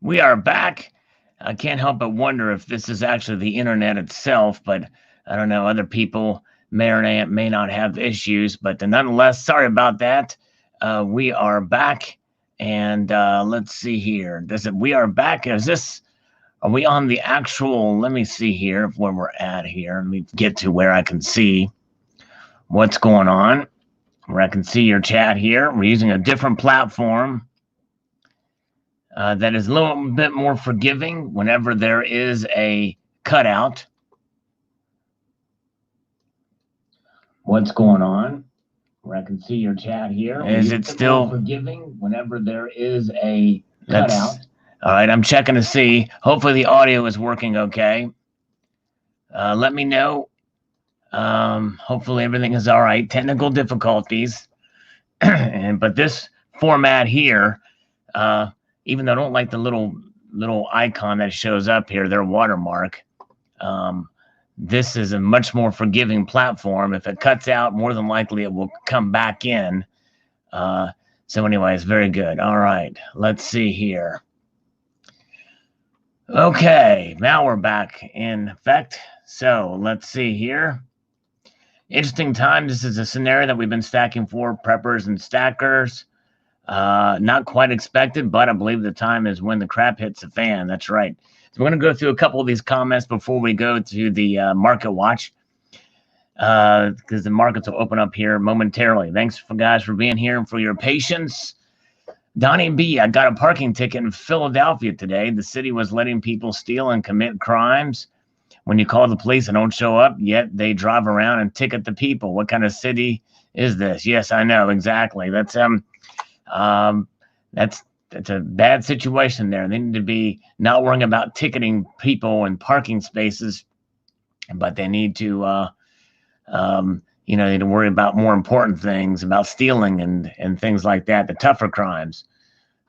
We are back. I can't help but wonder if this is actually the internet itself, but I don't know. Other people may or may not have issues, but nonetheless, sorry about that. We are back, and let's see here. We are back? Are we on the actual? Let me see here where we're at here. Let me get to where I can see what's going on, where I can see your chat here. We're using a different platform. That is a little bit more forgiving whenever there is a cutout. What's going on? Where I can see your chat here. Is it still forgiving whenever there is a cutout? All right, I'm checking to see. Hopefully the audio is working okay. Let me know. Hopefully everything is all right. Technical difficulties. But this format here, even though I don't like the little icon that shows up here, their watermark, this is a much more forgiving platform. If it cuts out, more than likely it will come back in. So anyways, very good. All right, let's see here. Okay, now we're back in effect. So let's see here. Interesting time. This is a scenario that we've been stacking for, preppers and stackers. Not quite expected, but I believe the time is when the crap hits the fan. That's right. So we're going to go through a couple of these comments before we go to the market watch, because the markets will open up here momentarily. Thanks for guys for being here and for your patience. Donnie B, I got a parking ticket in Philadelphia today. The city was letting people steal and commit crimes. When you call the police and don't show up, yet they drive around and ticket the people. What kind of city is this? Yes, I know exactly. That's a bad situation there. They need to be not worrying about ticketing people and parking spaces, but they need to, they need to worry about more important things, about stealing and things like that, the tougher crimes.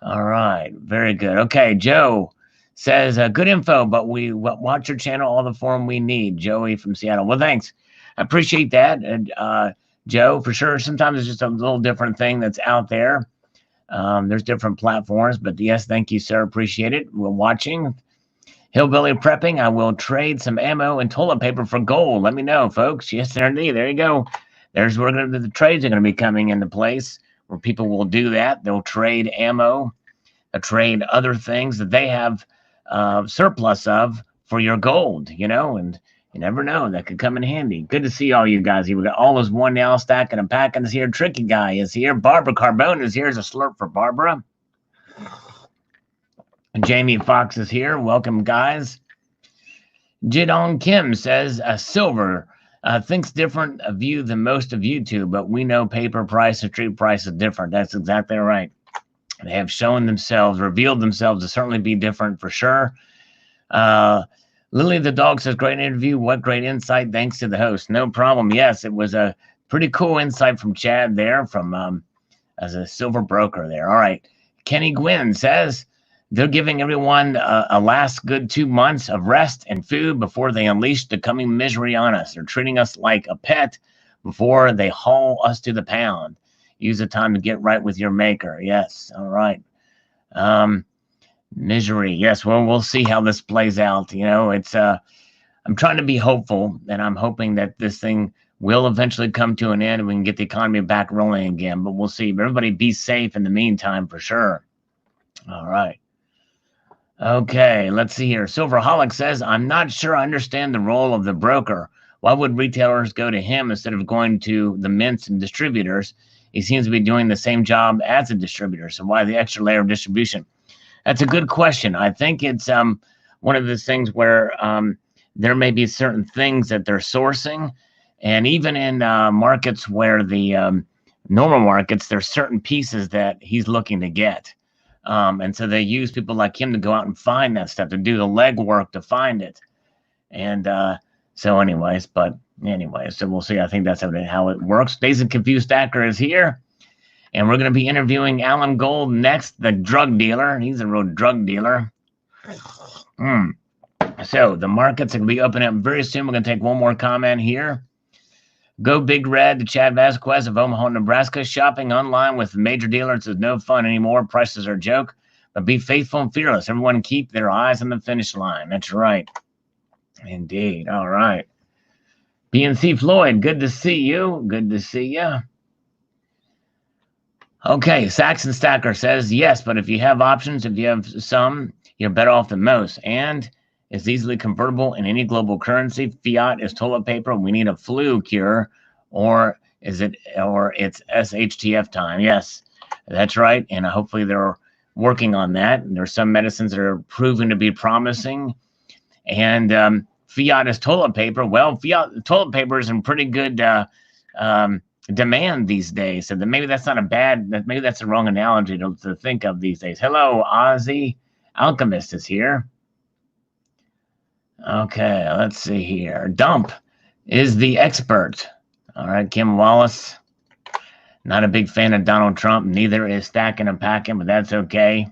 All right, very good. Okay, Joe says, good info, but we watch your channel, all the form we need. Joey from Seattle. Well, thanks. I appreciate that, Joe, for sure. Sometimes it's just a little different thing that's out there. There's different platforms, but yes, thank you, sir. Appreciate it. We're watching. Hillbilly prepping. I will trade some ammo and toilet paper for gold. Let me know, folks. Yes, indeed. There you go. There's where the trades are going to be coming into place, where people will do that. They'll trade ammo, trade other things that they have surplus of for your gold, and you never know. That could come in handy. Good to see all you guys here. We got all as one now stacking and packing is here. Tricky Guy is here. Barbara Carbone is here as a slurp for Barbara. And Jamie Fox is here. Welcome, guys. Jidong Kim says, silver thinks different of you than most of YouTube, but we know paper price and street price is different. That's exactly right. They have shown themselves, revealed themselves to certainly be different for sure. Lily the dog says, great interview. What great insight. Thanks to the host. No problem. Yes, it was a pretty cool insight from Chad there, from as a silver broker there. All right. Kenny Gwynn says they're giving everyone a last good 2 months of rest and food before they unleash the coming misery on us. They're treating us like a pet before they haul us to the pound. Use the time to get right with your maker. Yes. All right. Misery. Yes. Well, we'll see how this plays out. It's I'm trying to be hopeful, and I'm hoping that this thing will eventually come to an end and we can get the economy back rolling again, but we'll see. But everybody be safe in the meantime for sure. All right. Okay, let's see here. Silverholic says, I'm not sure I understand the role of the broker. Why would retailers go to him instead of going to the mints and distributors? He seems to be doing the same job as a distributor. So why the extra layer of distribution? That's a good question. I think it's one of those things where there may be certain things that they're sourcing. And even in markets where the normal markets, there's certain pieces that he's looking to get. And so they use people like him to go out and find that stuff, to do the legwork to find it. And so anyways, so we'll see. I think that's how it works. Days of Confused Stacker is here. And we're going to be interviewing Alan Gold next, the drug dealer. He's a real drug dealer. So the markets are going to be opening up very soon. We're going to take one more comment here. Go Big Red to Chad Vasquez of Omaha, Nebraska. Shopping online with major dealers is no fun anymore. Prices are a joke. But be faithful and fearless. Everyone keep their eyes on the finish line. That's right. Indeed. All right. PNC Floyd, good to see you. Good to see you. Okay, Saxon Stacker says, yes, but if you have options, if you have some, you're better off than most. And it's easily convertible in any global currency. Fiat is toilet paper. We need a flu cure, or it's SHTF time. Yes, that's right. And hopefully they're working on that. And there's some medicines that are proven to be promising. And fiat is toilet paper. Well, fiat toilet paper is in pretty good demand these days. So maybe that's not a bad, maybe that's the wrong analogy to think of these days. Hello, Ozzy. Alchemist is here. Okay, let's see here. Dump is the expert. All right, Kim Wallace. Not a big fan of Donald Trump. Neither is Stacking and Packing, but that's okay.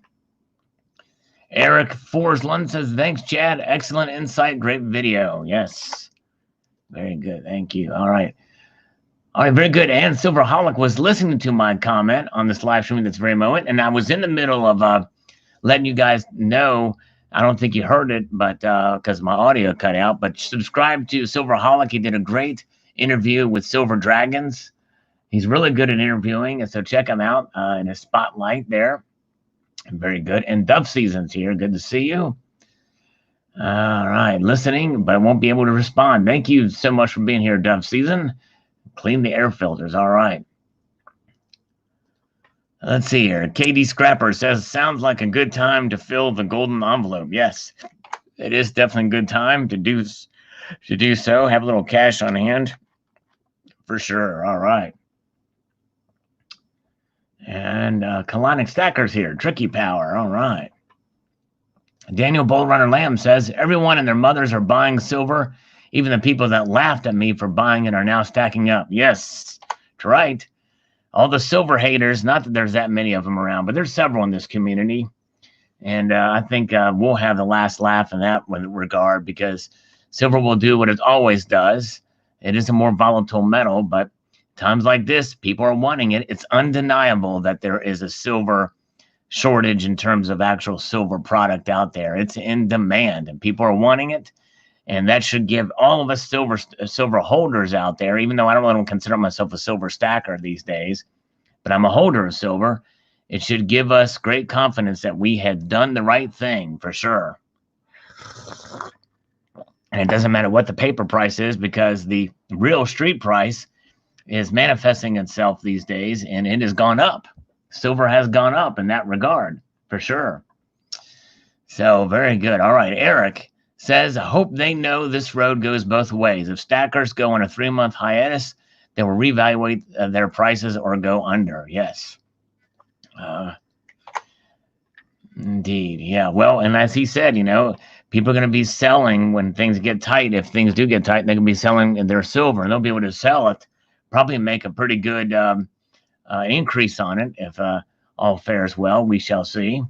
Eric Forsland says, thanks, Chad. Excellent insight. Great video. Yes. Very good. Thank you. All right. All right, very good. And Silverholic was listening to my comment on this live stream at this very moment, and I was in the middle of letting you guys know. I don't think you heard it, but because my audio cut out. But subscribe to Silverholic. He did a great interview with Silver Dragons. He's really good at interviewing, and so check him out in his spotlight there. Very good. And Dove Season's here. Good to see you. All right, listening, but I won't be able to respond. Thank you so much for being here, Dove Season. Clean the air filters. All right. Let's see here. KD Scrapper says, sounds like a good time to fill the golden envelope. Yes, it is definitely a good time to do so. Have a little cash on hand for sure. All right. And Colonic Stacker's here. Tricky Power. All right. Daniel Bull Runner Lamb says, everyone and their mothers are buying silver. Even the people that laughed at me for buying it are now stacking up. Yes, that's right. All the silver haters, not that there's that many of them around, but there's several in this community. And I think we'll have the last laugh in that regard, because silver will do what it always does. It is a more volatile metal, but times like this, people are wanting it. It's undeniable that there is a silver shortage in terms of actual silver product out there. It's in demand, and people are wanting it. And that should give all of us silver holders out there, even though I don't consider myself a silver stacker these days, but I'm a holder of silver. It should give us great confidence that we had done the right thing for sure. And it doesn't matter what the paper price is, because the real street price is manifesting itself these days, and it has gone up. Silver has gone up in that regard for sure. So very good. All right, Eric says, I hope they know this road goes both ways. If stackers go on a 3-month hiatus, they will reevaluate their prices or go under. Yes. Indeed. Yeah. Well, and as he said, people are going to be selling when things get tight. If things do get tight, they can be selling their silver, and they'll be able to sell it, probably make a pretty good increase on it. If all fares well, we shall see.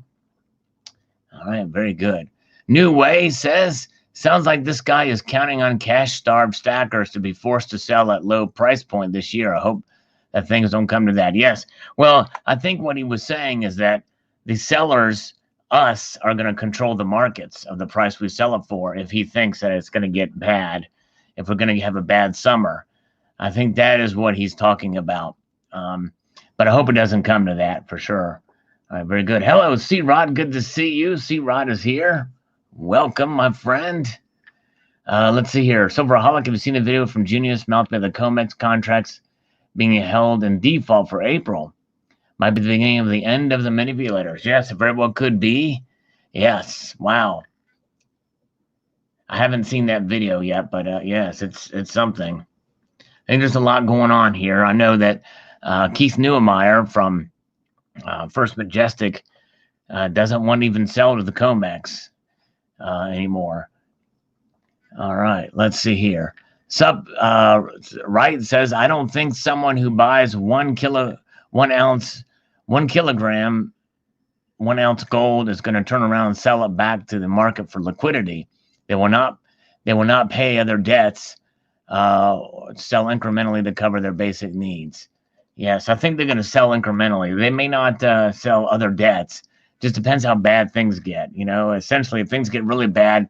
All right. Very good. New Way says, sounds like this guy is counting on cash-starved stackers to be forced to sell at low price point this year. I hope that things don't come to that. Yes. Well, I think what he was saying is that the sellers, us, are going to control the markets of the price we sell it for if he thinks that it's going to get bad, if we're going to have a bad summer. I think that is what he's talking about. But I hope it doesn't come to that for sure. All right, very good. Hello, C-Rod. Good to see you. C-Rod is here. Welcome, my friend. Let's see here. Silverholic, have you seen a video from Junius mouth by the COMEX contracts being held in default for April? Might be the beginning of the end of the manipulators. Yes, it very well could be. Yes. Wow. I haven't seen that video yet, but yes, it's something. I think there's a lot going on here. I know that Keith Neumeyer from First Majestic doesn't want to even sell to the COMEX anymore. All right, let's see here. Wright says, I don't think someone who buys 1 ounce gold is going to turn around and sell it back to the market for liquidity. They will not pay other debts, sell incrementally to cover their basic needs. Yes, I think they're going to sell incrementally. They may not sell other debts Just depends how bad things get. Essentially, if things get really bad,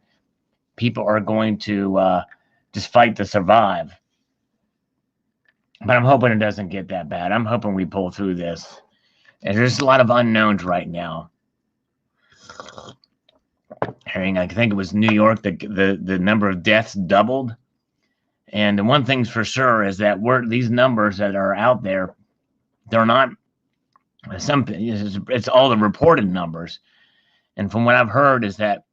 people are going to just fight to survive. But I'm hoping it doesn't get that bad. I'm hoping we pull through this. And there's a lot of unknowns right now. I think it was New York, the number of deaths doubled. And the one thing's for sure is that these numbers that are out there, they're not it's all the reported numbers. And from what I've heard is that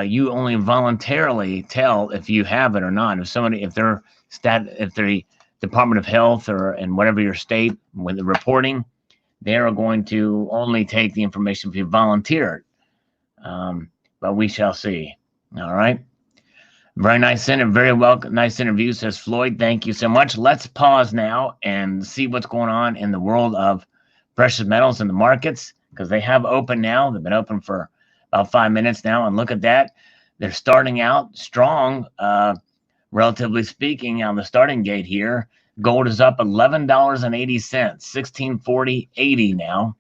you only voluntarily tell if you have it or not. If the Department of Health and whatever your state with the reporting, they are going to only take the information if you volunteer it. But we shall see. All right. Very nice nice interview, says Floyd. Thank you so much. Let's pause now and see what's going on in the world of precious metals in the markets, because they have opened now. They've been open for about 5 minutes now, and look at that. They're starting out strong, relatively speaking, on the starting gate here. Gold is up $11.80, 1640.80 now,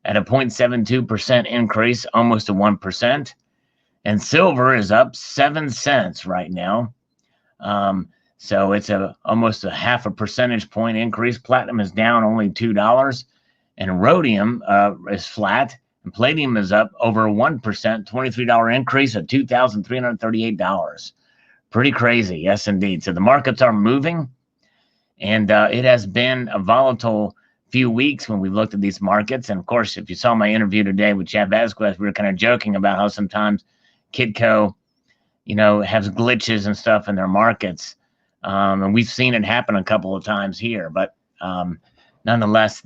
at a 0.72% increase, almost to 1%. And silver is up 7 cents right now. So it's almost a half a percentage point increase. Platinum is down only $2. And rhodium is flat. And palladium is up over 1%, $23 increase at $2,338. Pretty crazy, yes, indeed. So the markets are moving. And it has been a volatile few weeks when we've looked at these markets. And of course, if you saw my interview today with Chad Vasquez, we were kind of joking about how sometimes Kidco, has glitches and stuff in their markets. And we've seen it happen a couple of times here. But nonetheless,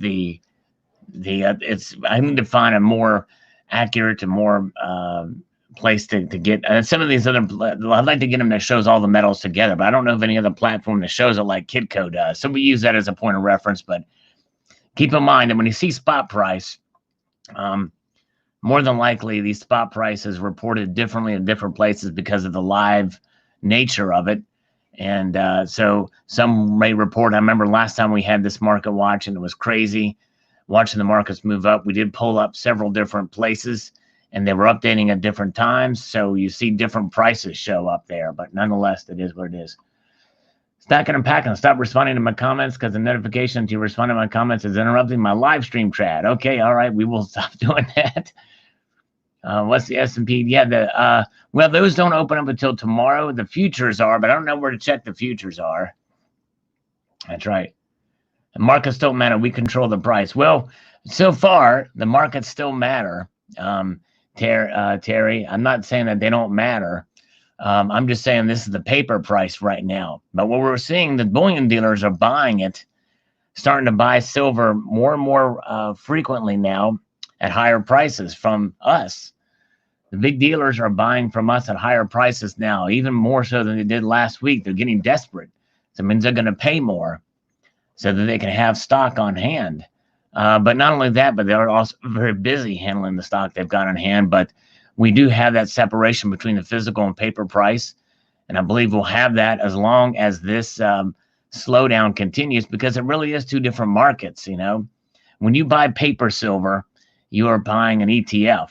I need to find a more accurate and more place to get some of these other. I'd like to get them that shows all the metals together, but I don't know of any other platform that shows it like Kidco does. So we use that as a point of reference. But keep in mind that when you see spot price, more than likely these spot prices reported differently in different places because of the live nature of it. And so some may report. I remember last time we had this market watch, and it was crazy watching the markets move up. We did pull up several different places, and they were updating at different times. So you see different prices show up there. But nonetheless, it is what it is. Stacking and packing. Stop responding to my comments because the notification to respond to my comments is interrupting my live stream chat. Okay, all right, we will stop doing that. What's the S&P? Yeah, well, those don't open up until tomorrow. The futures are, but I don't know where to check the futures are. That's right. The markets don't matter. We control the price. Well, so far, the markets still matter, Terry. I'm not saying that they don't matter. I'm just saying this is the paper price right now. But what we're seeing, the bullion dealers are buying it, starting to buy silver more and more frequently now at higher prices from us. The big dealers are buying from us at higher prices now, even more so than they did last week. They're getting desperate. So it means they're going to pay more so that they can have stock on hand. But not only that, but they're also very busy handling the stock they've got on hand. But we do have that separation between the physical and paper price. And I believe we'll have that as long as this slowdown continues, because it really is two different markets. When you buy paper silver, you are buying an ETF.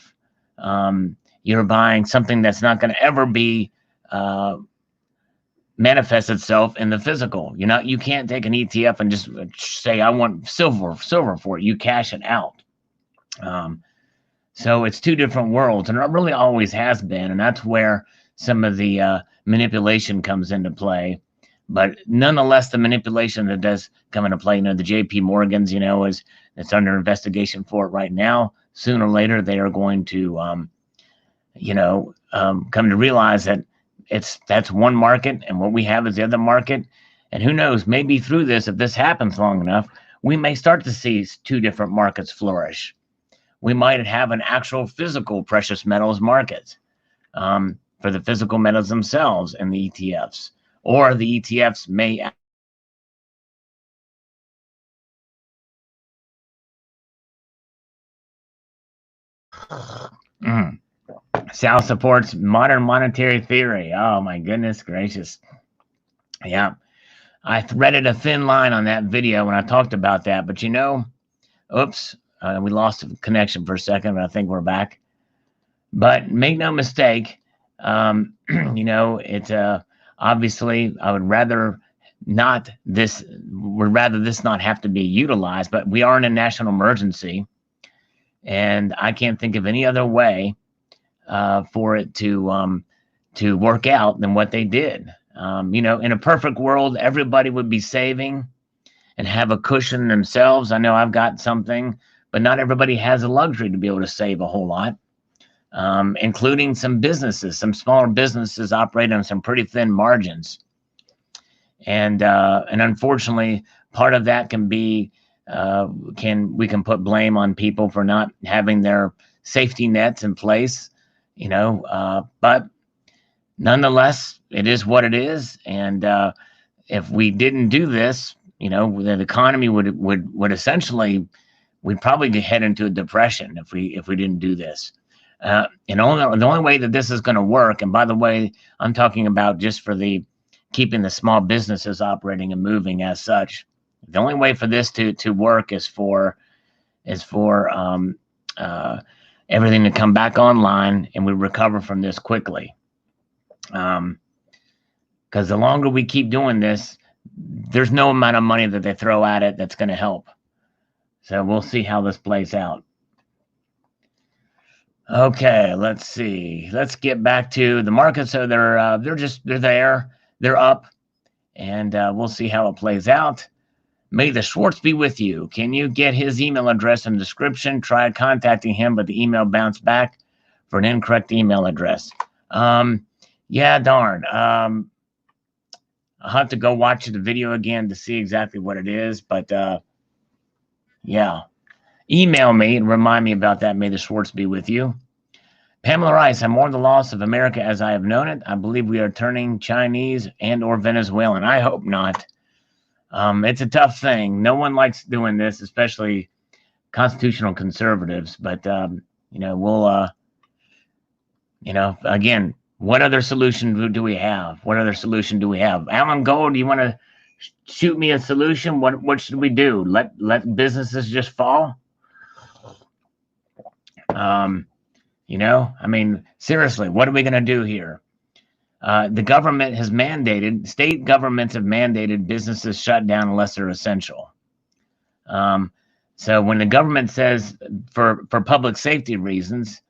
You're buying something that's not going to ever be manifest itself in the physical. You can't take an ETF and just say, I want silver for it. You cash it out. So it's two different worlds, and it really always has been. And that's where some of the manipulation comes into play. But nonetheless, the manipulation that does come into play, the JP Morgans, it's under investigation for it right now. Sooner or later, they are going to, come to realize that that's one market, and what we have is the other market. And who knows, maybe through this, if this happens long enough, we may start to see two different markets flourish. We might have an actual physical precious metals market for the physical metals themselves and the ETFs, or the ETFs may Sal supports modern monetary theory. Oh, my goodness gracious. Yeah. I threaded a thin line on that video when I talked about that. But oops, We lost connection for a second, but I think we're back. But make no mistake, it's obviously I would rather not this would rather this not have to be utilized, but we are in a national emergency, and I can't think of any other way for it to work out than what they did. In a perfect world, everybody would be saving and have a cushion themselves. I know I've got something, but not everybody has the luxury to be able to save a whole lot, including some businesses. Some smaller businesses operate on some pretty thin margins. And unfortunately, part of that can be we can put blame on people for not having their safety nets in place, but nonetheless, it is what it is. And if we didn't do this, the economy would essentially, we'd probably head into a depression if we didn't do this. The only way that this is going to work, and by the way, I'm talking about just for the keeping the small businesses operating and moving as such. The only way for this to work is for everything to come back online and we recover from this quickly. Because the longer we keep doing this, there's no amount of money that they throw at it that's going to help. So we'll see how this plays out. Okay, let's see. Let's get back to the market. So they're there. They're up, and we'll see how it plays out. May the Schwartz be with you. Can you get his email address in the description? Tried contacting him, but the email bounced back for an incorrect email address. Yeah, darn. I'll have to go watch the video again to see exactly what it is, but yeah. Email me and remind me about that. May the Schwartz be with you. Pamela Rice, I mourn the loss of America as I have known it. I believe we are turning Chinese and or Venezuelan. I hope not. It's a tough thing. No one likes doing this, especially constitutional conservatives. But, we'll, again, what other solution do we have? What other solution do we have? Alan Gold, do you want to shoot me a solution? What should we do? Let businesses just fall? Seriously, what are we going to do here? The government has mandated, state governments have mandated businesses shut down unless they're essential. So when the government says for public safety reasons,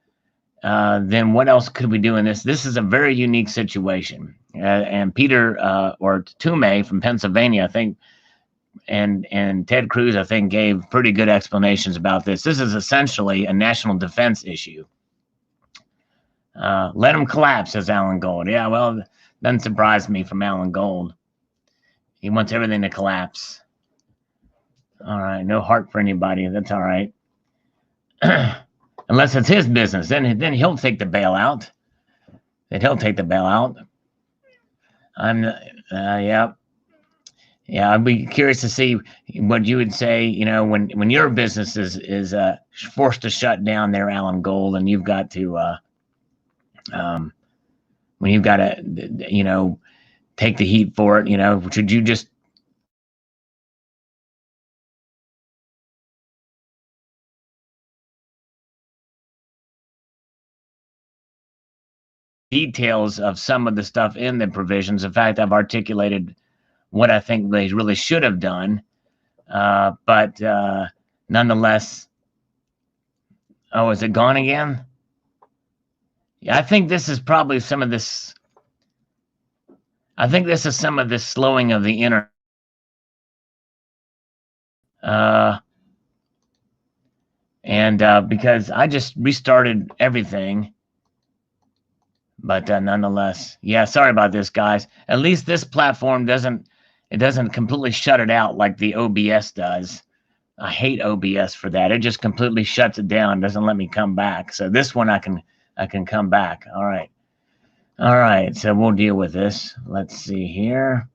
then what else could we do in this? This is a very unique situation. And Peter or Toomey from Pennsylvania, I think, and Ted Cruz, I think, gave pretty good explanations about this. This is essentially a national defense issue. Let them collapse, says Alan Gold. Yeah, well, doesn't surprise me from Alan Gold. He wants everything to collapse. All right, no heart for anybody. That's all right. Unless it's his business, then he'll take the bailout. Then he'll take the bailout. Yeah, I'd be curious to see what you would say, when your business is forced to shut down there, Alan Gold, and you've got to when you've got to take the heat for it, should you just details of some of the stuff in the provisions? In fact, I've articulated what I think they really should have done, but nonetheless. Oh, is it gone again? Yeah, I think this is probably some of this. I think this is some of this slowing of the internet. Because I just restarted everything. But nonetheless, yeah, sorry about this, guys. At least this platform doesn't completely shut it out like the OBS does. I hate OBS for that. It just completely shuts it down, doesn't let me come back. So this one I can come back. All right, so we'll deal with this. Let's see here.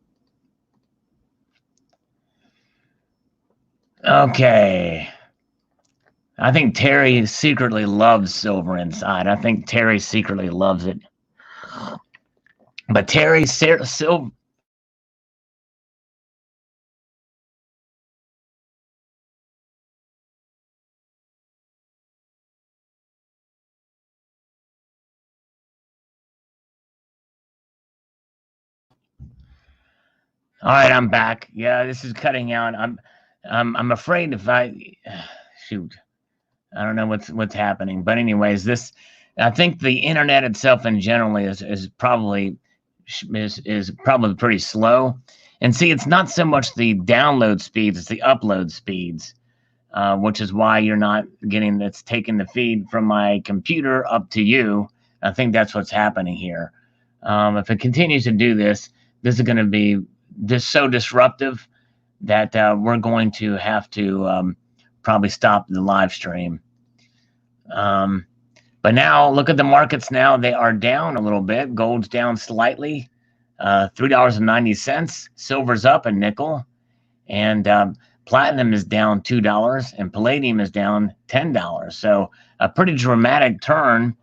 Okay. I think Terry secretly loves silver inside. I think Terry secretly loves it. But Terry's silver. All right, I'm back. Yeah, this is cutting out. I'm afraid if I shoot, I don't know what's happening. But anyways, this I think the internet itself in general is probably is probably pretty slow. And see, it's not so much the download speeds; it's the upload speeds, which is why you're not getting that's taking the feed from my computer up to you. I think that's what's happening here. If it continues to do this, this is going to be just so disruptive that we're going to have to probably stop the live stream. Um, but now look at the markets now. They are down a little bit. Gold's down slightly, $3.90. Silver's up a nickel. And platinum is down $2 and palladium is down $10. So a pretty dramatic turn,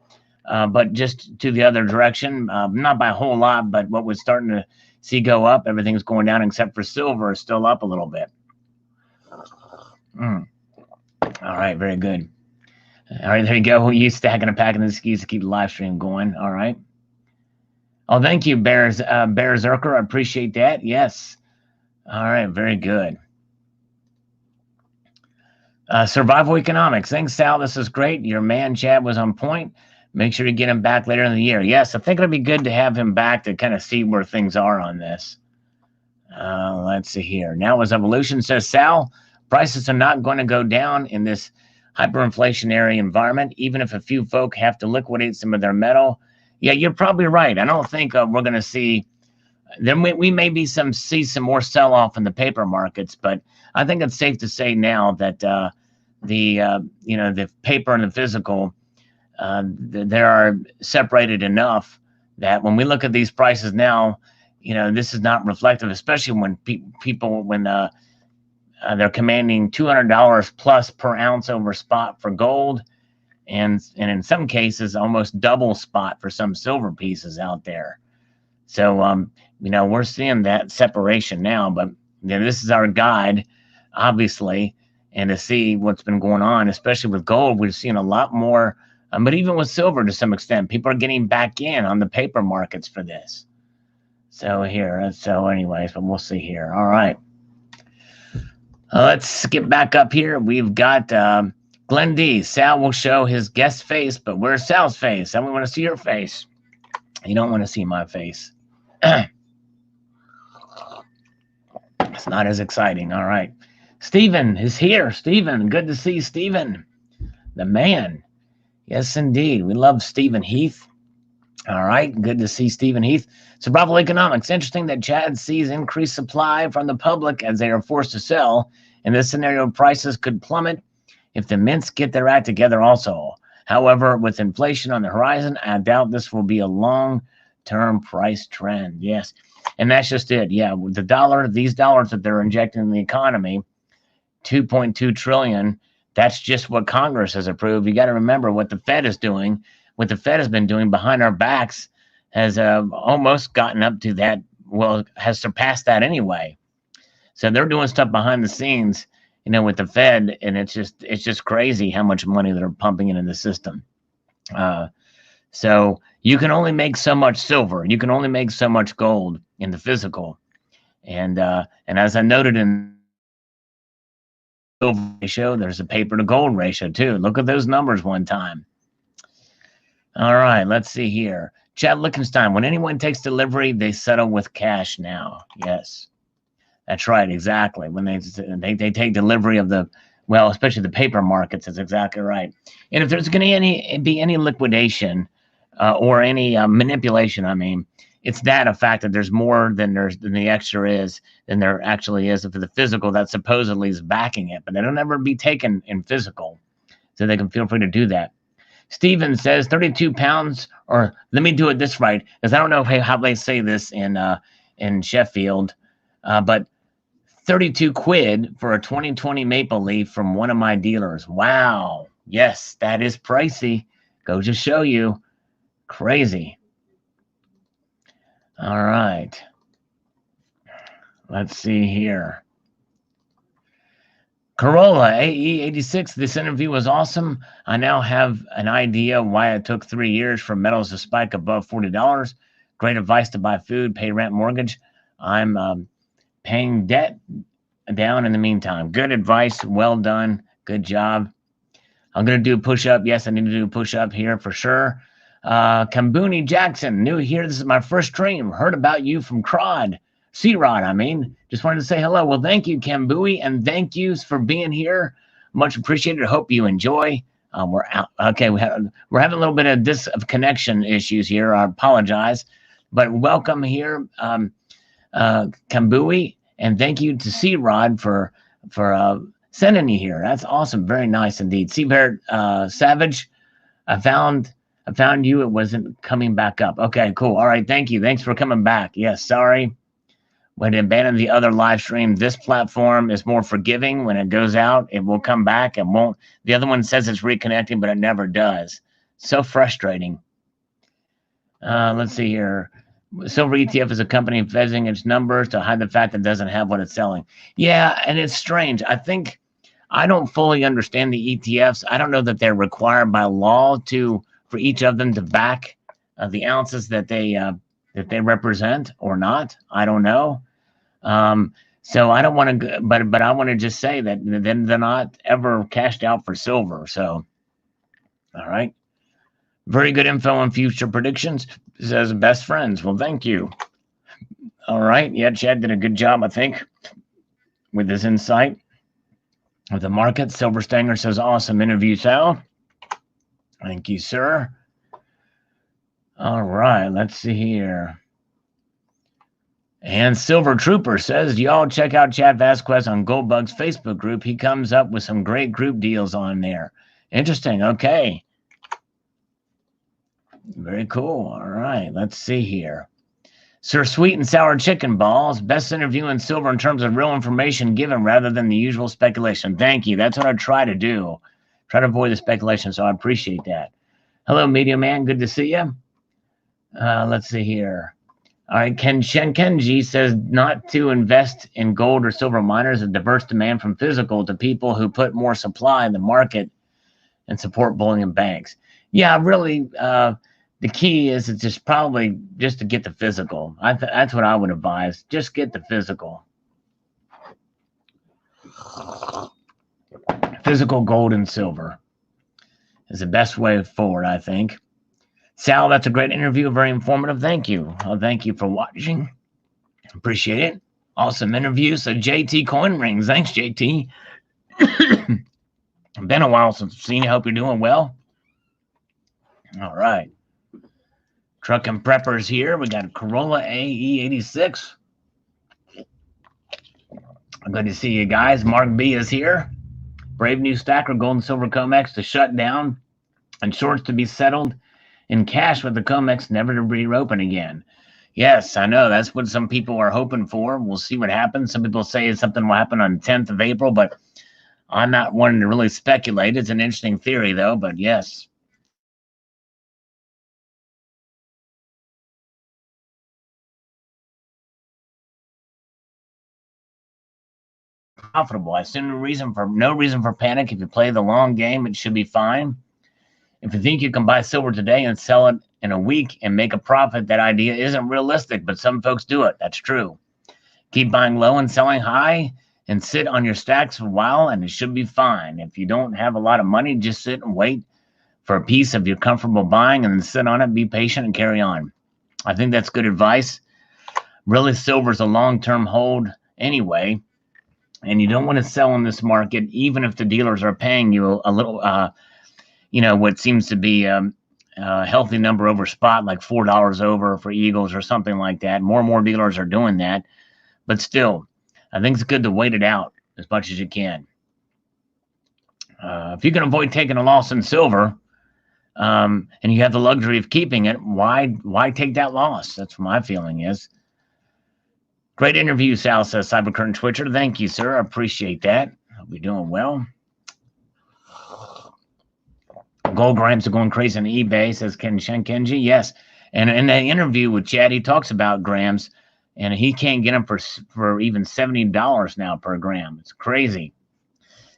but just to the other direction, not by a whole lot, but what was starting to see go up, everything's going down except for silver is still up a little bit. All right, very good. All right, there you go. You stacking and packing the skis to keep the live stream going. All right. Oh, thank you, Bears Zerker. I appreciate that. Yes. All right, very good. Survival economics. Thanks, Sal. This is great. Your man Chad was on point. Make sure to get him back later in the year. Yes, I think it'd be good to have him back to kind of see where things are on this. Let's see here. Now as evolution, says Sal, prices are not going to go down in this hyperinflationary environment, even if a few folk have to liquidate some of their metal. Yeah, you're probably right. I don't think we're going to see. We may see some more sell-off in the paper markets, but I think it's safe to say now that the paper and the physical they are separated enough that when we look at these prices now, this is not reflective, especially when people when they're commanding $200 plus per ounce over spot for gold, and in some cases almost double spot for some silver pieces out there. So we're seeing that separation now, but this is our guide, obviously, and to see what's been going on, especially with gold, we've seen a lot more. But even with silver, to some extent, people are getting back in on the paper markets for this. So anyways, but we'll see here. All right. Let's get back up here. We've got Glenn D. Sal will show his guest face, but where's Sal's face? I don't want to see your face. You don't want to see my face. It's not as exciting. All right. Stephen is here. Stephen, good to see Stephen, the man. Yes, indeed. We love Stephen Heath. All right. Good to see Stephen Heath. Survival economics. Interesting that Chad sees increased supply from the public as they are forced to sell. In this scenario, prices could plummet if the mints get their act together also. However, with inflation on the horizon, I doubt this will be a long-term price trend. Yes. And that's just it. Yeah, the dollar, these dollars that they're injecting in the economy, 2.2 trillion, that's just what Congress has approved. You got to remember what the Fed is doing. What the Fed has been doing behind our backs has almost gotten up to that, well, has surpassed that anyway. So they're doing stuff behind the scenes, with the Fed, and it's just crazy how much money they're pumping into the system. So you can only make so much silver. You can only make so much gold in the physical. And as I noted in the silver ratio, there's a paper to gold ratio too. Look at those numbers one time. All right, let's see here. Chad Lichtenstein, when anyone takes delivery, they settle with cash now. Yes, that's right, exactly. When they take delivery of especially the paper markets, that's exactly right. And if there's going to be any liquidation or any manipulation, it's that a fact that there's more than the extra is than there actually is for the physical that supposedly is backing it, but it'll never be taken in physical, so they can feel free to do that. Steven says 32 pounds, or let me do it this right, because I don't know how they say this in Sheffield, but 32 quid for a 2020 Maple Leaf from one of my dealers. Wow. Yes, that is pricey. Goes to show you. Crazy. All right. Let's see here. Corolla AE86. This interview was awesome. I now have an idea why it took 3 years for metals to spike above $40. Great advice to buy food, pay rent, mortgage. I'm paying debt down in the meantime. Good advice. Well done. Good job. I'm going to do a push-up. Yes, I need to do a push-up here for sure. Kambuni Jackson, new here. This is my first stream. Heard about you from C-Rod, I mean. Just wanted to say hello. Well, thank you, Kambui, and thank yous for being here. Much appreciated. Hope you enjoy. We're out. Okay, we're having a little bit of connection issues here. I apologize. But welcome here, Kambui, and thank you to C-Rod for sending you here. That's awesome. Very nice indeed. Seabird Savage, I found you. It wasn't coming back up. Okay, cool. All right, thank you. Thanks for coming back. Yes, sorry. When it abandoned the other live stream, this platform is more forgiving. When it goes out, it will come back. It won't. The other one says it's reconnecting, but it never does. So frustrating. Let's see here. Silver ETF is a company fezzing its numbers to hide the fact that it doesn't have what it's selling. Yeah, and it's strange. I don't fully understand the ETFs. I don't know that they're required by law for each of them to back the ounces that they represent or not. I don't know. So I don't want to, but I want to just say that then they're not ever cashed out for silver. So, all right. Very good info on future predictions. Says best friends. Well, thank you. All right. Yeah, Chad did a good job, I think, with this insight of the market. Silver Stanger says awesome interview, Sal. Thank you, sir. All right. Let's see here. And Silver Trooper says, y'all check out Chad Vasquez on Goldbug's Facebook group. He comes up with some great group deals on there. Interesting. Okay. Very cool. All right. Let's see here. Sir Sweet and Sour Chicken Balls, best interview in silver in terms of real information given rather than the usual speculation. Thank you. That's what I try to do. Try to avoid the speculation, so I appreciate that. Hello, Media Man. Good to see you. Let's see here. All right, Ken Shenkenji says not to invest in gold or silver miners, a diverse demand from physical to people who put more supply in the market and support bullion banks. Yeah, really, the key is it's just probably just to get the physical. That's what I would advise. Just get the physical. Physical gold and silver is the best way forward, I think. Sal, that's a great interview. Very informative. Thank you. Thank you for watching. Appreciate it. Awesome interview. So JT Coin Rings. Thanks, JT. Been a while since I've seen you. Hope you're doing well. All right. Truck and Preppers here. We got a Corolla AE86. Good to see you guys. Mark B is here. Brave new stacker, gold and silver COMEX to shut down and shorts to be settled in cash with the COMEX never to reopen again. Yes, I know. That's what some people are hoping for. We'll see what happens. Some people say something will happen on 10th of April, but I'm not wanting to really speculate. It's an interesting theory, though, but yes. Profitable. I see no reason for panic. If you play the long game, it should be fine. If you think you can buy silver today and sell it in a week and make a profit, that idea isn't realistic, but some folks do it. That's true. Keep buying low and selling high and sit on your stacks for a while, and it should be fine. If you don't have a lot of money, just sit and wait for a piece of your comfortable buying and then sit on it, be patient, and carry on. I think that's good advice. Really, silver's a long-term hold anyway, and you don't want to sell in this market, even if the dealers are paying you a little, what seems to be a healthy number over spot, like $4 over for Eagles or something like that. More and more dealers are doing that. But still, I think it's good to wait it out as much as you can. If you can avoid taking a loss in silver, and you have the luxury of keeping it, why take that loss? That's what my feeling is. Great interview, Sal says, Cybercurtain Twitcher. Thank you, sir. I appreciate that. Hope you're doing well. Gold grams are going crazy on eBay, says Ken Shenkenji. Yes. And in the interview with Chad, he talks about grams, and he can't get them for even $70 now per gram. It's crazy.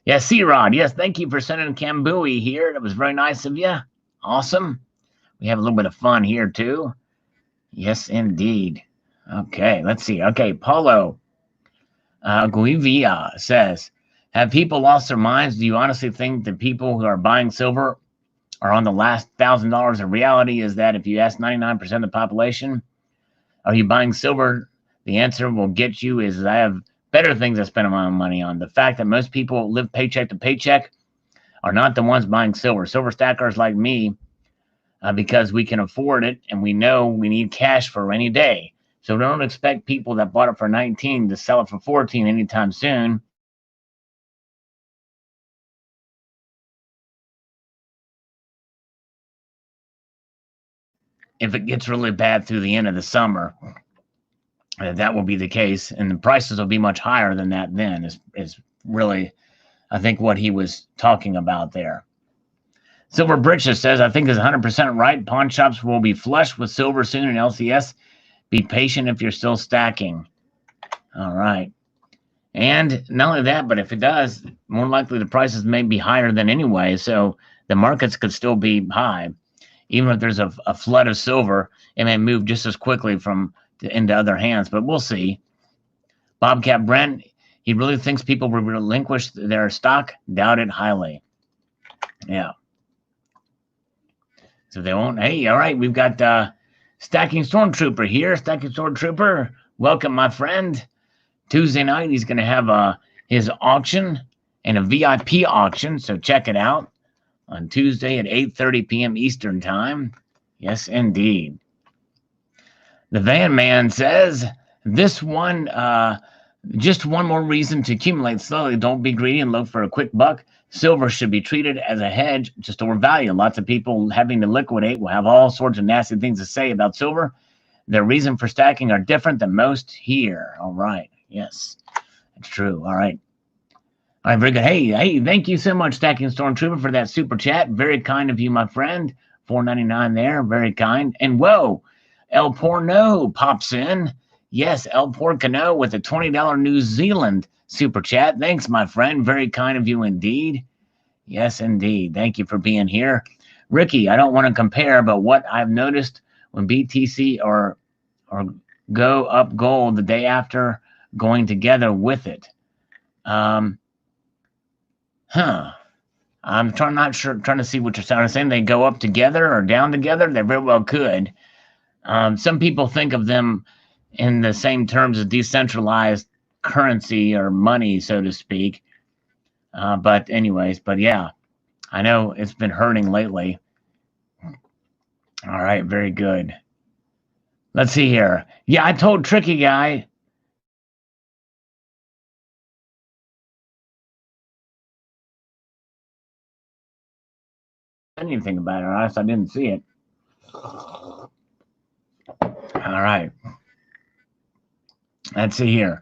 Yes, C-Rod. Yes, thank you for sending Kambui here. That was very nice of you. Awesome. We have a little bit of fun here, too. Yes, indeed. Okay, let's see. Okay, Paulo. Guivia says, have people lost their minds? Do you honestly think the people who are buying silver are on the last $1,000? The reality is that if you ask 99% of the population, are you buying silver? The answer will get you is I have better things to spend my money on. The fact that most people live paycheck to paycheck are not the ones buying silver. Silver stackers like me, because we can afford it and we know we need cash for a rainy day. So don't expect people that bought it for 19 to sell it for 14 anytime soon. If it gets really bad through the end of the summer, that will be the case, and the prices will be much higher than that then, is really, I think, what he was talking about there. Silver Britches says, I think is 100% right. Pawn shops will be flush with silver soon in LCS. Be patient if you're still stacking. All right. And not only that, but if it does, more likely the prices may be higher than anyway, so the markets could still be high. Even if there's a flood of silver, it may move just as quickly into other hands, but we'll see. Bobcat Brent, he really thinks people will relinquish their stock? Doubt it highly. Yeah. So they won't. Hey, all right, we've got Stacking Stormtrooper here. Stacking Stormtrooper, welcome, my friend. Tuesday night, he's going to have his auction and a VIP auction, so check it out on Tuesday at 8:30 p.m. Eastern Time. Yes, indeed. The Van Man says, this one, just one more reason to accumulate slowly. Don't be greedy and look for a quick buck. Silver should be treated as a hedge to store value. Lots of people having to liquidate will have all sorts of nasty things to say about silver. Their reason for stacking are different than most here. All right. Yes, that's true. All right. All right, very good. Hey, thank you so much, Stacking Stormtrooper, for that super chat. Very kind of you, my friend. $4.99 there. Very kind. And whoa, El Porno pops in. Yes, El Porcano with a $20 New Zealand super chat. Thanks, my friend. Very kind of you indeed. Yes, indeed. Thank you for being here. Ricky, I don't want to compare, but what I've noticed when BTC or go up gold the day after going together with it. I'm trying to see what you're saying. Are you saying they go up together or down together? They very well could. Some people think of them in the same terms as decentralized currency or money, so to speak. But yeah, I know it's been hurting lately. All right, very good. Let's see here. Yeah, I told Tricky Guy. Anything about it, or else I didn't see it. All right. Let's see here.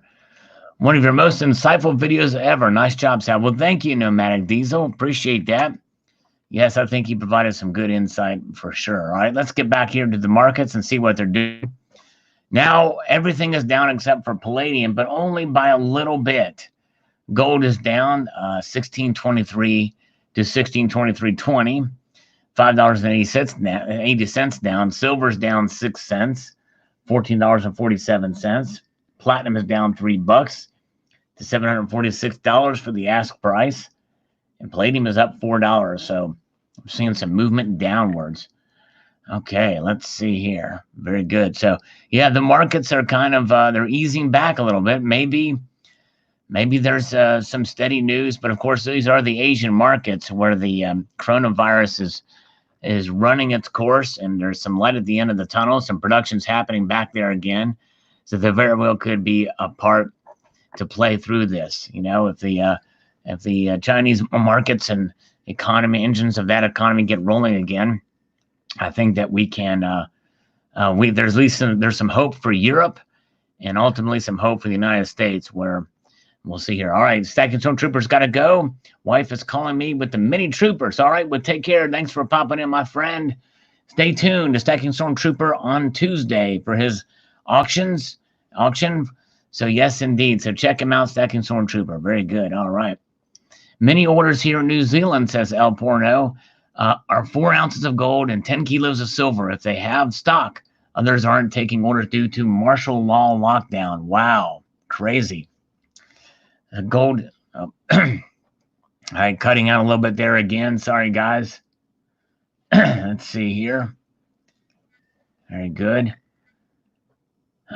One of your most insightful videos ever. Nice job, Sal. Well, thank you, Nomadic Diesel. Appreciate that. Yes, I think he provided some good insight for sure. All right, let's get back here to the markets and see what they're doing. Now, everything is down except for palladium, but only by a little bit. Gold is down 16.23 to 16.2320. $5.80 down. Silver's down 6 cents, $14.47. Platinum is down $3 to $746 for the ask price, and palladium is up $4. So I'm seeing some movement downwards. Okay, let's see here. Very good. So yeah, the markets are kind of they're easing back a little bit. Maybe there's some steady news, but of course these are the Asian markets where the coronavirus is running its course, and there's some light at the end of the tunnel. Some production's happening back there again, so there very well could be a part to play through this. You know, if the Chinese markets and economy engines of that economy get rolling again, I think that we can. There's at least there's some hope for Europe, and ultimately some hope for the United States, where we'll see here. All right, Stacking Stormtroopers got to go. Wife is calling me with the mini troopers. All right, well, take care. Thanks for popping in, my friend. Stay tuned to Stacking Stormtrooper on Tuesday for his auction. So yes, indeed. So check him out, Stacking Stormtrooper. Very good. All right. Many orders here in New Zealand, says El Porno, are 4 ounces of gold and 10 kilos of silver if they have stock. Others aren't taking orders due to martial law lockdown. Wow, crazy. Gold. Oh, all right, cutting out a little bit there again. Sorry, guys. Let's see here. Very good.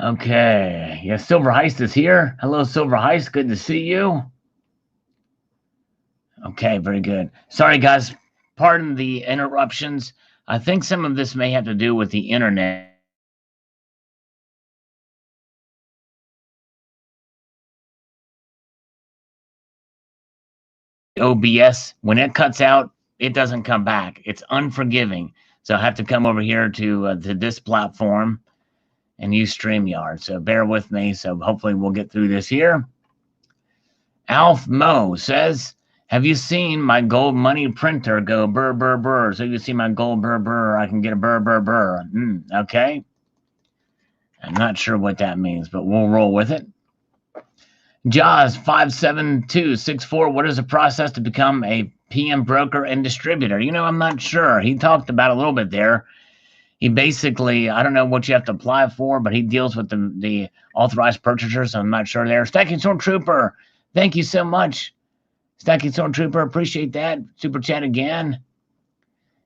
Okay. Yeah, Silver Heist is here. Hello, Silver Heist. Good to see you. Okay, very good. Sorry, guys. Pardon the interruptions. I think some of this may have to do with the internet. OBS, when it cuts out, it doesn't come back. It's unforgiving. So I have to come over here to this platform and use StreamYard. So bear with me. So hopefully we'll get through this here. Alf Mo says, have you seen my gold money printer go burr, burr, burr? So you see my gold burr, burr, I can get a burr, burr, burr. Okay. I'm not sure what that means, but we'll roll with it. Jaws 57264, what is the process to become a PM broker and distributor? I'm not sure. He talked about a little bit there. He basically, I don't know what you have to apply for, but he deals with the authorized purchasers. I'm not sure there. Stacking Stormtrooper, thank you so much. Stacking Stormtrooper, appreciate that. Super chat again.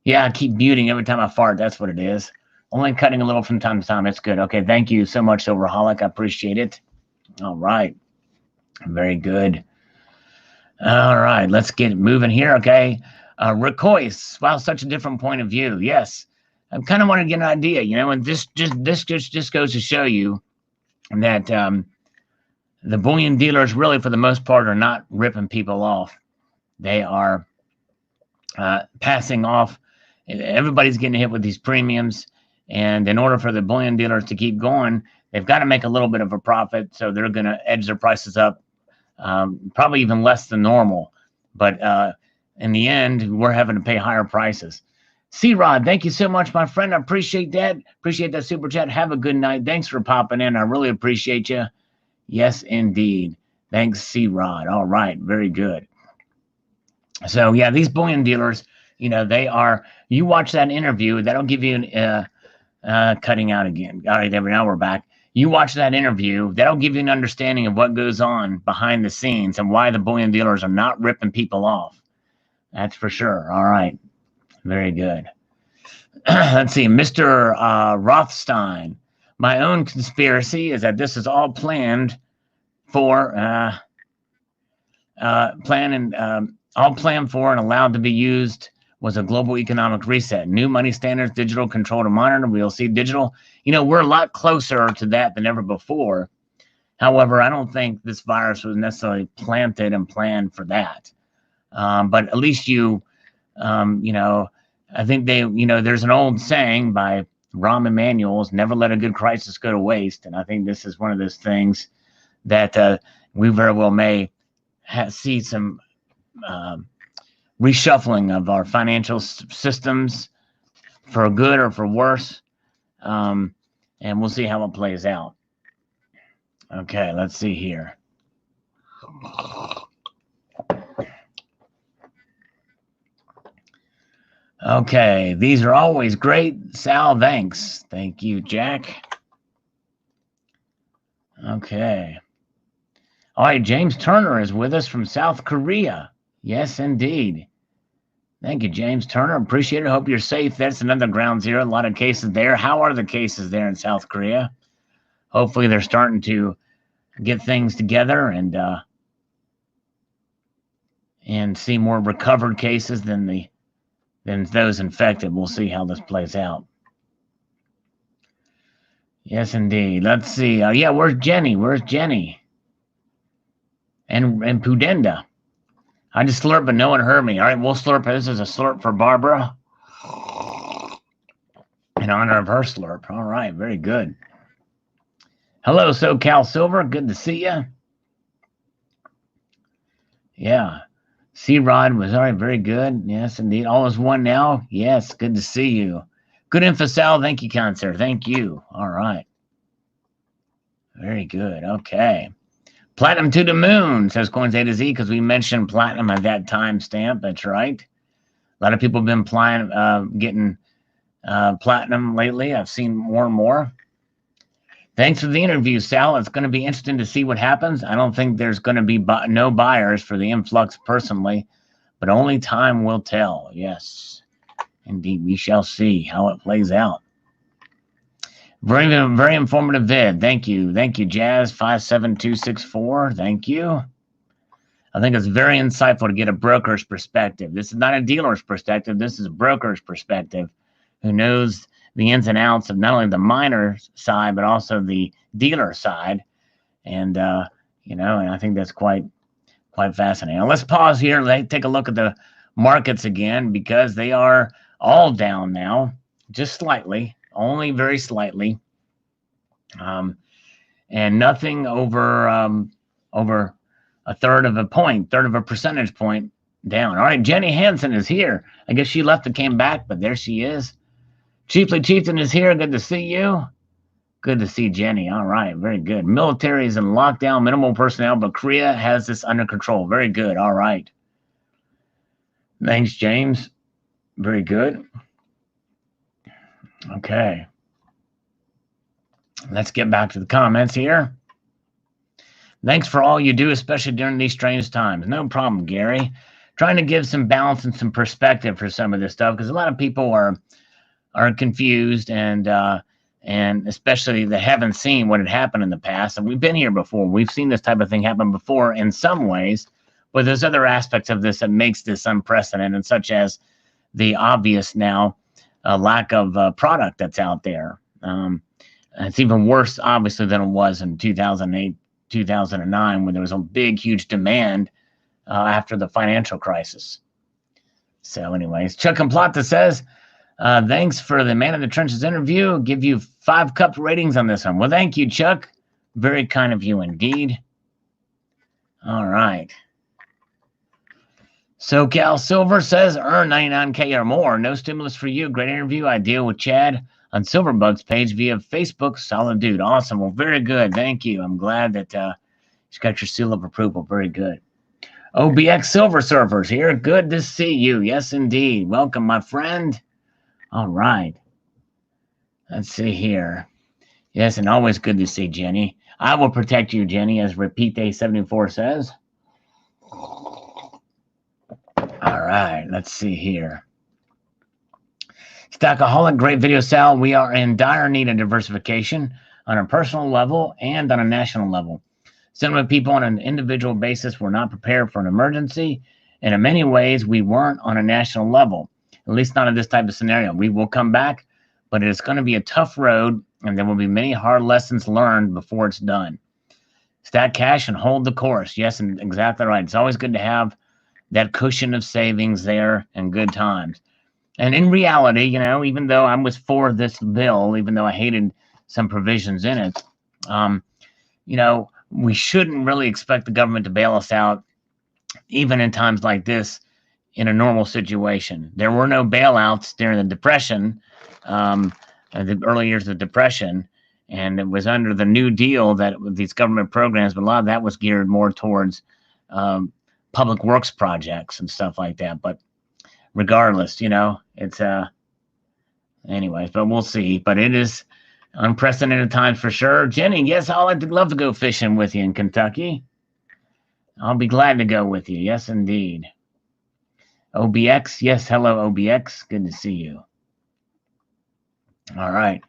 Yeah, I keep muting every time I fart. That's what it is. Only cutting a little from time to time. It's good. Okay, thank you so much, Silverholic. I appreciate it. All right. Very good. All right, let's get moving here. Okay. Rick Hoyce, wow, such a different point of view. Yes. I kind of want to get an idea, and this just goes to show you that the bullion dealers really, for the most part, are not ripping people off. They are passing off. Everybody's getting hit with these premiums. And in order for the bullion dealers to keep going, they've got to make a little bit of a profit. So they're going to edge their prices up, probably even less than normal. But in the end, we're having to pay higher prices. C-Rod, thank you so much, my friend. I appreciate that. Appreciate that super chat. Have a good night. Thanks for popping in. I really appreciate you. Yes, indeed. Thanks, C-Rod. All right. Very good. So, yeah, these bullion dealers, they are, you watch that interview, that'll give you cutting out again. All right, now we're back. You watch that interview, that'll give you an understanding of what goes on behind the scenes and why the bullion dealers are not ripping people off. That's for sure. All right. Very good. Let's see. Mr. Rothstein. My own conspiracy is that this is all planned for, all planned for and allowed to be used was a global economic reset. New money standards, digital control to monitor. We'll see digital. We're a lot closer to that than ever before. However, I don't think this virus was necessarily planted and planned for that. But at least I think there's an old saying by Rahm Emanuel's, never let a good crisis go to waste. And I think this is one of those things that we very well may see some reshuffling of our financial systems for good or for worse. And we'll see how it plays out. Okay, let's see here. Okay, these are always great. Sal, thanks. Thank you, Jack. Okay. All right, James Turner is with us from South Korea. Yes, indeed. Thank you, James Turner. Appreciate it. Hope you're safe. That's another ground zero. A lot of cases there. How are the cases there in South Korea? Hopefully they're starting to get things together and see more recovered cases than those infected. We'll see how this plays out. Yes, indeed. Let's see. Yeah, where's Jenny? Where's Jenny? And Pudenda. I just slurped, but no one heard me. All right, we'll slurp. This is a slurp for Barbara in honor of her slurp. All right, very good. Hello, SoCal Silver. Good to see you. Yeah. C-Rod was all right. Very good. Yes, indeed. All is one now. Yes, good to see you. Good info, Sal. Thank you, Concert. Thank you. All right. Very good. Okay. Platinum to the moon, says Coins A to Z, because we mentioned platinum at that time stamp. That's right. A lot of people have been getting platinum lately. I've seen more and more. Thanks for the interview, Sal. It's going to be interesting to see what happens. I don't think there's going to be no buyers for the influx personally, but only time will tell. Yes, indeed, we shall see how it plays out. Very, very informative vid. Thank you, Jazz 57264. Thank you. I think it's very insightful to get a broker's perspective. This is not a dealer's perspective. This is a broker's perspective who knows the ins and outs of not only the miner side, but also the dealer side. And, and I think that's quite fascinating. Now, let's pause here. Let's take a look at the markets again, because they are all down now, just slightly, only very slightly. And nothing over a third of a percentage point down. All right, Jenny Hansen is here. I guess she left and came back, but there she is. Chiefly Chieftain is here. Good to see you. Good to see Jenny. All right, very good. Military is in lockdown, minimal personnel, but Korea has this under control. Very good. All right. Thanks, James. Very good. Okay. Let's get back to the comments here. Thanks for all you do, especially during these strange times. No problem, Gary. Trying to give some balance and some perspective for some of this stuff, because a lot of people are confused, and especially they haven't seen what had happened in the past. And we've been here before. We've seen this type of thing happen before in some ways, but there's other aspects of this that makes this unprecedented, such as the obvious now lack of product that's out there. It's even worse, obviously, than it was in 2008, 2009, when there was a big, huge demand after the financial crisis. So anyways, Chuck Complata says, thanks for the Man in the Trenches interview. I'll give you 5 cup ratings on this one. Well, thank you, Chuck. Very kind of you indeed. All right. SoCal Silver says, earn 99K or more. No stimulus for you. Great interview. I deal with Chad on Silverbug's page via Facebook. Solid dude. Awesome. Well, very good. Thank you. I'm glad that you got your seal of approval. Very good. OBX Silver Surfers here. Good to see you. Yes, indeed. Welcome, my friend. All right. Let's see here. Yes, and always good to see Jenny. I will protect you, Jenny, as Repeat Day 74 says. All right. Let's see here. Stackaholic, great video, Sal. We are in dire need of diversification on a personal level and on a national level. Similar people on an individual basis were not prepared for an emergency, and in many ways, we weren't on a national level, at least not in this type of scenario. We will come back, but it's going to be a tough road, and there will be many hard lessons learned before it's done. Stack cash and hold the course. Yes, and exactly right. It's always good to have that cushion of savings there in good times. And in reality, even though I was for this bill, even though I hated some provisions in it, we shouldn't really expect the government to bail us out, even in times like this, in a normal situation. There were no bailouts during the Depression, the early years of the Depression, and it was under the New Deal that these government programs, but a lot of that was geared more towards public works projects and stuff like that. But regardless, it's anyways, but we'll see. But it is unprecedented times for sure. Jenny, yes, I'd love to go fishing with you in Kentucky. I'll be glad to go with you. Yes, indeed. OBX, yes, hello, OBX. Good to see you. All right.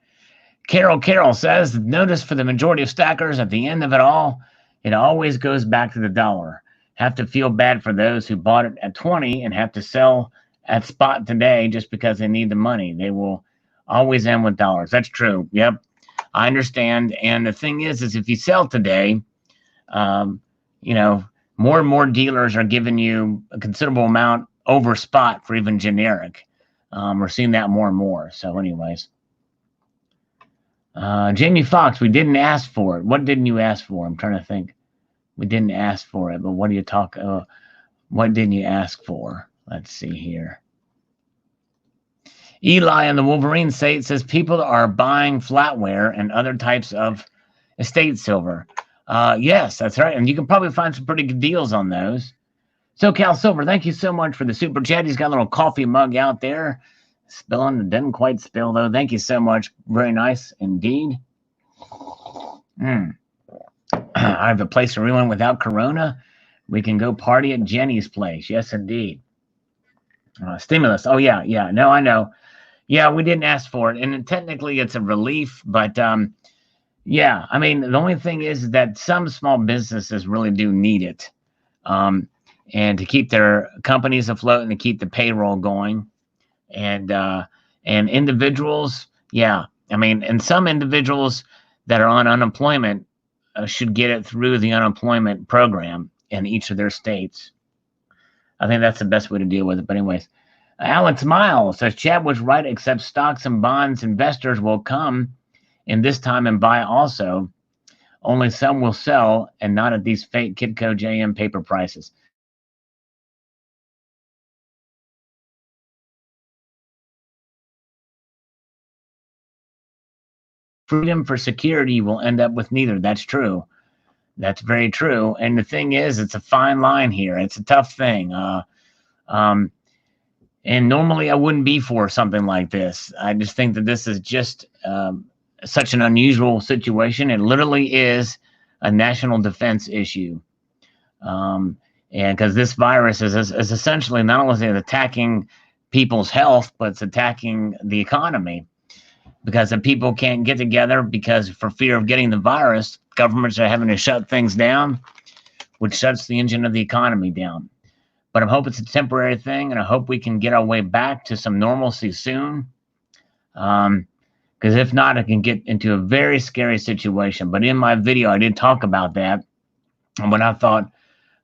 Carol says, notice for the majority of stackers, at the end of it all, it always goes back to the dollar. Have to feel bad for those who bought it at 20 and have to sell at spot today just because they need the money. They will always end with dollars. That's true. Yep, I understand. And the thing is if you sell today, more and more dealers are giving you a considerable amount over spot for even generic. We're seeing that more and more. So anyways, Jamie Fox, we didn't ask for it. What didn't you ask for? I'm trying to think. We didn't ask for it, but what do you talk? What didn't you ask for? Let's see here. Eli in the Wolverine State says people are buying flatware and other types of estate silver. Yes, that's right. And you can probably find some pretty good deals on those. SoCal Silver, thank you so much for the super chat. He's got a little coffee mug out there. Spilling, it didn't quite spill though. Thank you so much. Very nice indeed. I have a place for everyone without Corona. We can go party at Jenny's place. Yes, indeed. Stimulus. Oh yeah, yeah. No, I know. Yeah, we didn't ask for it, and technically it's a relief, but yeah. I mean, the only thing is that some small businesses really do need it, um, and to keep their companies afloat and to keep the payroll going, and individuals. Yeah, I mean, and some individuals that are on unemployment should get it through the unemployment program in each of their states. I think that's the best way to deal with it. But anyways, Alex Miles says Chad was right, except stocks and bonds investors will come in this time and buy also. Only some will sell and not at these fake Kitco JM paper prices. Freedom for security, you will end up with neither. That's true. That's very true. And the thing is, it's a fine line here. It's a tough thing. Um, and normally I wouldn't be for something like this. I just think that this is just such an unusual situation. It literally is a national defense issue. And because this virus is essentially not only attacking people's health, but it's attacking the economy. Because if people can't get together because for fear of getting the virus, governments are having to shut things down, which shuts the engine of the economy down. But I hope it's a temporary thing, and I hope we can get our way back to some normalcy soon. Because if not, it can get into a very scary situation. But in my video, I did talk about that and what I thought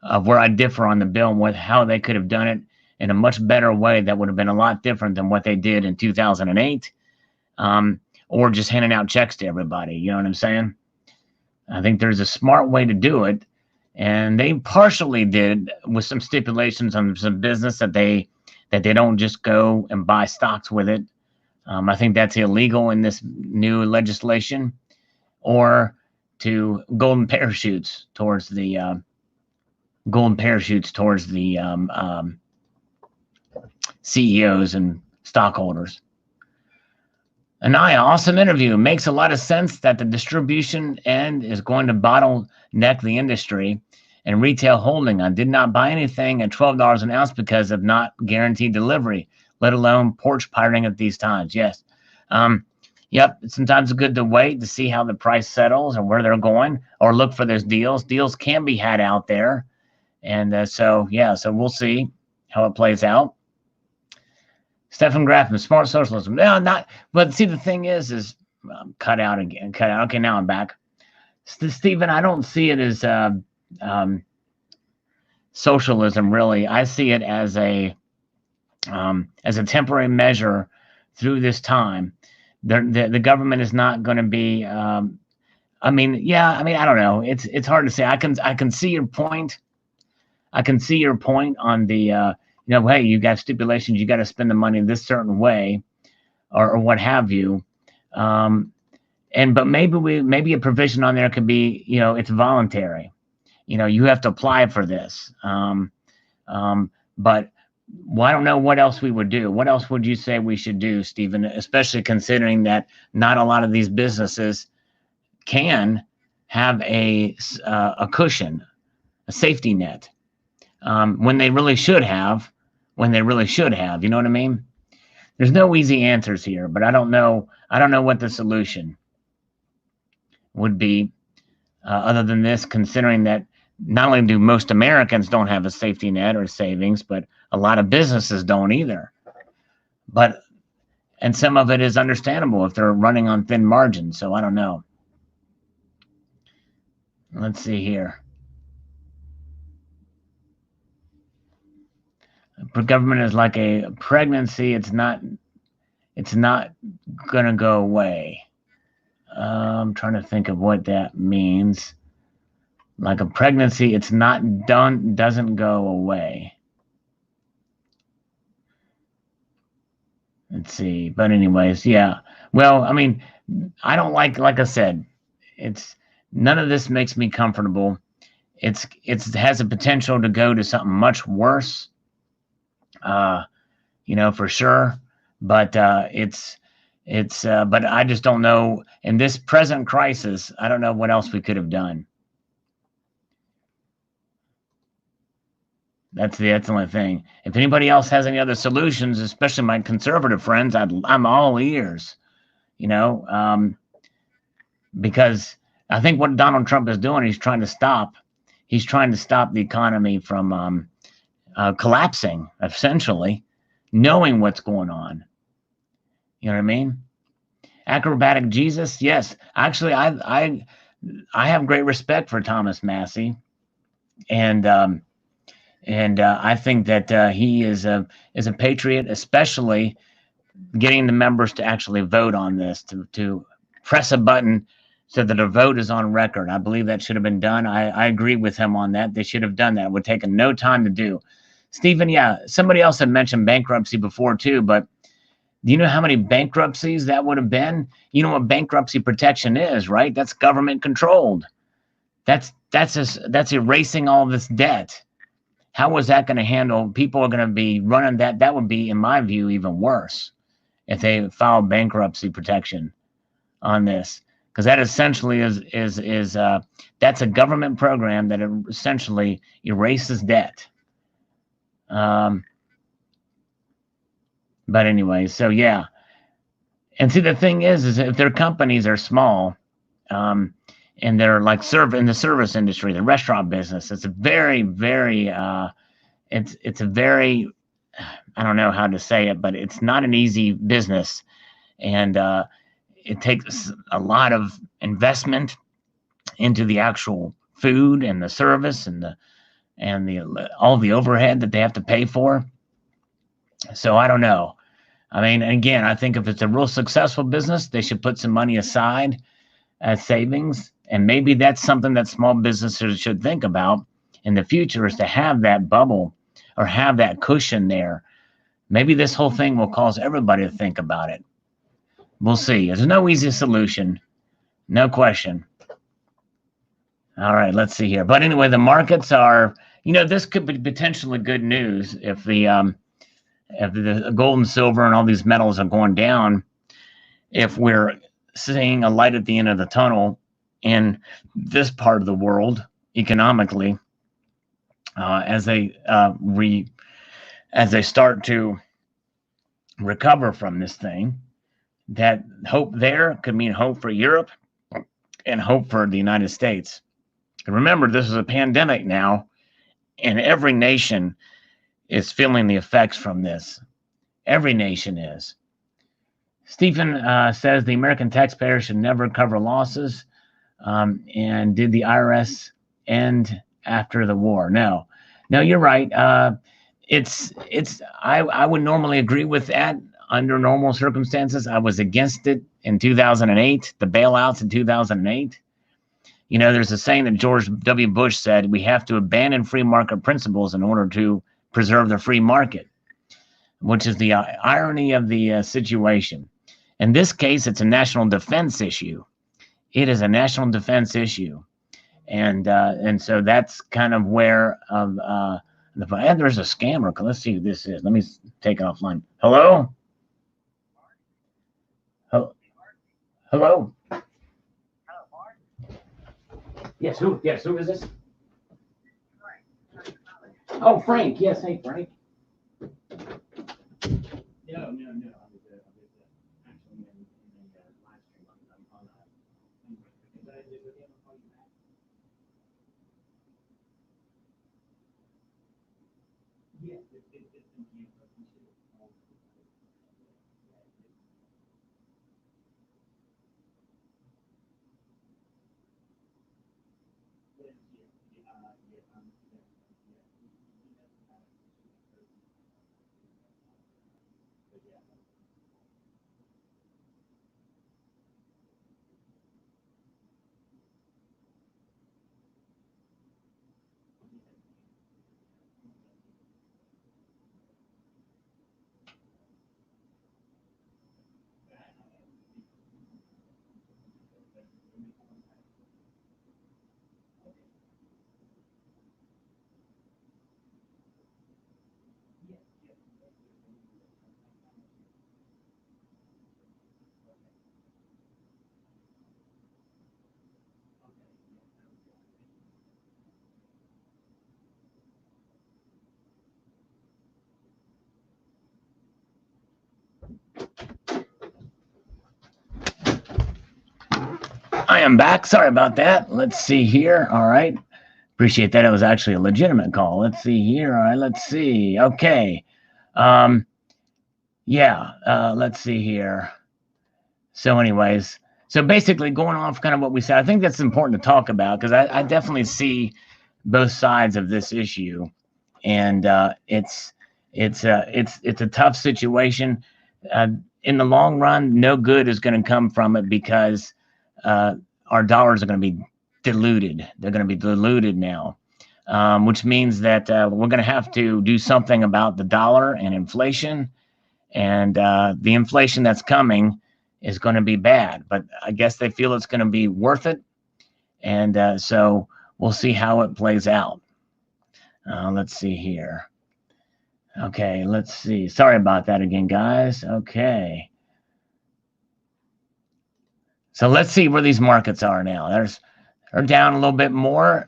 of where I differ on the bill and what how they could have done it in a much better way that would have been a lot different than what they did in 2008, or just handing out checks to everybody. You know what I'm saying? I think there's a smart way to do it, and they partially did with some stipulations on some business that they don't just go and buy stocks with it. I think that's illegal in this new legislation, or to golden parachutes towards the CEOs and stockholders. Anaya, awesome interview. Makes a lot of sense that the distribution end is going to bottleneck the industry and retail holding. I did not buy anything at $12 an ounce because of not guaranteed delivery, let alone porch pirating at these times. Yes. Yep. Sometimes it's good to wait to see how the price settles or where they're going, or look for those deals. Deals can be had out there. And so we'll see how it plays out. Stephen Graffman, smart socialism. No, not. But see, the thing is cut out again. Cut out. Okay, now I'm back. Stephen, I don't see it as socialism. Really, I see it as a temporary measure through this time. The government is not going to be. I mean, I don't know. It's hard to say. I can see your point. I can see your point on the. Hey, you got stipulations, you got to spend the money this certain way, or what have you. But maybe a provision on there could be, it's voluntary. You have to apply for this. But well, I don't know what else we would do. What else would you say we should do, Stephen? Especially considering that not a lot of these businesses can have a cushion, a safety net, when they really should have. You know what I mean? There's no easy answers here, but I don't know what the solution would be, other than this, considering that not only do most Americans don't have a safety net or savings, but a lot of businesses don't either. And some of it is understandable if they're running on thin margins. So I don't know. Let's see here. Government is like a pregnancy. It's not gonna go away. I'm trying to think of what that means. Like a pregnancy, it's not done, doesn't go away. Let's see. But anyways, yeah. Well, I mean, I don't like I said, it's none of this makes me comfortable. It has a potential to go to something much worse. For sure. But It's but I just don't know in this present crisis. I don't know what else we could have done. That's the excellent thing. If anybody else has any other solutions, especially my conservative friends, I'm all ears. You know, because I think what Donald Trump is doing, he's trying to stop. He's trying to stop the economy from collapsing, essentially, knowing what's going on. You know what I mean? Acrobatic Jesus, yes. Actually, I have great respect for Thomas Massey, and I think that he is a patriot, especially getting the members to actually vote on this, to press a button so that a vote is on record. I believe that should have been done. I agree with him on that. They should have done that. It would take no time to do. Stephen, yeah, somebody else had mentioned bankruptcy before too, but do you know how many bankruptcies that would have been? You know what bankruptcy protection is, right? That's government controlled. That's erasing all this debt. How was that going to handle? People are going to be running that. That would be, in my view, even worse if they filed bankruptcy protection on this, because that essentially is that's a government program that essentially erases debt. But anyway, so yeah, and see the thing is if their companies are small, um, and they're like in the service industry, the restaurant business, it's a very it's a very, I don't know how to say it, but it's not an easy business, and it takes a lot of investment into the actual food and the service and the all the overhead that they have to pay for. So I don't know. I mean, again, I think if it's a real successful business, they should put some money aside as savings, and maybe that's something that small businesses should think about in the future, is to have that bubble or have that cushion there. Maybe this whole thing will cause everybody to think about it. We'll see. There's no easy solution, no question. All right, let's see here. But anyway, the markets are, this could be potentially good news if the gold and silver and all these metals are going down, if we're seeing a light at the end of the tunnel in this part of the world economically, as they start to recover from this thing. That hope there could mean hope for Europe and hope for the United States. And remember, this is a pandemic now, and every nation is feeling the effects from this. Every nation is. Stephen says the American taxpayer should never cover losses. And did the IRS end after the war? No, you're right. I would normally agree with that under normal circumstances. I was against it in 2008, the bailouts in 2008. There's a saying that George W. Bush said, we have to abandon free market principles in order to preserve the free market, which is the irony of the situation. In this case, it's a national defense issue. It is a national defense issue. And so that's kind of where and there's a scammer. Let's see who this is. Let me take it offline. Hello? Hello? Yes, who is this? Oh, Frank. Yes, hey, Frank. No. I am back. Sorry about that. Let's see here. All right. Appreciate that. It was actually a legitimate call. Let's see here. All right. Let's see. Okay. Yeah. Let's see here. So anyways, so basically going off kind of what we said, I think that's important to talk about because I definitely see both sides of this issue. And it's a tough situation. In the long run, no good is going to come from it because our dollars are going to be diluted. They're going to be diluted now, which means that we're going to have to do something about the dollar and inflation. And the inflation that's coming is going to be bad. But I guess they feel it's going to be worth it. And so we'll see how it plays out. Let's see here. Okay, let's see. Sorry about that again, guys. Okay. So let's see where these markets are now. They're down a little bit more.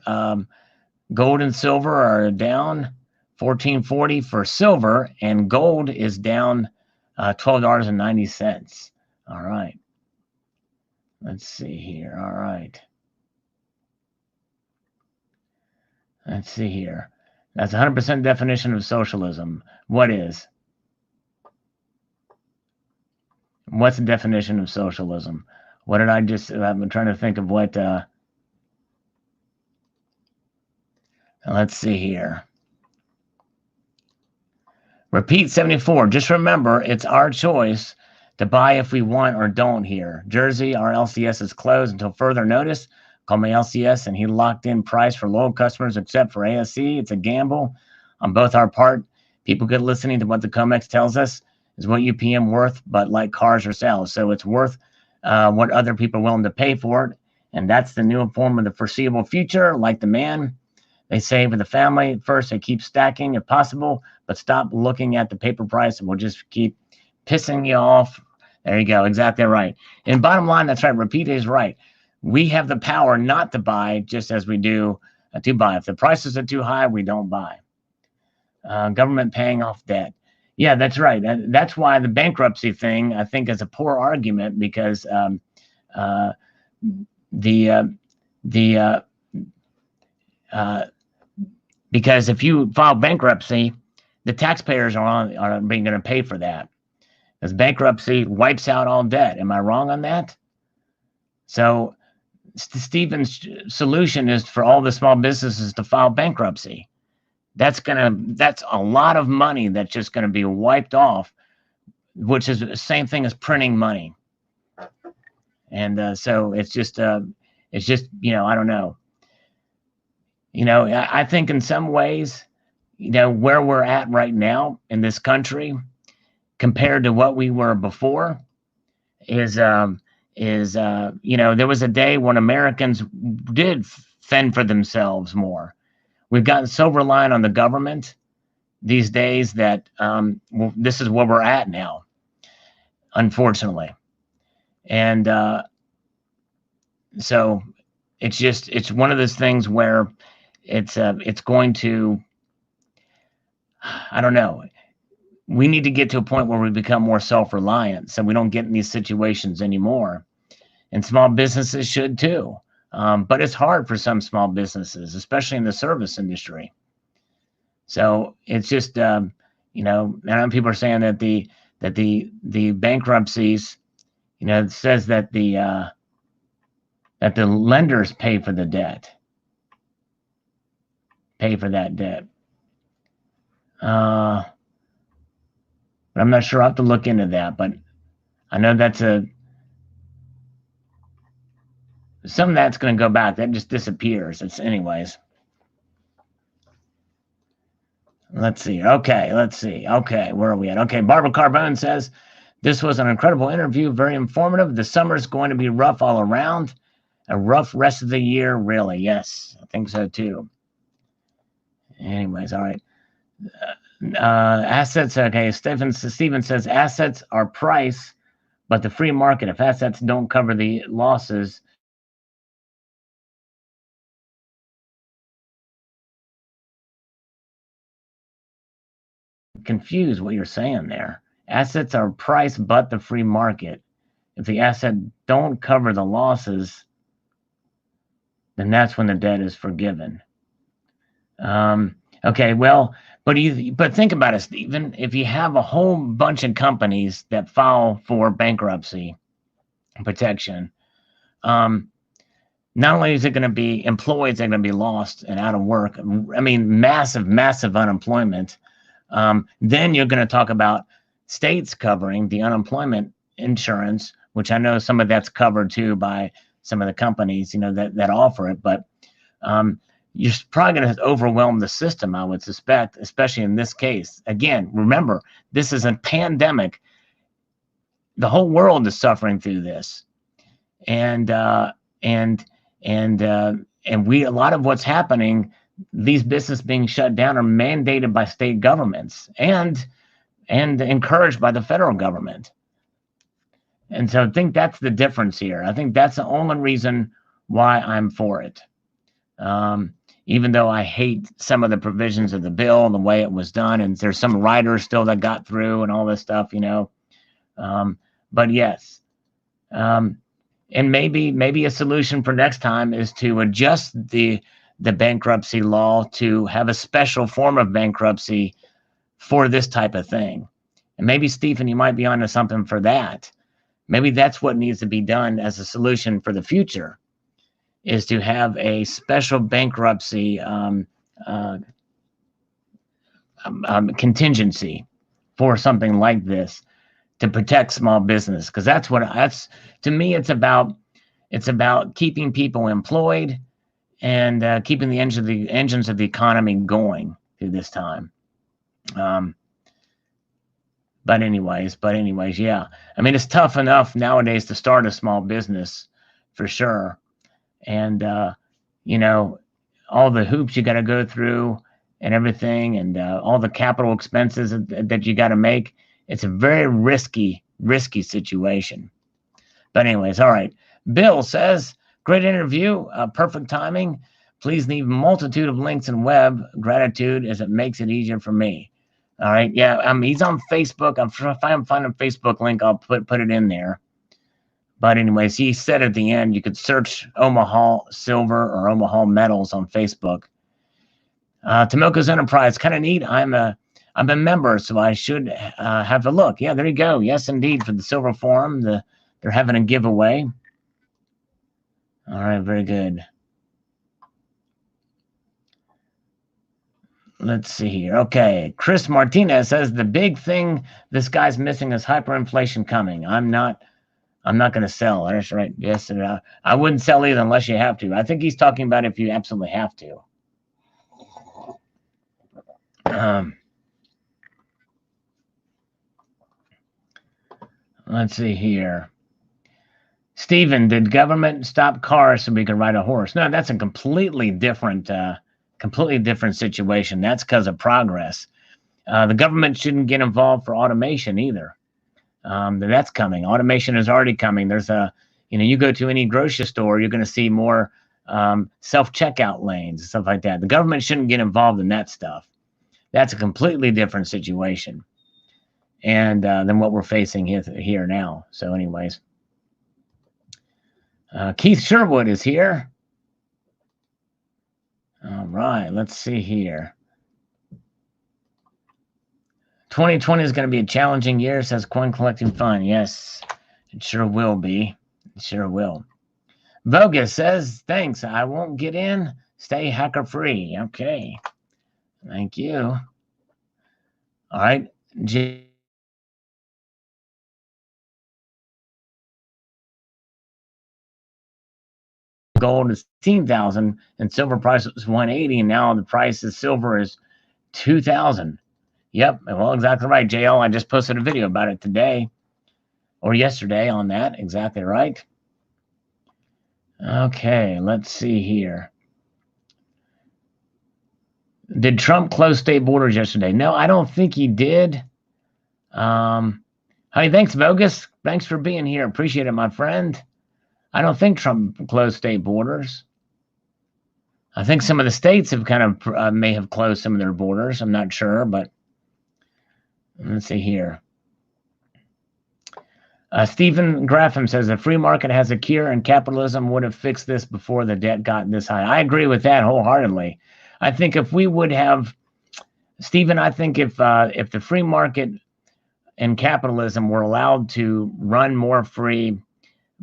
Gold and silver are down 1440 for silver, and gold is down $12.90. All right. Let's see here. All right. Let's see here. That's 100% definition of socialism. What is? What's the definition of socialism? What did I just, I'm trying to think of what, let's see here. Repeat 74. Just remember, it's our choice to buy if we want or don't here. Jersey, our LCS is closed until further notice. Call my LCS, and he locked in price for loyal customers except for ASE. It's a gamble on both our part. People good listening to what the COMEX tells us is what UPM worth, but like cars or sales. So it's worth what other people are willing to pay for it. And that's the new form of the foreseeable future. Like the man, they say for the family, first they keep stacking if possible, but stop looking at the paper price and we'll just keep pissing you off. There you go. Exactly right. And bottom line, that's right. Repeat is right. We have the power not to buy just as we do to buy. If the prices are too high, we don't buy. Government paying off debt. Yeah, that's right. That's why the bankruptcy thing, I think, is a poor argument because because if you file bankruptcy, the taxpayers are being going to pay for that. Because bankruptcy wipes out all debt. Am I wrong on that? So Stephen's solution is for all the small businesses to file bankruptcy. That's a lot of money that's just going to be wiped off, which is the same thing as printing money. And so it's just I don't know. I think in some ways, where we're at right now in this country compared to what we were before is there was a day when Americans did fend for themselves more. We've gotten so reliant on the government these days that this is where we're at now, unfortunately. And so it's one of those things where it's going to, I don't know. We need to get to a point where we become more self-reliant so we don't get in these situations anymore. And small businesses should too. But it's hard for some small businesses, especially in the service industry. So it's just, and people are saying that the bankruptcies, it says that the lenders pay for the debt, pay for that debt. But I'm not sure. I'll have to look into that. But I know some of that's going to go back. That just disappears. Anyways. Let's see. Okay, let's see. Okay, where are we at? Okay, Barbara Carbone says, this was an incredible interview, very informative. The summer is going to be rough all around. A rough rest of the year, really. Yes, I think so too. Anyways, all right. Assets, okay, Steven says, assets are price, but the free market, if assets don't cover the losses, confused what you're saying there. Assets are price, but the free market. If the asset don't cover the losses, then that's when the debt is forgiven. Okay, well, but think about it, Stephen. If you have a whole bunch of companies that file for bankruptcy protection, not only is it going to be employees that are going to be lost and out of work, I mean, massive unemployment. Then you're going to talk about states covering the unemployment insurance, which I know some of that's covered too by some of the companies, that offer it. But you're probably going to overwhelm the system, I would suspect, especially in this case. Again, remember, this is a pandemic. The whole world is suffering through this, and a lot of what's happening, these businesses being shut down, are mandated by state governments and encouraged by the federal government. And so I think that's the difference here. I think that's the only reason why I'm for it. Even though I hate some of the provisions of the bill and the way it was done, and there's some writers still that got through and all this stuff, but yes. And maybe a solution for next time is to adjust the bankruptcy law to have a special form of bankruptcy for this type of thing. And maybe, Stephen, you might be onto something for that. Maybe that's what needs to be done as a solution for the future, is to have a special bankruptcy contingency for something like this to protect small business, because that's to me, it's about keeping people employed and keeping the engines of the economy going through this time. But anyways, yeah. I mean, it's tough enough nowadays to start a small business, for sure. And, all the hoops you got to go through and everything, and all the capital expenses that you got to make. It's a very risky situation. But anyways, all right. Bill says, great interview, perfect timing. Please leave multitude of links and web. Gratitude, as it makes it easier for me. All right. Yeah. He's on Facebook. If I find a Facebook link, I'll put it in there. But anyways, he said at the end, you could search Omaha Silver or Omaha Metals on Facebook. Tomoko's Enterprise, kind of neat. I'm a member, so I should have a look. Yeah, there you go. Yes, indeed, for the Silver Forum, they're having a giveaway. All right, very good. Let's see here. Okay, Chris Martinez says the big thing this guy's missing is hyperinflation coming. I'm not going to sell. That's right. Yes, and I wouldn't sell either unless you have to. I think he's talking about if you absolutely have to. Let's see here. Stephen, did government stop cars so we could ride a horse? No, that's a completely different situation. That's because of progress. The government shouldn't get involved for automation either. That's coming. Automation is already coming. There's you go to any grocery store, you're going to see more self-checkout lanes and stuff like that. The government shouldn't get involved in that stuff. That's a completely different situation, and than what we're facing here now. So anyways, Keith Sherwood is here. All right, let's see here. 2020 is going to be a challenging year, says Coin Collecting Fund. Yes, it sure will be. It sure will. Vogus says, thanks. I won't get in. Stay hacker free. Okay. Thank you. All right. Gold is 16,000 and silver price was 180, and now the price of silver is 2,000. Yep, well, exactly right, JL. I just posted a video about it today or yesterday on that. Exactly right. Okay, let's see here. Did Trump close state borders yesterday? No, I don't think he did. Hey, thanks, Bogus. Thanks for being here. Appreciate it, my friend. I don't think Trump closed state borders. I think some of the states have kind of may have closed some of their borders. I'm not sure, but let's see here. Stephen Graffam says the free market has a cure, and capitalism would have fixed this before the debt got this high. I agree with that wholeheartedly. I think if we would have, Stephen, I think if the free market and capitalism were allowed to run more free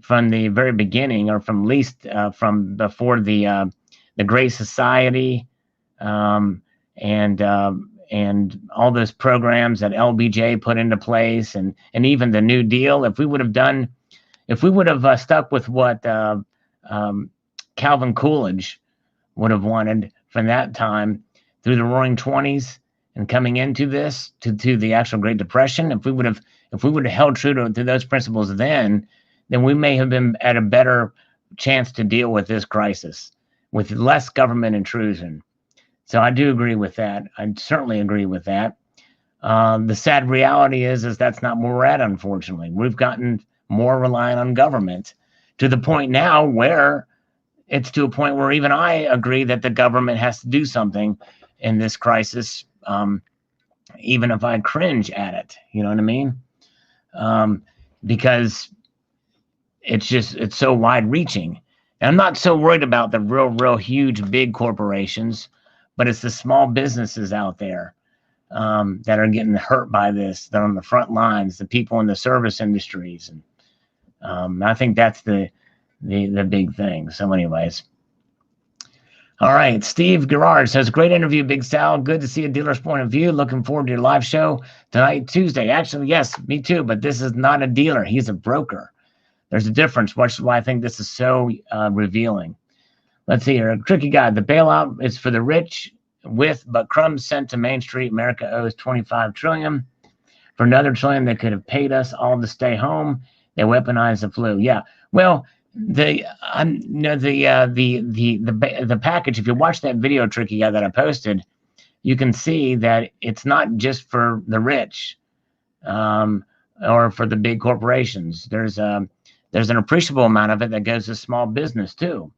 from the very beginning, or from least from before the Great Society, um, and all those programs that LBJ put into place, and even the New Deal, if we would have stuck with what um, Calvin Coolidge would have wanted from that time through the Roaring Twenties and coming into this to the actual Great Depression, if we would have held true to those principles then we may have been at a better chance to deal with this crisis with less government intrusion. So I do agree with that. I certainly agree with that. The sad reality is that's not where we're at, unfortunately. We've gotten more reliant on government to the point now where it's to a point where even I agree that the government has to do something in this crisis, even if I cringe at it. You know what I mean? Because it's so wide reaching. And I'm not so worried about the real huge big corporations, but it's the small businesses out there that are getting hurt by this. They're on the front lines, the people in the service industries, and I think that's the big thing. So, anyways, all right. Steve Gerard says, "Great interview, Big Sal. Good to see a dealer's point of view. Looking forward to your live show tonight, Tuesday." Actually, yes, me too. But this is not a dealer; he's a broker. There's a difference, which is why I think this is so revealing. Let's see here. A tricky guy. The bailout is for the rich, but crumbs sent to Main Street. America owes $25 trillion. For another trillion, they could have paid us all to stay home. They weaponized the flu. Yeah. Well, the package. If you watch that video, tricky guy, that I posted, you can see that it's not just for the rich, or for the big corporations. There's an appreciable amount of it that goes to small business too,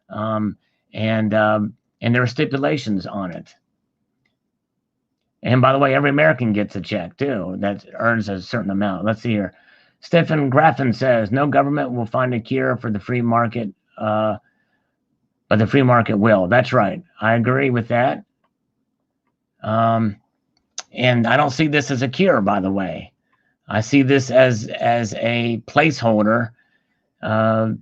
and there are stipulations on it. And by the way, every American gets a check too that earns a certain amount. Let's see here. Stephen Graffin says no government will find a cure for the free market, but the free market will. That's right. I agree with that. And I don't see this as a cure, by the way. I see this as a placeholder to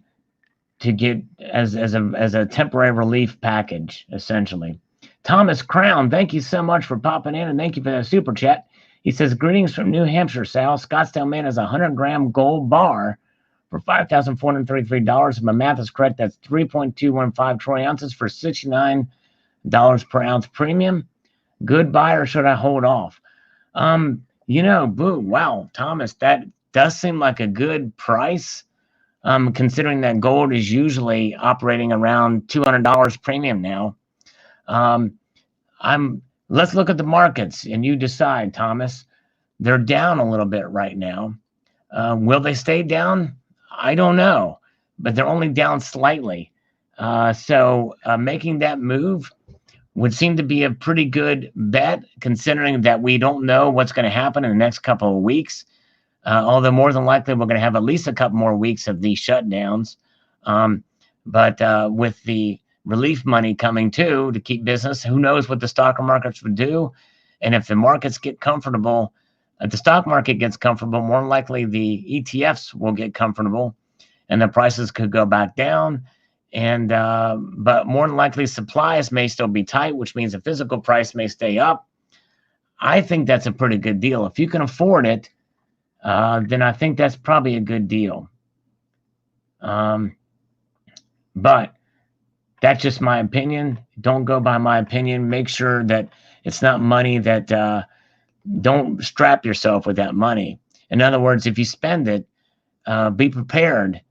get as a temporary relief package, essentially. Thomas Crown, thank you so much for popping in, and thank you for the super chat. He says, "Greetings from New Hampshire, Sal. Scottsdale Man has a 100-gram gold bar for $5,433. If my math is correct, that's 3.215 troy ounces for $69 per ounce premium. Good buy, or should I hold off?" Boo, wow, Thomas, that does seem like a good price, considering that gold is usually operating around $200 premium now. Let's look at the markets and you decide, Thomas. They're down a little bit right now. Will they stay down? I don't know, but they're only down slightly. So making that move would seem to be a pretty good bet, considering that we don't know what's going to happen in the next couple of weeks. Although more than likely we're going to have at least a couple more weeks of these shutdowns. But with the relief money coming too to keep business, who knows what the stock markets would do. And if the markets get comfortable, if the stock market gets comfortable, more likely the ETFs will get comfortable and the prices could go back down. And but more than likely supplies may still be tight, which means the physical price may stay up. I think that's a pretty good deal. If you can afford it, then I think that's probably a good deal. But that's just my opinion. Don't go by my opinion. Make sure that it's not money that don't strap yourself with that money. In other words, if you spend it, be prepared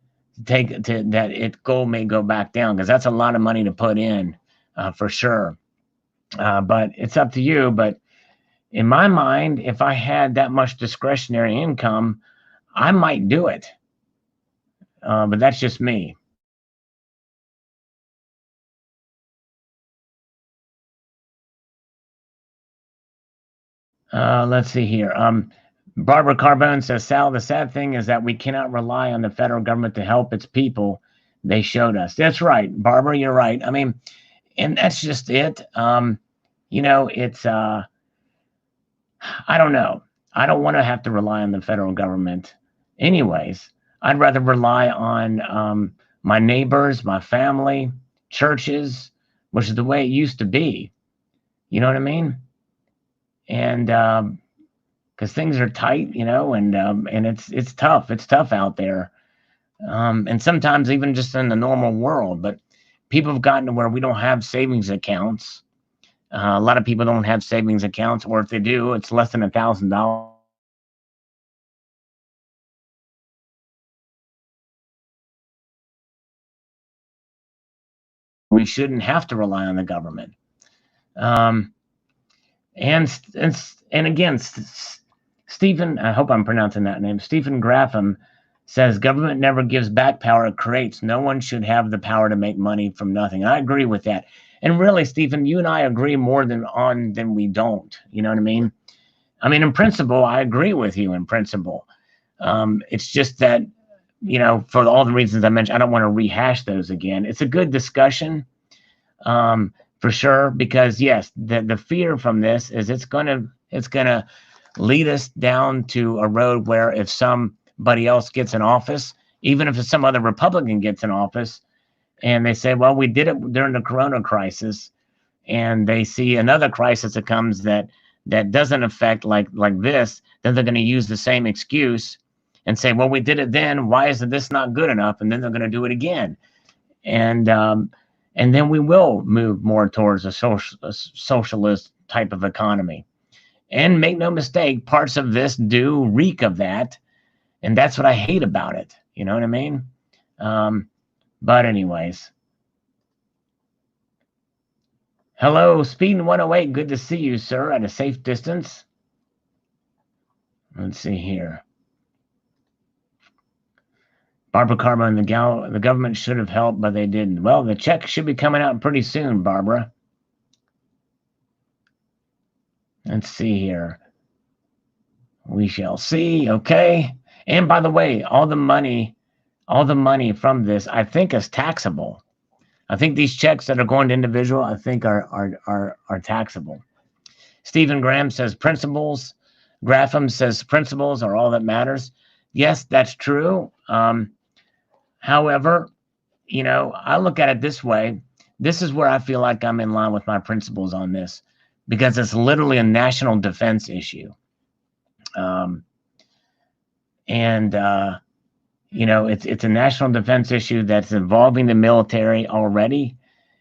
that gold may go back down, because that's a lot of money to put in, for sure. But it's up to you. But in my mind, if I had that much discretionary income, I might do it. But that's just me. Let's see here. Barbara Carbone says, Sal, the sad thing is that we cannot rely on the federal government to help its people. They showed us. That's right, Barbara, you're right. I mean, and that's just it. It's I don't know. I don't want to have to rely on the federal government. Anyways, I'd rather rely on my neighbors, my family, churches, which is the way it used to be. You know what I mean? And because things are tight, and it's tough. It's tough out there, and sometimes even just in the normal world. But people have gotten to where we don't have savings accounts. A lot of people don't have savings accounts, or if they do, it's less than $1,000. We shouldn't have to rely on the government. Um, and again, Stephen, I hope I'm pronouncing that name. Stephen Graffam says government never gives back power; it creates. No one should have the power to make money from nothing. I agree with that. And really, Stephen, you and I agree more than we don't. You know what I mean? I mean, in principle, I agree with you in principle. It's just that, for all the reasons I mentioned, I don't want to rehash those again. It's a good discussion, for sure, because yes, the fear from this is it's gonna lead us down to a road where if somebody else gets in office, even if some other Republican gets in office, and they say, well, we did it during the Corona crisis, and they see another crisis that comes that doesn't affect like this, then they're going to use the same excuse and say, well, we did it then. Why isn't this not good enough? And then they're going to do it again. And then we will move more towards a socialist type of economy. And make no mistake, parts of this do reek of that. And that's what I hate about it. You know what I mean? But anyways. Hello, Speeding 108. Good to see you, sir, at a safe distance. Let's see here. Barbara Carbone, the government should have helped, but they didn't. Well, the check should be coming out pretty soon, Barbara. Let's see here. We shall see. Okay. And by the way, all the money from this, I think, is taxable. I think these checks that are going to individual, I think are taxable. Stephen Graham says principles. Grapham says principles are all that matters. Yes, that's true. However, I look at it this way. This is where I feel like I'm in line with my principles on this, because it's literally a national defense issue. It's a national defense issue that's involving the military already,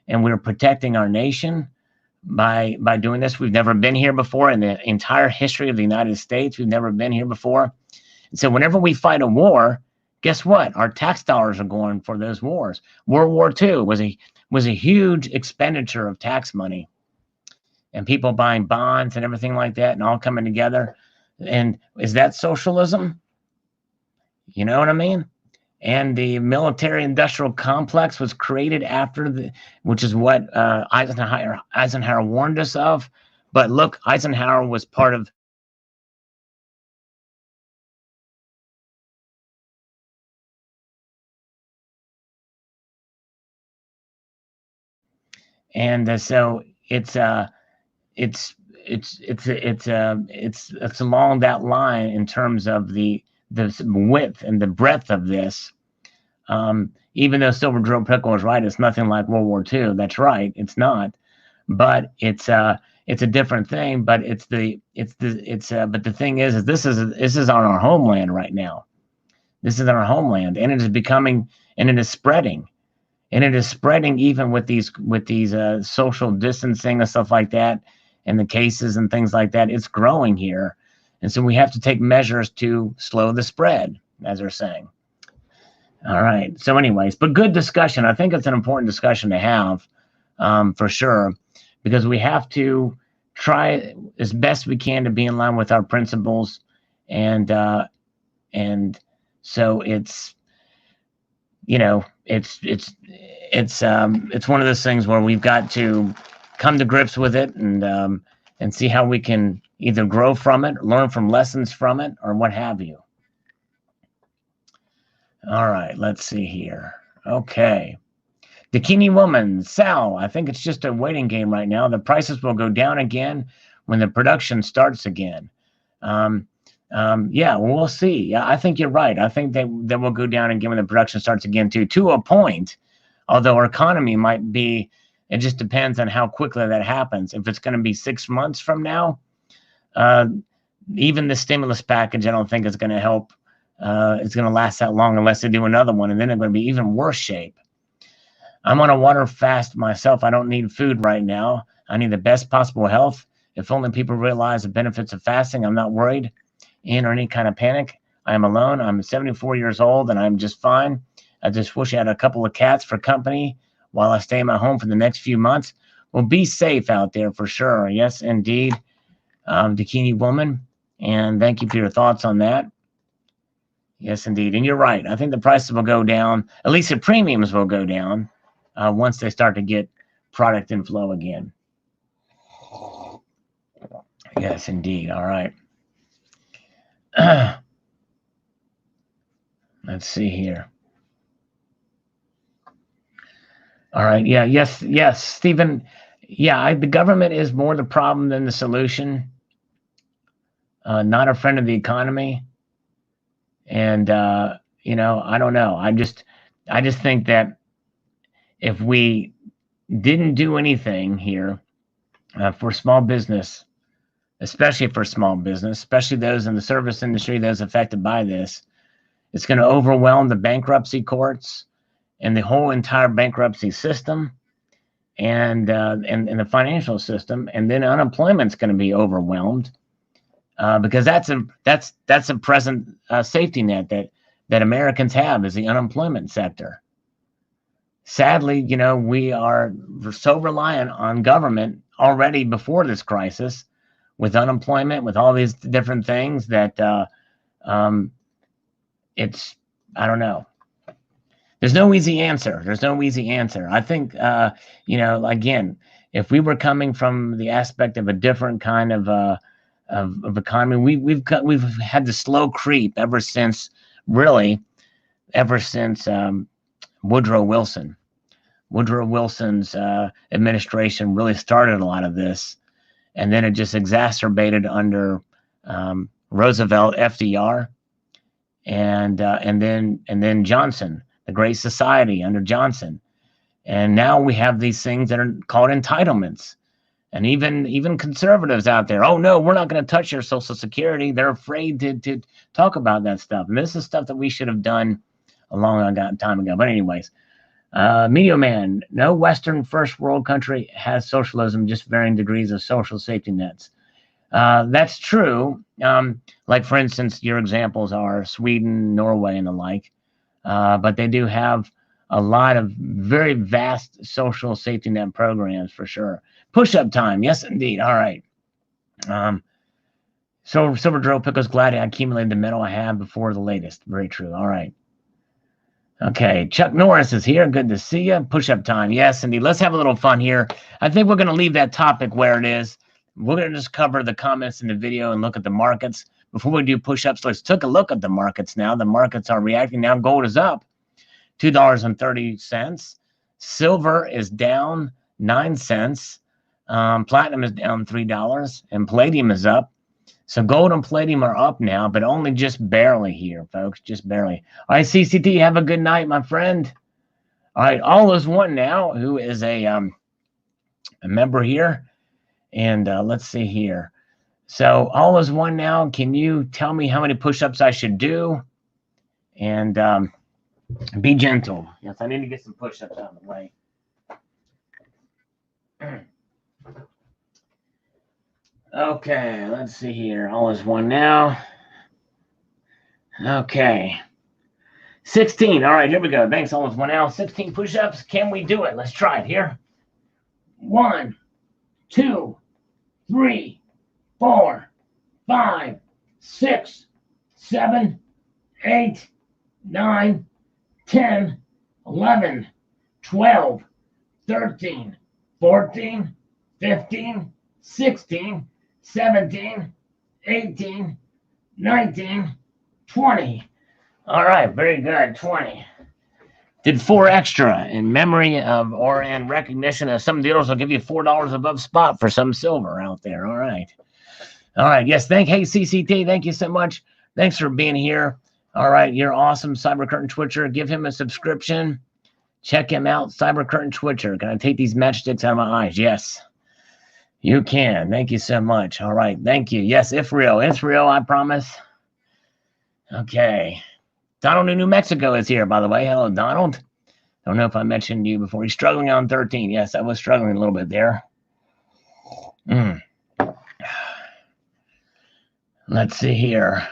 and we're protecting our nation by doing this. We've never been here before in the entire history of the United States. We've never been here before. And so whenever we fight a war, guess what? Our tax dollars are going for those wars. World War II was a huge expenditure of tax money, and people buying bonds and everything like that, and all coming together. And is that socialism? You know what I mean? And the military-industrial complex was created which is what Eisenhower warned us of. But look, Eisenhower was part of. And so it's along that line in terms of the width and the breadth of this. Even though Silver Drill Pickle is right, it's nothing like World War II. That's right, it's not. But it's a different thing. But but the thing is this is on our homeland right now. This is on our homeland, and it is becoming, and it is spreading. And it is spreading even with these social distancing and stuff like that, and the cases and things like that. It's growing here, and so we have to take measures to slow the spread, as they're saying. All right. So, anyways, but good discussion. I think it's an important discussion to have, for sure, because we have to try as best we can to be in line with our principles, and so it's it's one of those things where we've got to come to grips with it and see how we can either grow from it, learn from lessons from it, or what have you. All right, let's see here. Okay. Bikini Woman, Sal, I think it's just a waiting game right now. The prices will go down again when the production starts again. Yeah, well, we'll see. Yeah, I think you're right. I think they will go down again when the production starts again, too, to a point. Although our economy might be, it just depends on how quickly that happens. If it's going to be 6 months from now, even the stimulus package, I don't think is going to help. It's going to last that long unless they do another one, and then they're going to be even worse shape. I'm on a water fast myself. I don't need food right now. I need the best possible health. If only people realize the benefits of fasting, I'm not worried or any kind of panic. I am alone. I'm 74 years old, and I'm just fine. I just wish I had a couple of cats for company while I stay in my home for the next few months. Well, be safe out there for sure. Yes, indeed, Bikini Woman. And thank you for your thoughts on that. Yes, indeed. And you're right. I think the prices will go down. At least the premiums will go down once they start to get product inflow again. Yes, indeed. All right. Let's see here. All right. Yeah. Yes, Stephen. Yeah, the government is more the problem than the solution. Not a friend of the economy. And I don't know. I just think that if we didn't do anything here for small business, especially for small business, especially those in the service industry, those affected by this, it's going to overwhelm the bankruptcy courts and the whole entire bankruptcy system and the financial system, and then unemployment's going to be overwhelmed because that's a present safety net that Americans have is the unemployment sector. Sadly, we are so reliant on government already before this crisis, with unemployment, with all these different things that it's, I don't know. There's no easy answer. I think, again, if we were coming from the aspect of a different kind of economy, we've had the slow creep ever since Woodrow Wilson. Woodrow Wilson's administration really started a lot of this, and then it just exacerbated under Roosevelt, FDR, and then Johnson, the Great Society under Johnson, and now we have these things that are called entitlements, and even conservatives out there. Oh no, we're not going to touch your Social Security. They're afraid to talk about that stuff, and this is stuff that we should have done a long time ago. But anyways. Media Man, no Western first world country has socialism, just varying degrees of social safety nets. That's true. Like, for instance, your examples are Sweden, Norway, and the like. But they do have a lot of very vast social safety net programs for sure. Push-up time. Yes, indeed. All right. So Silver Drill Pickles, glad I accumulated the metal I have before the latest. Very true. All right. Okay, Chuck Norris is here. Good to see you. Push-up time. Yes, indeed. Let's have a little fun here. I think we're going to leave that topic where it is. We're going to just cover the comments in the video and look at the markets. Before we do push-ups, let's take a look at the markets now. The markets are reacting now. Gold is up $2.30. Silver is down 9 cents. Platinum is down $3. And palladium is up. So gold and palladium are up now, but only just barely here, folks, just barely. All right, CCT, have a good night, my friend. All right, All Is One now, who is a member here. And let's see here. So All Is One now, can you tell me how many push-ups I should do? And be gentle. Yes, I need to get some push-ups out of the way. Okay, let's see here. All Is One now. Okay. 16. All right, here we go. Thanks, All Is One now. 16 push-ups. Can we do it? Let's try it here. 1, 2, 3, 4, 5, 6, 7, 8, 9, 10, 11, 12, 13, 14, 15, 16, 17, 18, 19, 20. All right, very good, 20. Did 4 extra in memory of or in recognition of some dealers will give you $4 above spot for some silver out there. All right. All right. Yes. Hey, CCT, thank you so much. Thanks for being here. All right. You're awesome, Cyber Curtain Twitcher. Give him a subscription. Check him out, Cyber Curtain Twitcher. Can I take these matchsticks out of my eyes? Yes. You can. Thank you so much. All right. Thank you. Yes, if real. It's real, I promise. Okay. Donald in New Mexico is here, by the way. Hello, Donald. Don't know if I mentioned you before. He's struggling on 13. Yes, I was struggling a little bit there. Let's see here.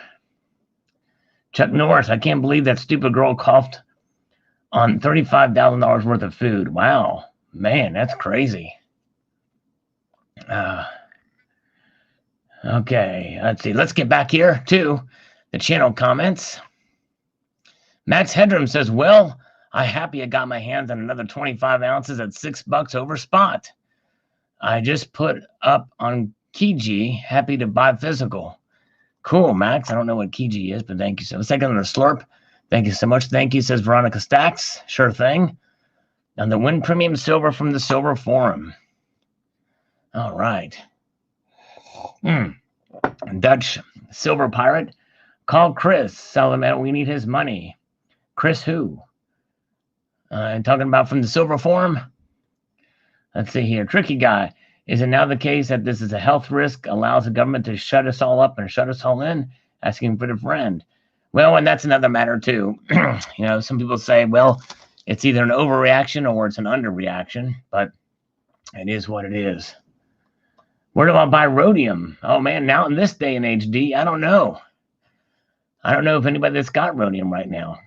Chuck Norris, I can't believe that stupid girl coughed on $35,000 worth of food. Wow. Man, that's crazy. Okay, let's see. Let's get back here to the channel comments. Max Hedrum says, well, I'm happy I got my hands on another 25 ounces at $6 over spot. I just put up on Kiji. Happy to buy physical. Cool, Max. I don't know what Kiji is, but thank you so much. Second on the slurp. Thank you so much. Thank you, says Veronica Stacks. Sure thing. And the Win Premium Silver from the Silver Forum. All right. Dutch Silver Pirate. Call Chris. Salivate Metal. We need his money. Chris who? Talking about from the Silver Forum. Let's see here. Tricky Guy. Is it now the case that this is a health risk, allows the government to shut us all up and shut us all in? Asking for a friend. Well, and that's another matter too. Some people say, well, it's either an overreaction or it's an underreaction, but it is what it is. Where do I buy rhodium? Oh man, now in this day and age, D, I don't know. I don't know if anybody that's got rhodium right now.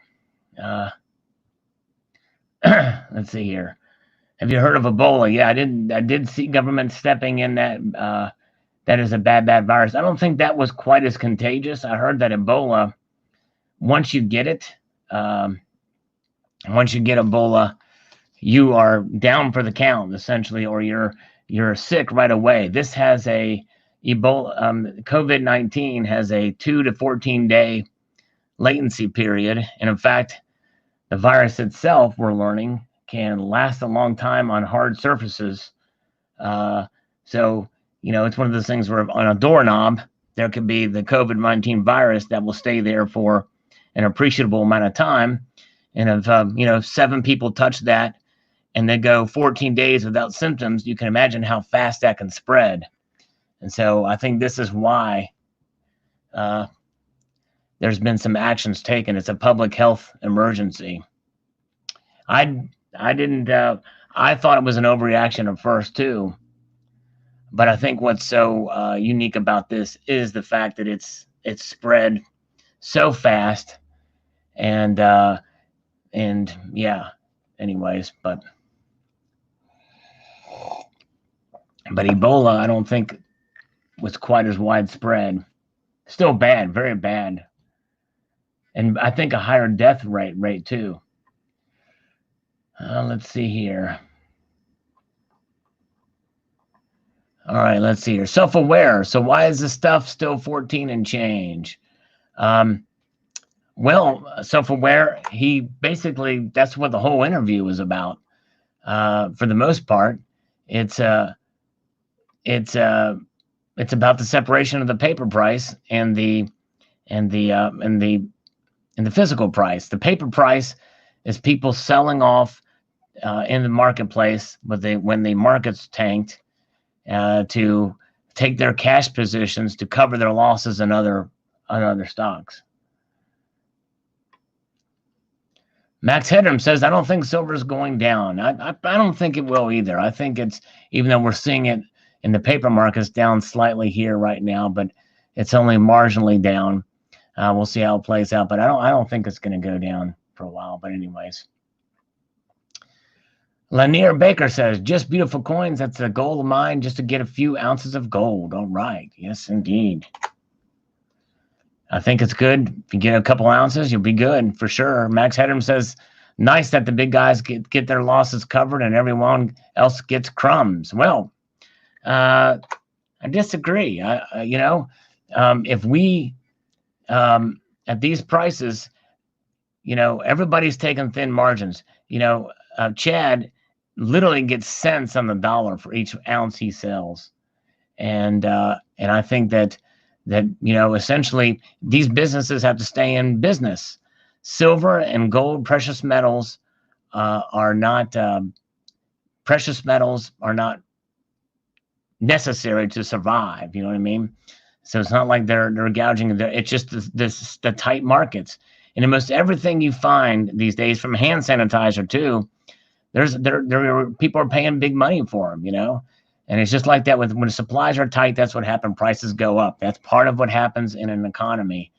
Let's see here. Have you heard of Ebola? Yeah, I did see government stepping in that that is a bad virus. I don't think that was quite as contagious. I heard that Ebola, once you get Ebola, you are down for the count essentially, or you're sick right away. This has a Ebola, COVID-19 has a 2 to 14 day latency period, and in fact, the virus itself, we're learning, can last a long time on hard surfaces. So, it's one of those things where on a doorknob, there could be the COVID-19 virus that will stay there for an appreciable amount of time. And if 7 people touch that and they go 14 days without symptoms, you can imagine how fast that can spread. And so I think this is why there's been some actions taken. It's a public health emergency. I thought it was an overreaction at first too, but I think what's so unique about this is the fact that it's spread so fast, and yeah. Anyways, but Ebola, I don't think was quite as widespread. Still bad, very bad, and I think a higher death rate too. Let's see here. All right, let's see here. Self-aware. So why is the stuff still 14 and change? Well, self-aware, he basically, that's what the whole interview was about. For the most part, it's about the separation of the paper price and the physical price. The paper price is people selling off in the marketplace when the market's tanked to take their cash positions to cover their losses on other stocks. Max Hedrum says, I don't think silver is going down. I don't think it will either. I think it's, even though we're seeing it in the paper markets down slightly here right now, but it's only marginally down. We'll see how it plays out, but I don't think it's going to go down for a while. But anyways, Lanier Baker says, just beautiful coins. That's the goal of mine, just to get a few ounces of gold. All right. Yes, indeed. I think it's good. If you get a couple ounces, you'll be good for sure. Max Hedrum says, nice that the big guys get their losses covered and everyone else gets crumbs. Well, I disagree. If we at these prices, everybody's taking thin margins. Chad literally gets cents on the dollar for each ounce he sells, and I think that essentially these businesses have to stay in business. Silver and gold, precious metals are not necessary to survive. You know what I mean? So it's not like they're gouging. It's just the tight markets. And almost everything you find these days, from hand sanitizer too, people are paying big money for them. And it's just like that when supplies are tight. That's what happens. Prices go up. That's part of what happens in an economy,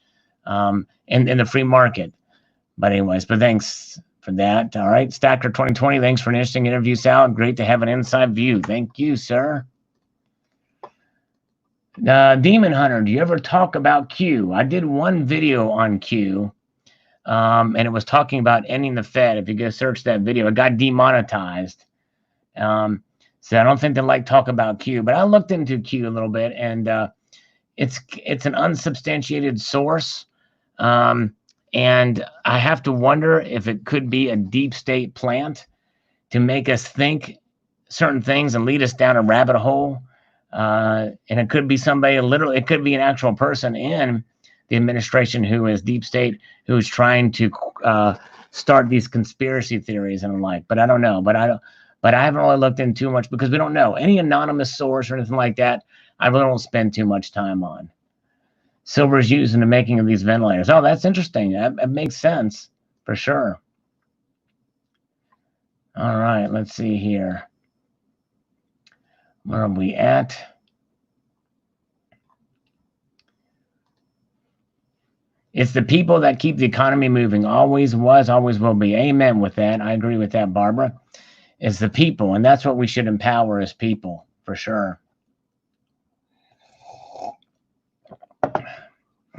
in the free market. But anyways, thanks for that. All right, Stacker 2020. Thanks for an interesting interview, Sal. Great to have an inside view. Thank you, sir. Demon Hunter, do you ever talk about Q? I did one video on Q, and it was talking about ending the Fed. If you go search that video, it got demonetized. So I don't think they like talk about Q, but I looked into Q a little bit, and it's an unsubstantiated source, and I have to wonder if it could be a deep state plant to make us think certain things and lead us down a rabbit hole. And it could be somebody, literally, it could be an actual person in the administration who is deep state, who is trying to start these conspiracy theories and the like. But I don't know. But I haven't really looked in too much, because we don't know. Any anonymous source or anything like that, I really don't spend too much time on. Silver is used in the making of these ventilators. Oh, that's interesting. That makes sense for sure. All right, let's see here. Where are we at? It's the people that keep the economy moving. Always was, always will be. Amen with that. I agree with that, Barbara. It's the people, and that's what we should empower as people, for sure.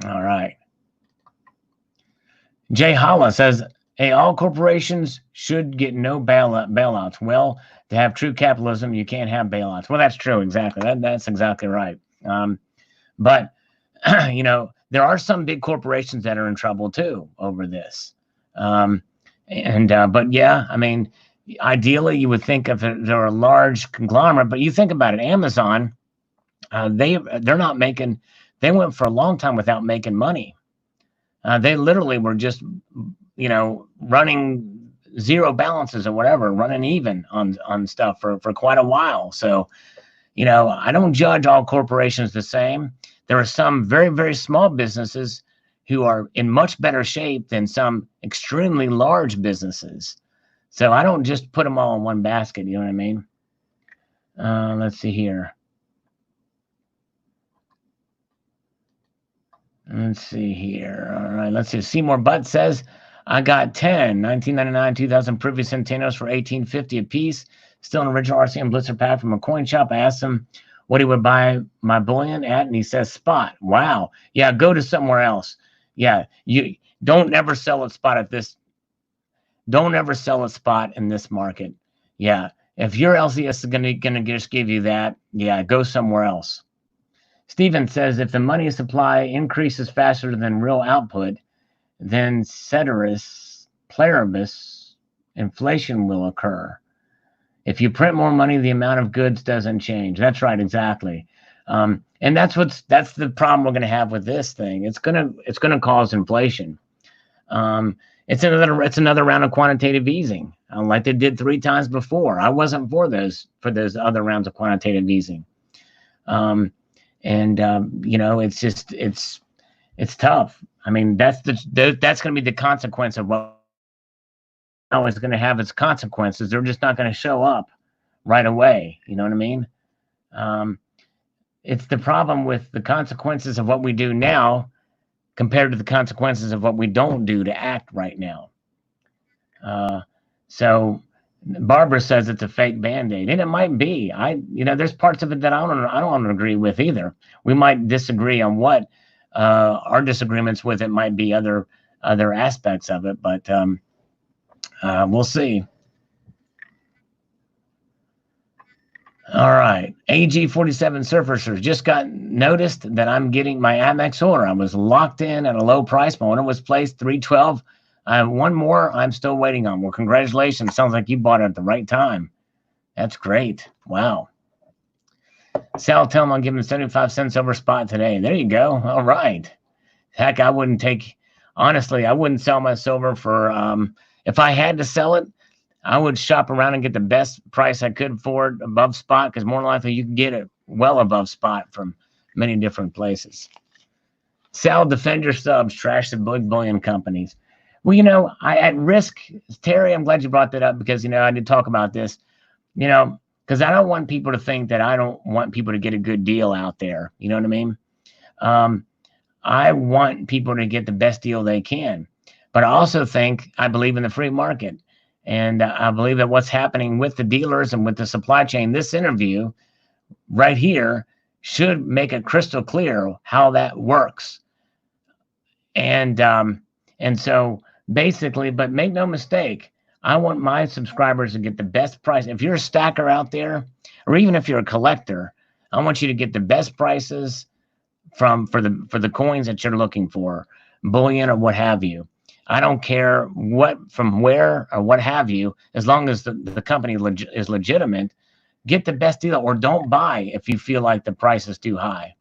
All right. Jay Holla says, hey, all corporations should get no bailouts. Well, to have true capitalism, you can't have bailouts. Well, that's true. Exactly. That's exactly right. But, there are some big corporations that are in trouble too over this. But yeah, I mean, ideally you would think if they're a large conglomerate, but you think about it, Amazon, they're not making, they went for a long time without making money. They literally were just, running zero balances or whatever, running even on stuff for quite a while. So, I don't judge all corporations the same. There are some very, very small businesses who are in much better shape than some extremely large businesses. So I don't just put them all in one basket. You know what I mean? Let's see here. Let's see here. All right, let's see. Seymour Butt says, I got 10 1999 2000 Privy Centenos for $18.50 a piece. Still an original RCM Blister pack from a coin shop. I asked him what he would buy my bullion at, and he says spot. Wow. Yeah, go to somewhere else. Yeah, you don't ever sell at spot at this. Don't ever sell a spot in this market. Yeah, if your LCS is gonna just give you that, yeah, go somewhere else. Steven says, if the money supply increases faster than real output, then ceteris paribus, inflation will occur. If you print more money, the amount of goods doesn't change. That's right, exactly. And that's the problem we're going to have with this thing. It's gonna cause inflation. It's another round of quantitative easing, like they did 3 times before. I wasn't for those other rounds of quantitative easing. It's tough. I mean, that's going to be the consequence of what now is going to have its consequences. They're just not going to show up right away. You know what I mean? It's the problem with the consequences of what we do now compared to the consequences of what we don't do to act right now. So Barbara says it's a fake Band-Aid, and it might be. There's parts of it that I don't agree with either. We might disagree on what our disagreements with it might be, other aspects of it, but we'll see. All right. AG47 Surfers just got noticed that I'm getting my Amex order. I was locked in at a low price. My order was placed 312. I have one more I'm still waiting on. Well, congratulations. Sounds like you bought it at the right time. That's great. Wow. Sal, tell him I'll give him 75 cents over spot today. There you go. All right. Heck, I wouldn't honestly, I wouldn't sell my silver for, if I had to sell it, I would shop around and get the best price I could for it above spot, because more than likely you can get it well above spot from many different places. Sal, defend your subs, trash the big bullion companies. Well, at risk, Terry, I'm glad you brought that up, because, I did talk about this, because I don't want people to think that I don't want people to get a good deal out there. You know what I mean? I want people to get the best deal they can. But I also I believe in the free market. And I believe that what's happening with the dealers and with the supply chain, this interview right here should make it crystal clear how that works. And so basically, but make no mistake, I want my subscribers to get the best price. If you're a stacker out there, or even if you're a collector, I want you to get the best prices for the coins that you're looking for, bullion or what have you. I don't care from where or what have you, as long as the company is legitimate. Get the best deal, or don't buy if you feel like the price is too high.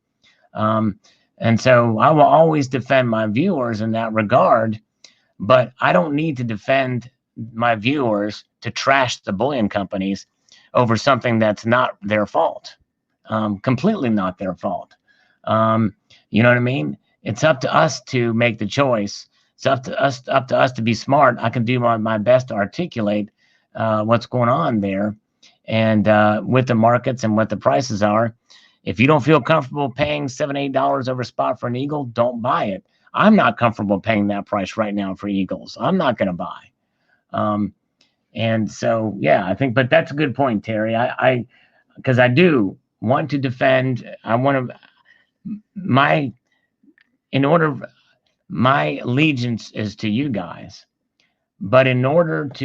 And so I will always defend my viewers in that regard, but I don't need to defend my viewers to trash the bullion companies over something that's not their fault, completely not their fault. You know what I mean? It's up to us to make the choice. It's up to us to be smart. I can do my best to articulate what's going on there, and with the markets and what the prices are. If you don't feel comfortable paying $7, $8 over spot for an Eagle, don't buy it. I'm not comfortable paying that price right now for Eagles. I'm not going to buy. And so, yeah, I think, but that's a good point, Terry. Because I do want to defend. My allegiance is to you guys, but it's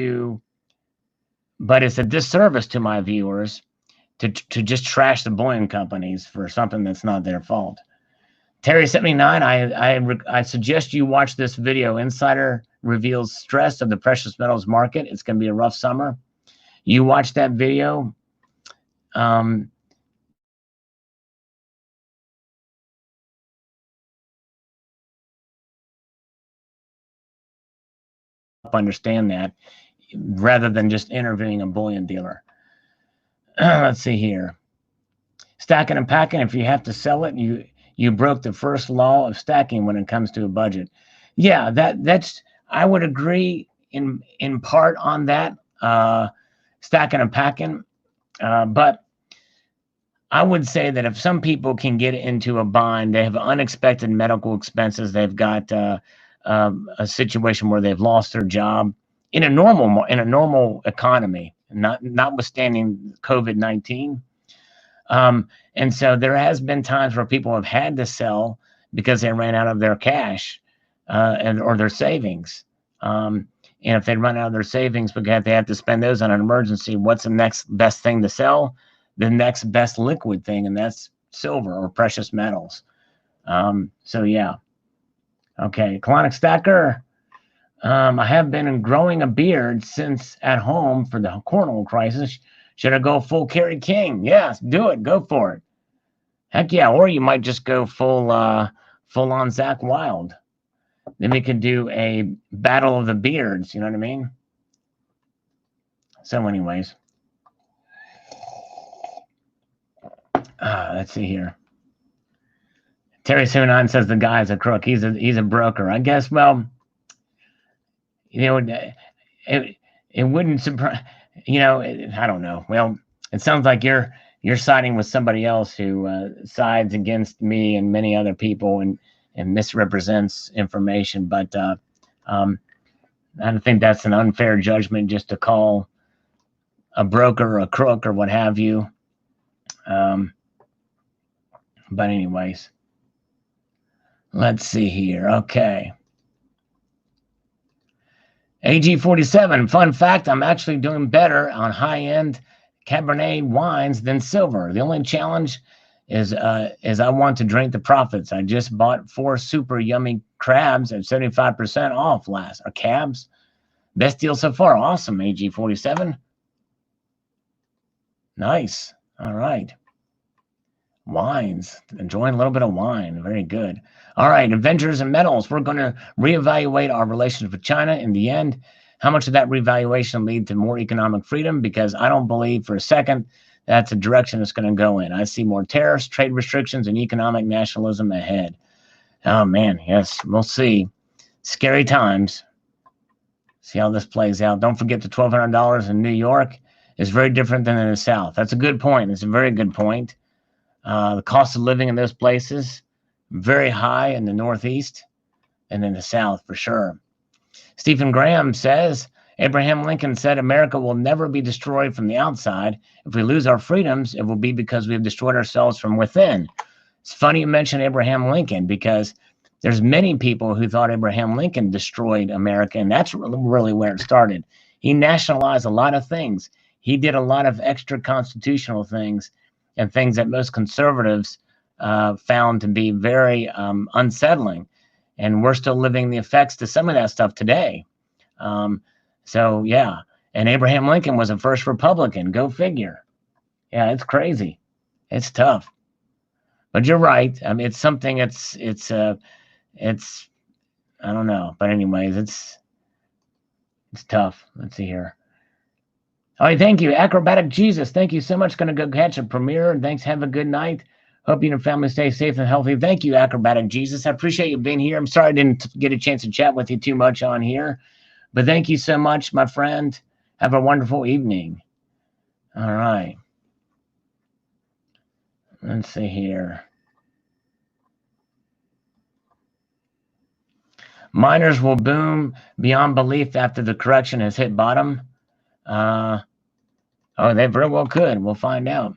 a disservice to my viewers to just trash the bullion companies for something that's not their fault. Terry79, I suggest you watch this video. Insider reveals stress of the precious metals market. It's going to be a rough summer. You watch that video. Understand that, rather than just interviewing a bullion dealer. Let's see here. Stacking and packing. If you have to sell it, you broke the first law of stacking when it comes to a budget. Yeah, that's I would agree in part on that, stacking and packing. But I would say that if some people can get into a bind, they have unexpected medical expenses, they've got a situation where they've lost their job in a normal economy, notwithstanding COVID-19. And so there has been times where people have had to sell because they ran out of their cash or their savings. And if they run out of their savings because they have to spend those on an emergency, what's the next best thing to sell? The next best liquid thing, and that's silver or precious metals. So yeah. Okay, Colonic Stacker. I have been growing a beard since at home for the cornhole crisis. Should I go full Kerry King? Yes, do it. Go for it. Heck yeah. Or you might just go full on Zach Wild. Then we could do a battle of the beards. You know what I mean? So anyways. Let's see here. Terry79 says the guy's a crook. He's a broker. I guess, well, it wouldn't surprise, I don't know. Well, it sounds like you're siding with somebody else who sides against me and many other people and misrepresents information. But I don't think that's an unfair judgment just to call a broker a crook or what have you. But anyways, let's see here. Okay. AG47, fun fact, I'm actually doing better on high-end Cabernet wines than silver. The only challenge is I want to drink the profits. I just bought 4 super yummy crabs at 75% off last. Or cabs. Best deal so far. Awesome, AG47. Nice. All right. Wines. Enjoying a little bit of wine. Very good. All right. Avengers and metals. We're going to reevaluate our relationship with China in the end. How much of that revaluation lead to more economic freedom? Because I don't believe for a second that's a direction it's going to go in. I see more tariffs, trade restrictions, and economic nationalism ahead. Oh, man. Yes, we'll see. Scary times. See how this plays out. Don't forget the $1,200 in New York is very different than in the South. That's a good point. It's a very good point. The cost of living in those places, very high in the Northeast and in the South for sure. Stephen Graham says, Abraham Lincoln said, America will never be destroyed from the outside. If we lose our freedoms, it will be because we have destroyed ourselves from within. It's funny you mention Abraham Lincoln because there's many people who thought Abraham Lincoln destroyed America, and that's really where it started. He nationalized a lot of things. He did a lot of extra constitutional things and things that most conservatives found to be very unsettling. And we're still living the effects to some of that stuff today. So, yeah. And Abraham Lincoln was the first Republican. Go figure. Yeah, it's crazy. It's tough. But you're right. I mean, it's something it's I don't know. But anyways, it's tough. Let's see here. All right, thank you. Acrobatic Jesus, thank you so much. Going to go catch a premiere. Thanks. Have a good night. Hope you and your family stay safe and healthy. Thank you, Acrobatic Jesus. I appreciate you being here. I'm sorry I didn't get a chance to chat with you too much on here. But thank you so much, my friend. Have a wonderful evening. All right. Let's see here. Miners will boom beyond belief after the correction has hit bottom. Oh, they very well could. We'll find out.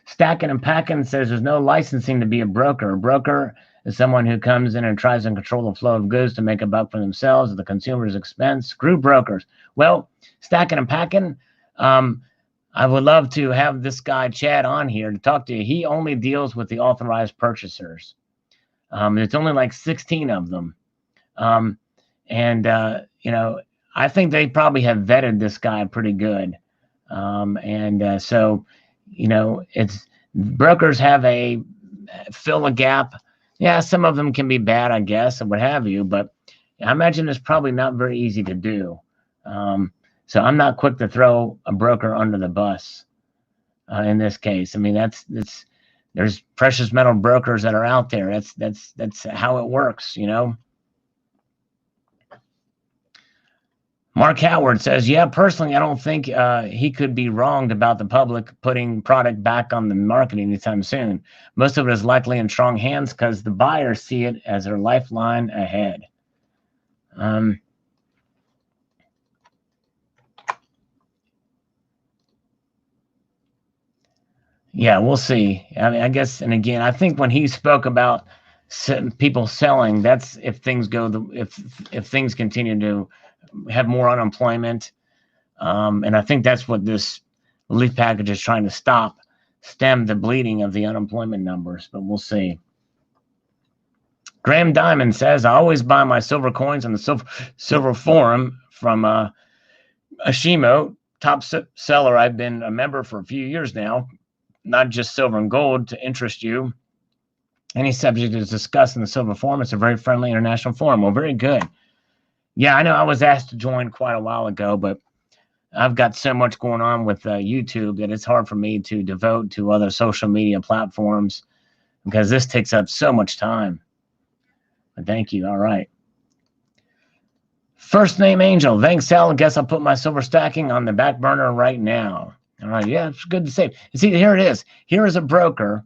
Stacking and Packing says there's no licensing to be a broker. A broker is someone who comes in and tries to control the flow of goods to make a buck for themselves at the consumer's expense. Screw brokers. Well, Stacking and Packing, I would love to have this guy Chad on here to talk to you. He only deals with the authorized purchasers. It's only like 16 of them. You know, I think they probably have vetted this guy pretty good. So, you know, it's brokers have fill a gap. Yeah, some of them can be bad, I guess, and what have you, but I imagine it's probably not very easy to do. So I'm not quick to throw a broker under the bus in this case. I mean, there's precious metal brokers that are out there. That's how it works, you know. Mark Howard says, yeah, personally, I don't think he could be wronged about the public putting product back on the market anytime soon. Most of it is likely in strong hands because the buyers see it as their lifeline ahead. Yeah, we'll see. I mean, I guess, and again, I think when he spoke about people selling, that's if things go if things continue to have more unemployment, and I think that's what this relief package is trying to stem the bleeding of the unemployment numbers. But we'll see. Graham Diamond says, I always buy my silver coins on the silver forum from Ashimo, top seller. I've been a member for a few years now. Not just silver and gold to interest you. Any subject is discussed in the silver forum. It's a very friendly international forum. Well, very good. Yeah, I know I was asked to join quite a while ago, but I've got so much going on with YouTube that it's hard for me to devote to other social media platforms because this takes up so much time. But thank you. All right. First name Angel. Thanks, Sal. I guess I'll put my silver stacking on the back burner right now. All right. Yeah, it's good to save. You see, here it is. Here is a broker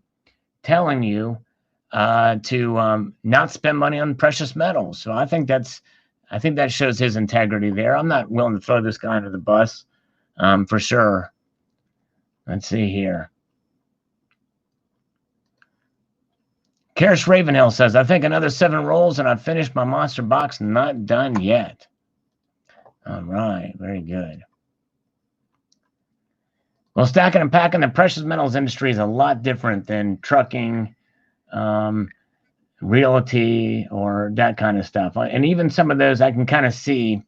telling you to not spend money on precious metals. So I think that shows his integrity there. I'm not willing to throw this guy under the bus for sure. Let's see here. Karis Ravenhill says, I think another 7 rolls and I've finished my monster box. Not done yet. All right. Very good. Well, stacking and packing, the precious metals industry is a lot different than trucking, realty, or that kind of stuff. And even some of those I can kind of see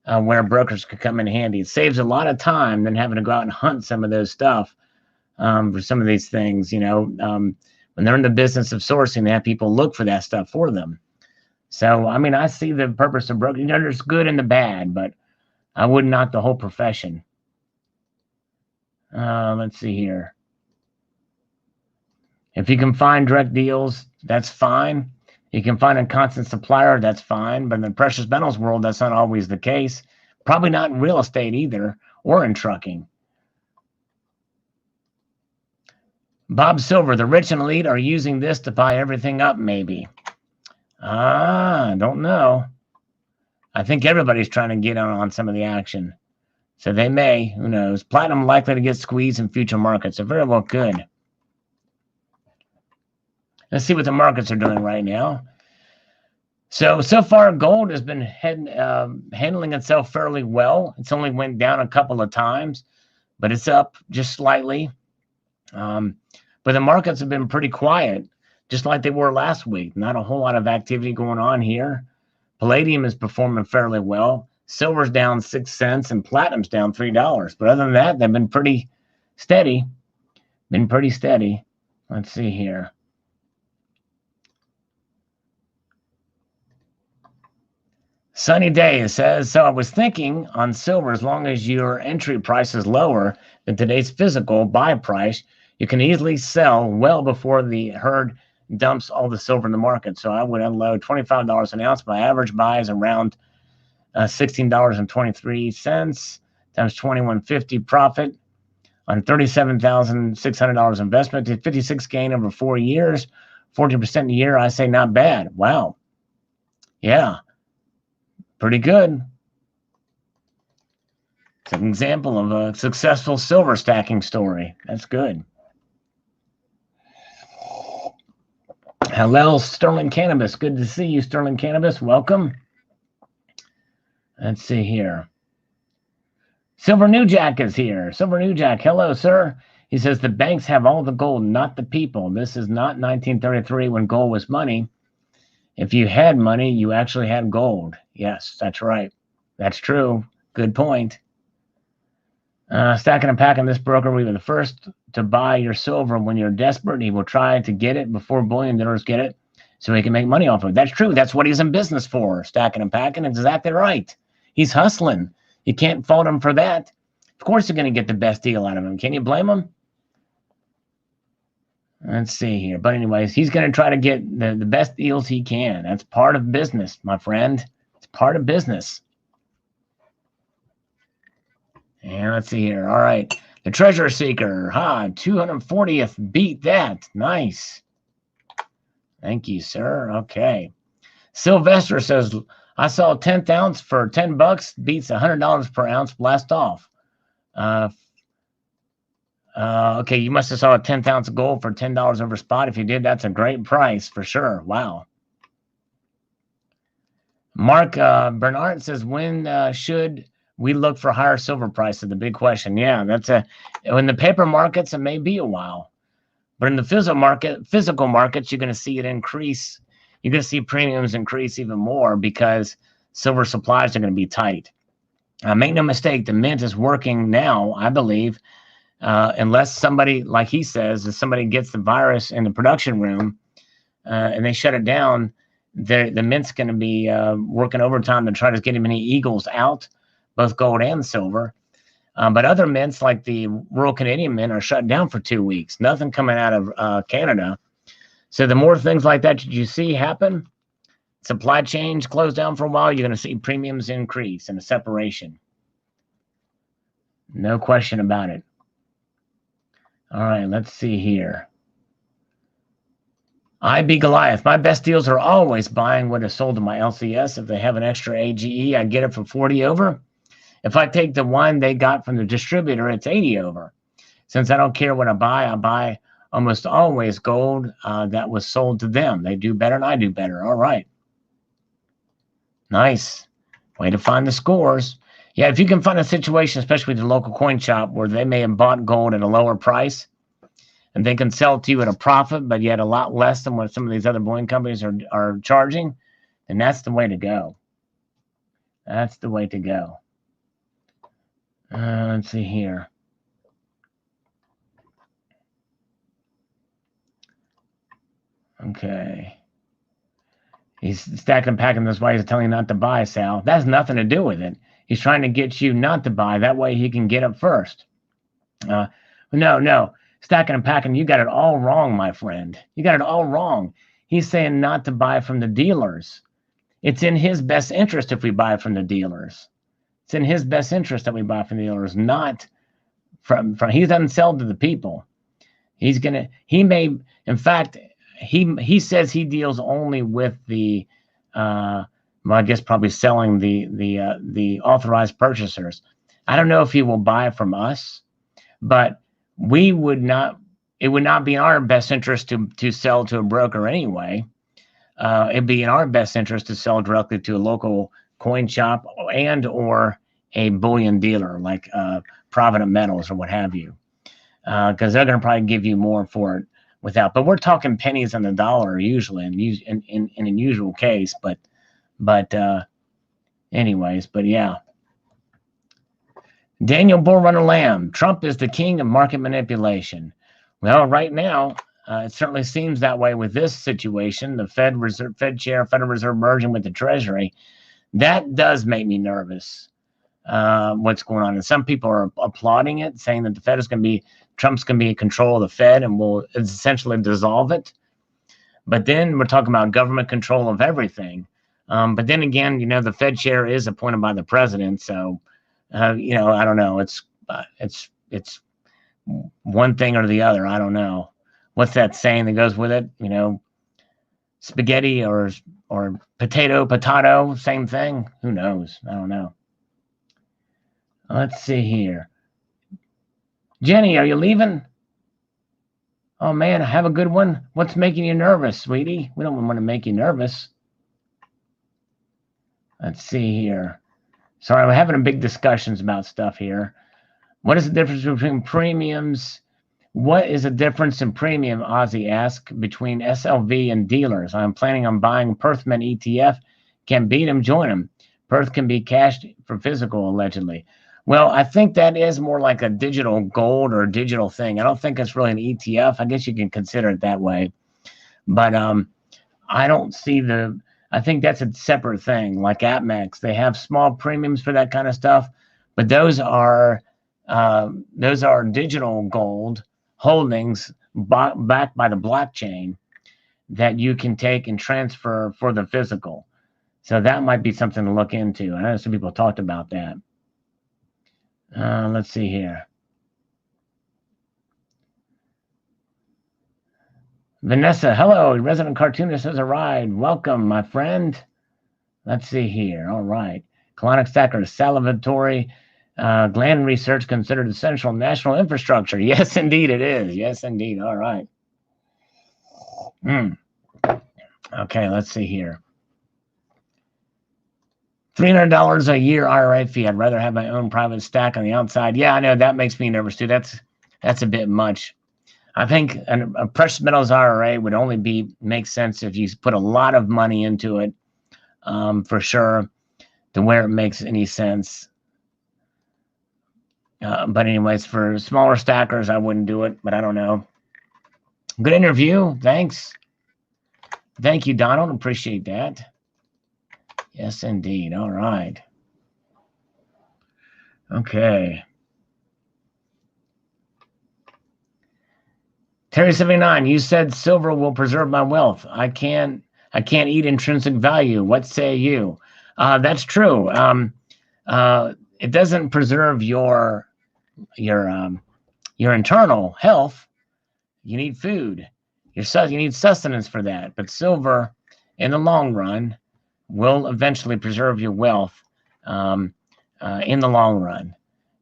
where brokers could come in handy. It saves a lot of time than having to go out and hunt some of those stuff for some of these things. When they're in the business of sourcing, they have people look for that stuff for them. So, I mean, I see the purpose of broker. There's good and the bad, but I wouldn't knock the whole profession. Let's see here. If you can find direct deals, that's fine. You can find a constant supplier, that's fine. But in the precious metals world, that's not always the case. Probably not in real estate either, or in trucking. Bob Silver, the rich and elite are using this to buy everything up, maybe. I don't know. I think everybody's trying to get on some of the action. So they may, who knows. Platinum likely to get squeezed in future markets. So very well could. Let's see what the markets are doing right now. So far, gold has been handling itself fairly well. It's only went down a couple of times, but it's up just slightly. But the markets have been pretty quiet, just like they were last week. Not a whole lot of activity going on here. Palladium is performing fairly well. Silver's down 6 cents and platinum's down $3. But other than that, they've been pretty steady. Let's see here. Sunny Day says, so I was thinking on silver, as long as your entry price is lower than today's physical buy price, you can easily sell well before the herd dumps all the silver in the market. So I would unload $25 an ounce. My average buy is around $16.23 times $21.50 profit on $37,600 investment to 56 gain over 4 years, 40% a year. I say not bad. Wow. Yeah. Pretty good. It's an example of a successful silver stacking story. That's good. Hello, Sterling Cannabis. Good to see you, Sterling Cannabis. Welcome. Let's see here. Silver New Jack is here. Silver New Jack, hello, sir. He says the banks have all the gold, not the people. This is not 1933 when gold was money. If you had money, you actually had gold. Yes, that's right. That's true. Good point. Stacking and packing, this broker will be the first to buy your silver when you're desperate. He will try to get it before bullion dealers get it so he can make money off of it. That's true. That's what he's in business for, stacking and packing. It's exactly right. He's hustling. You can't fault him for that. Of course you're going to get the best deal out of him. Can you blame him? Let's see here. But anyways, he's going to try to get the best deals he can. That's part of business, my friend. It's part of business. And let's see here. All right. The Treasure Seeker. 240th. Beat that. Nice. Thank you, sir. Okay. Sylvester says, I saw a 10th ounce for $10. Beats $100 per ounce. Blast off. Okay, you must have saw a 10th ounce of gold for $10 over spot. If you did, that's a great price for sure. Wow. Mark Bernard says, when should we look for higher silver prices? The big question. Yeah, that's in the paper markets, it may be a while. But in the physical markets, you're going to see it increase. You're going to see premiums increase even more because silver supplies are going to be tight. Make no mistake, the mint is working now, I believe, unless somebody, like he says, if somebody gets the virus in the production room and they shut it down, the mint's going to be working overtime to try to get as many eagles out, both gold and silver. But other mints, like the Royal Canadian Mint, are shut down for 2 weeks. Nothing coming out of Canada. So the more things like that you see happen, supply chains close down for a while, you're going to see premiums increase and a separation. No question about it. All right, let's see here. IB Goliath. My best deals are always buying what is sold to my LCS. If they have an extra AGE, I get it for 40 over. If I take the one they got from the distributor, it's 80 over. Since I don't care what I buy almost always gold that was sold to them. They do better and I do better. All right. Nice. Way to find the scores. Yeah, if you can find a situation, especially with your local coin shop, where they may have bought gold at a lower price and they can sell it to you at a profit, but yet a lot less than what some of these other bullion companies are charging, then that's the way to go. That's the way to go. Let's see here. Okay. He's stacking and packing this way. He's telling you not to buy, Sal. That has nothing to do with it. He's trying to get you not to buy. That way he can get up first. No. Stacking and packing, you got it all wrong, my friend. You got it all wrong. He's saying not to buy from the dealers. It's in his best interest if we buy from the dealers. It's in his best interest that we buy from the dealers, not from he doesn't sell to the people. In fact, he says he deals only with the well, I guess probably selling the authorized purchasers. I don't know if he will buy from us, but it would not be in our best interest to sell to a broker anyway. It'd be in our best interest to sell directly to a local coin shop and or a bullion dealer like Provident Metals or what have you, because they're going to probably give you more for it without. But we're talking pennies on the dollar usually in an unusual case. But anyways, but yeah. Daniel Bullrunner Lamb, Trump is the king of market manipulation. Well, right now, it certainly seems that way with this situation. The Fed chair, Federal Reserve merging with the Treasury. That does make me nervous. What's going on? And some people are applauding it, saying that the Fed is going to be, Trump's going to be in control of the Fed and will essentially dissolve it. But then we're talking about government control of everything. But then again, the Fed chair is appointed by the president. So, I don't know. It's one thing or the other. I don't know. What's that saying that goes with it? Spaghetti or potato, same thing. Who knows? I don't know. Let's see here. Jenny, are you leaving? Oh man, have a good one. What's making you nervous, sweetie? We don't want to make you nervous. Let's see here. Sorry, we're having big discussions about stuff here. What is the difference between premiums? What is the difference in premium, Ozzy asked, between SLV and dealers? I'm planning on buying Perthman ETF. Can beat him, join him. Perth can be cashed for physical, allegedly. Well, I think that is more like a digital gold or a digital thing. I don't think it's really an ETF. I guess you can consider it that way. But I don't see I think that's a separate thing. Like AppMax, they have small premiums for that kind of stuff, but those are digital gold holdings backed by the blockchain that you can take and transfer for the physical. So that might be something to look into. I know some people talked about that. Let's see here. Vanessa, hello, resident cartoonist has arrived. Welcome, my friend. Let's see here. All right. Colonic stacker, salivatory gland research considered essential national infrastructure. Yes, indeed it is. Yes, indeed. All right. Okay, let's see here. $300 a year IRA fee. I'd rather have my own private stack on the outside. Yeah, I know that makes me nervous too. That's a bit much. I think a precious metals IRA would only make sense if you put a lot of money into it, for sure, to where it makes any sense. But anyways, for smaller stackers, I wouldn't do it, but I don't know. Good interview. Thanks. Thank you, Donald. Appreciate that. Yes, indeed. All right. Okay. Terry79, you said silver will preserve my wealth. I can't eat intrinsic value. What say you? That's true. It doesn't preserve your internal health. You need food. You need sustenance for that. But silver, in the long run, will eventually preserve your wealth in the long run.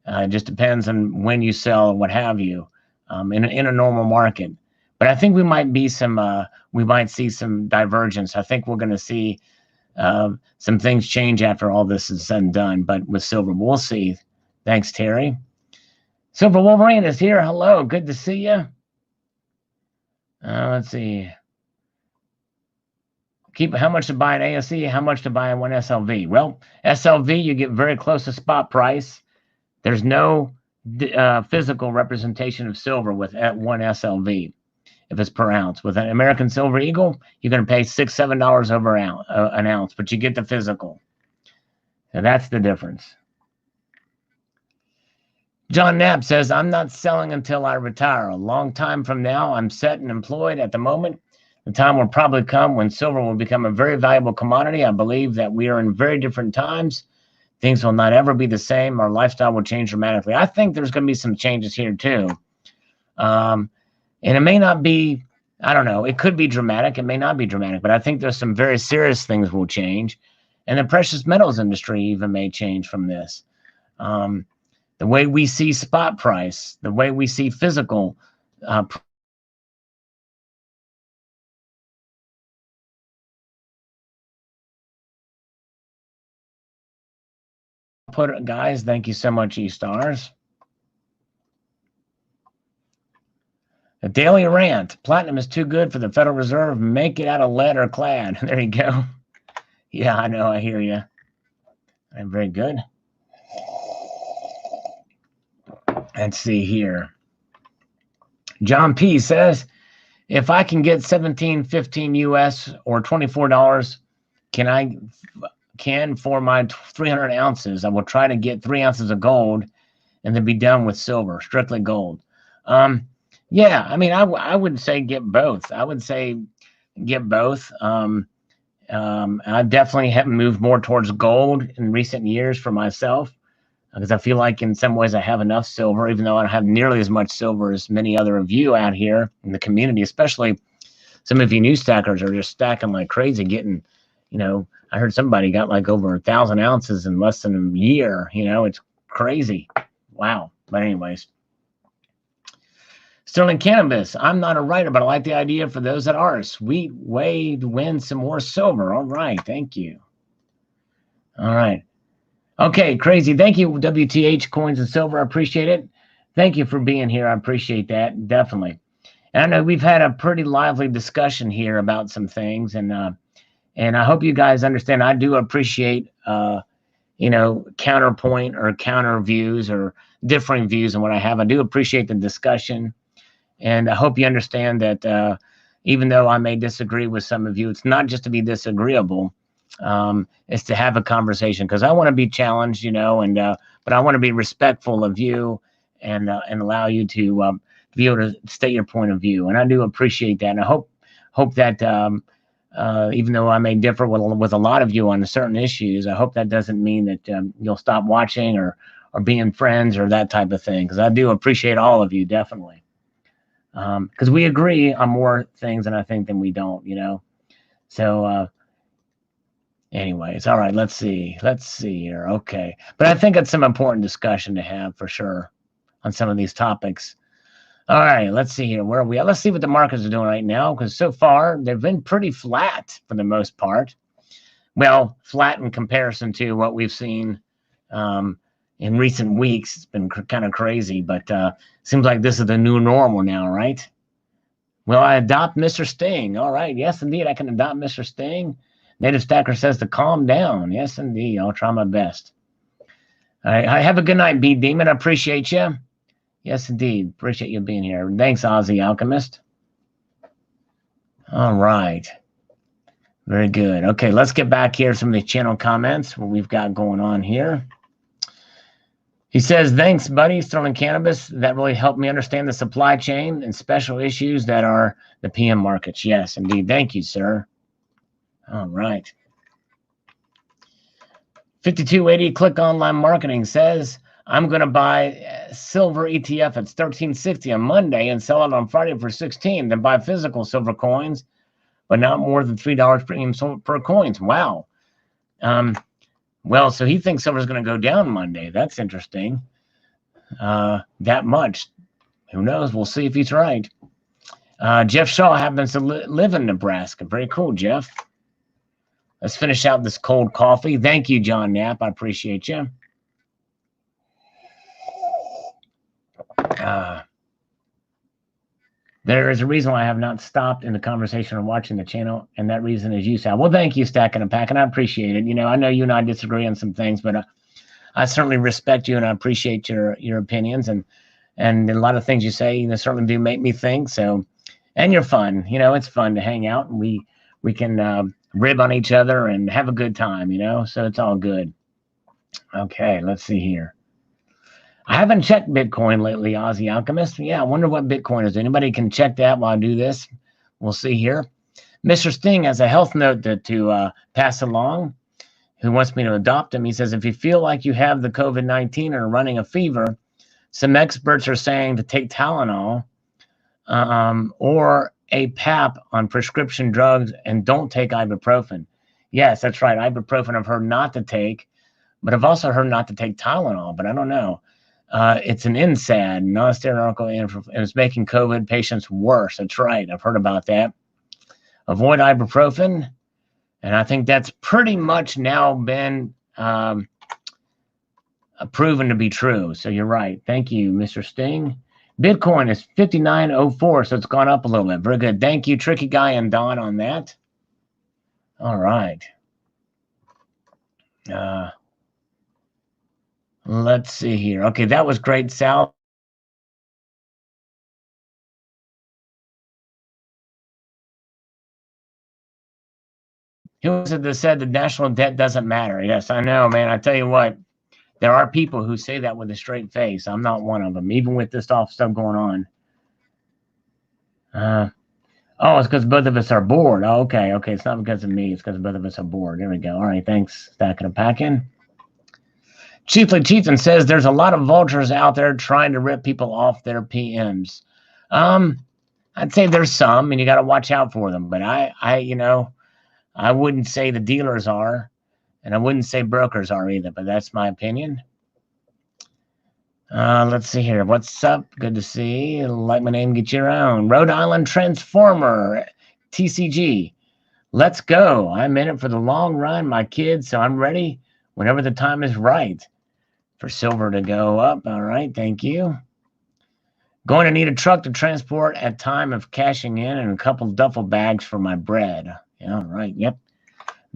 It just depends on when you sell and what have you in a normal market. But I think we might see some divergence. I think we're going to see some things change after all this is said and done. But with silver, we'll see. Thanks, Terry. Silver Wolverine is here. Hello, good to see you. Let's see. How much to buy an ASE? How much to buy one SLV? Well, SLV, you get very close to spot price. There's no physical representation of silver with one SLV if it's per ounce. With an American Silver Eagle, you're going to pay $6, $7 over an ounce, but you get the physical. So that's the difference. John Knapp says, I'm not selling until I retire. A long time from now, I'm set and employed at the moment. The time will probably come when silver will become a very valuable commodity. I believe that we are in very different times. Things will not ever be the same. Our lifestyle will change dramatically. I think there's going to be some changes here too. And it may not be, I don't know, it could be dramatic. It may not be dramatic, but I think there's some very serious things will change. And the precious metals industry even may change from this. The way we see spot price, the way we see physical guys, thank you so much, E-Stars. A daily rant. Platinum is too good for the Federal Reserve. Make it out of lead or clad. There you go. Yeah, I know. I hear you. I'm very good. Let's see here. John P says, if I can get 17.15 US or $24, can for my 300 ounces, I will try to get 3 ounces of gold and then be done with silver, strictly gold. Yeah, I mean, I would say get both. I would say get both. I definitely have moved more towards gold in recent years for myself because I feel like in some ways I have enough silver, even though I don't have nearly as much silver as many other of you out here in the community, especially some of you new stackers are just stacking like crazy, getting, you know, I heard somebody got like over 1,000 ounces in less than a year. You know, it's crazy. Wow. But anyways. Sterling Cannabis. I'm not a writer, but I like the idea for those that are. Sweet way to win some more silver. All right. Thank you. All right. Okay. Crazy. Thank you, WTH Coins and Silver. I appreciate it. Thank you for being here. I appreciate that. Definitely. And I know we've had a pretty lively discussion here about some things. And I hope you guys understand. I do appreciate, you know, counterpoint or counter views or differing views on what I have. I do appreciate the discussion. And I hope you understand that even though I may disagree with some of you, it's not just to be disagreeable. It's to have a conversation because I want to be challenged, you know, and but I want to be respectful of you and allow you to be able to state your point of view. And I do appreciate that. And I hope that even though I may differ with a lot of you on certain issues, I hope that doesn't mean that you'll stop watching or being friends or that type of thing. Because I do appreciate all of you, definitely. Because we agree on more things than I think than we don't, you know. So anyways, all right, let's see here. Okay. But I think it's some important discussion to have for sure on some of these topics. All right, let's see here. Where are we at? Let's see what the markets are doing right now, because so far they've been pretty flat for the most part. Well, flat in comparison to what we've seen in recent weeks. It's been kind of crazy, but seems like this is the new normal now, right? Will I adopt Mr. Sting? All right, yes, indeed, I can adopt Mr. Sting. Native Stacker says to calm down. Yes, indeed, I'll try my best. All right, have a good night, B Demon. I appreciate you. Yes, indeed. Appreciate you being here. Thanks, Aussie Alchemist. All right. Very good. Okay, let's get back here to some of the channel comments, what we've got going on here. He says, thanks, buddy, Sterling Cannabis. That really helped me understand the supply chain and special issues that are the PM markets. Yes, indeed. Thank you, sir. All right. 5280 Click Online Marketing says, I'm going to buy silver ETF at 1360 on Monday and sell it on Friday for 16, then buy physical silver coins, but not more than $3 premium per coins. Wow. Well, so he thinks silver is going to go down Monday. That's interesting. That much. Who knows? We'll see if he's right. Jeff Shaw happens to live in Nebraska. Very cool, Jeff. Let's finish out this cold coffee. Thank you, John Knapp. I appreciate you. There is a reason why I have not stopped in the conversation or watching the channel, and that reason is you, Sal. Well, thank you, Stacking and Pack, and I appreciate it. I know you and I disagree on some things, but I certainly respect you, and I appreciate your opinions, and a lot of things you say, certainly do make me think. So, and you're fun. It's fun to hang out, and we can rib on each other and have a good time. So it's all good. Okay, let's see here. I haven't checked Bitcoin lately, Aussie Alchemist. Yeah, I wonder what Bitcoin is. Anybody can check that while I do this. We'll see here. Mr. Sting has a health note to pass along, who wants me to adopt him. He says, if you feel like you have the COVID-19 or running a fever, some experts are saying to take Tylenol or a PAP on prescription drugs, and don't take ibuprofen. Yes, that's right. Ibuprofen I've heard not to take, but I've also heard not to take Tylenol, but I don't know. It's an NSAID, non-steroidal, and it's making COVID patients worse. That's right. I've heard about that. Avoid ibuprofen. And I think that's pretty much now been proven to be true. So you're right. Thank you, Mr. Sting. Bitcoin is 59.04, so it's gone up a little bit. Very good. Thank you, Tricky Guy and Don, on that. All right. Let's see here. Okay, that was great, Sal. Who was it that said the national debt doesn't matter? Yes, I know, man. I tell you what, there are people who say that with a straight face. I'm not one of them, even with this stuff going on. Oh, it's because both of us are bored. Oh, okay. It's not because of me. It's because both of us are bored. There we go. All right, thanks, Stacking and Packing. Chiefly Chieftain says there's a lot of vultures out there trying to rip people off their PMs. I'd say there's some, and you got to watch out for them. But I wouldn't say the dealers are, and I wouldn't say brokers are either. But that's my opinion. Let's see here. What's up? Good to see. Like my name, get your own. Rhode Island Transformer, TCG. Let's go. I'm in it for the long run, my kids, so I'm ready whenever the time is right for silver to go up. All right, thank you. Going to need a truck to transport at time of cashing in, and a couple duffel bags for my bread. Yeah, all right, yep.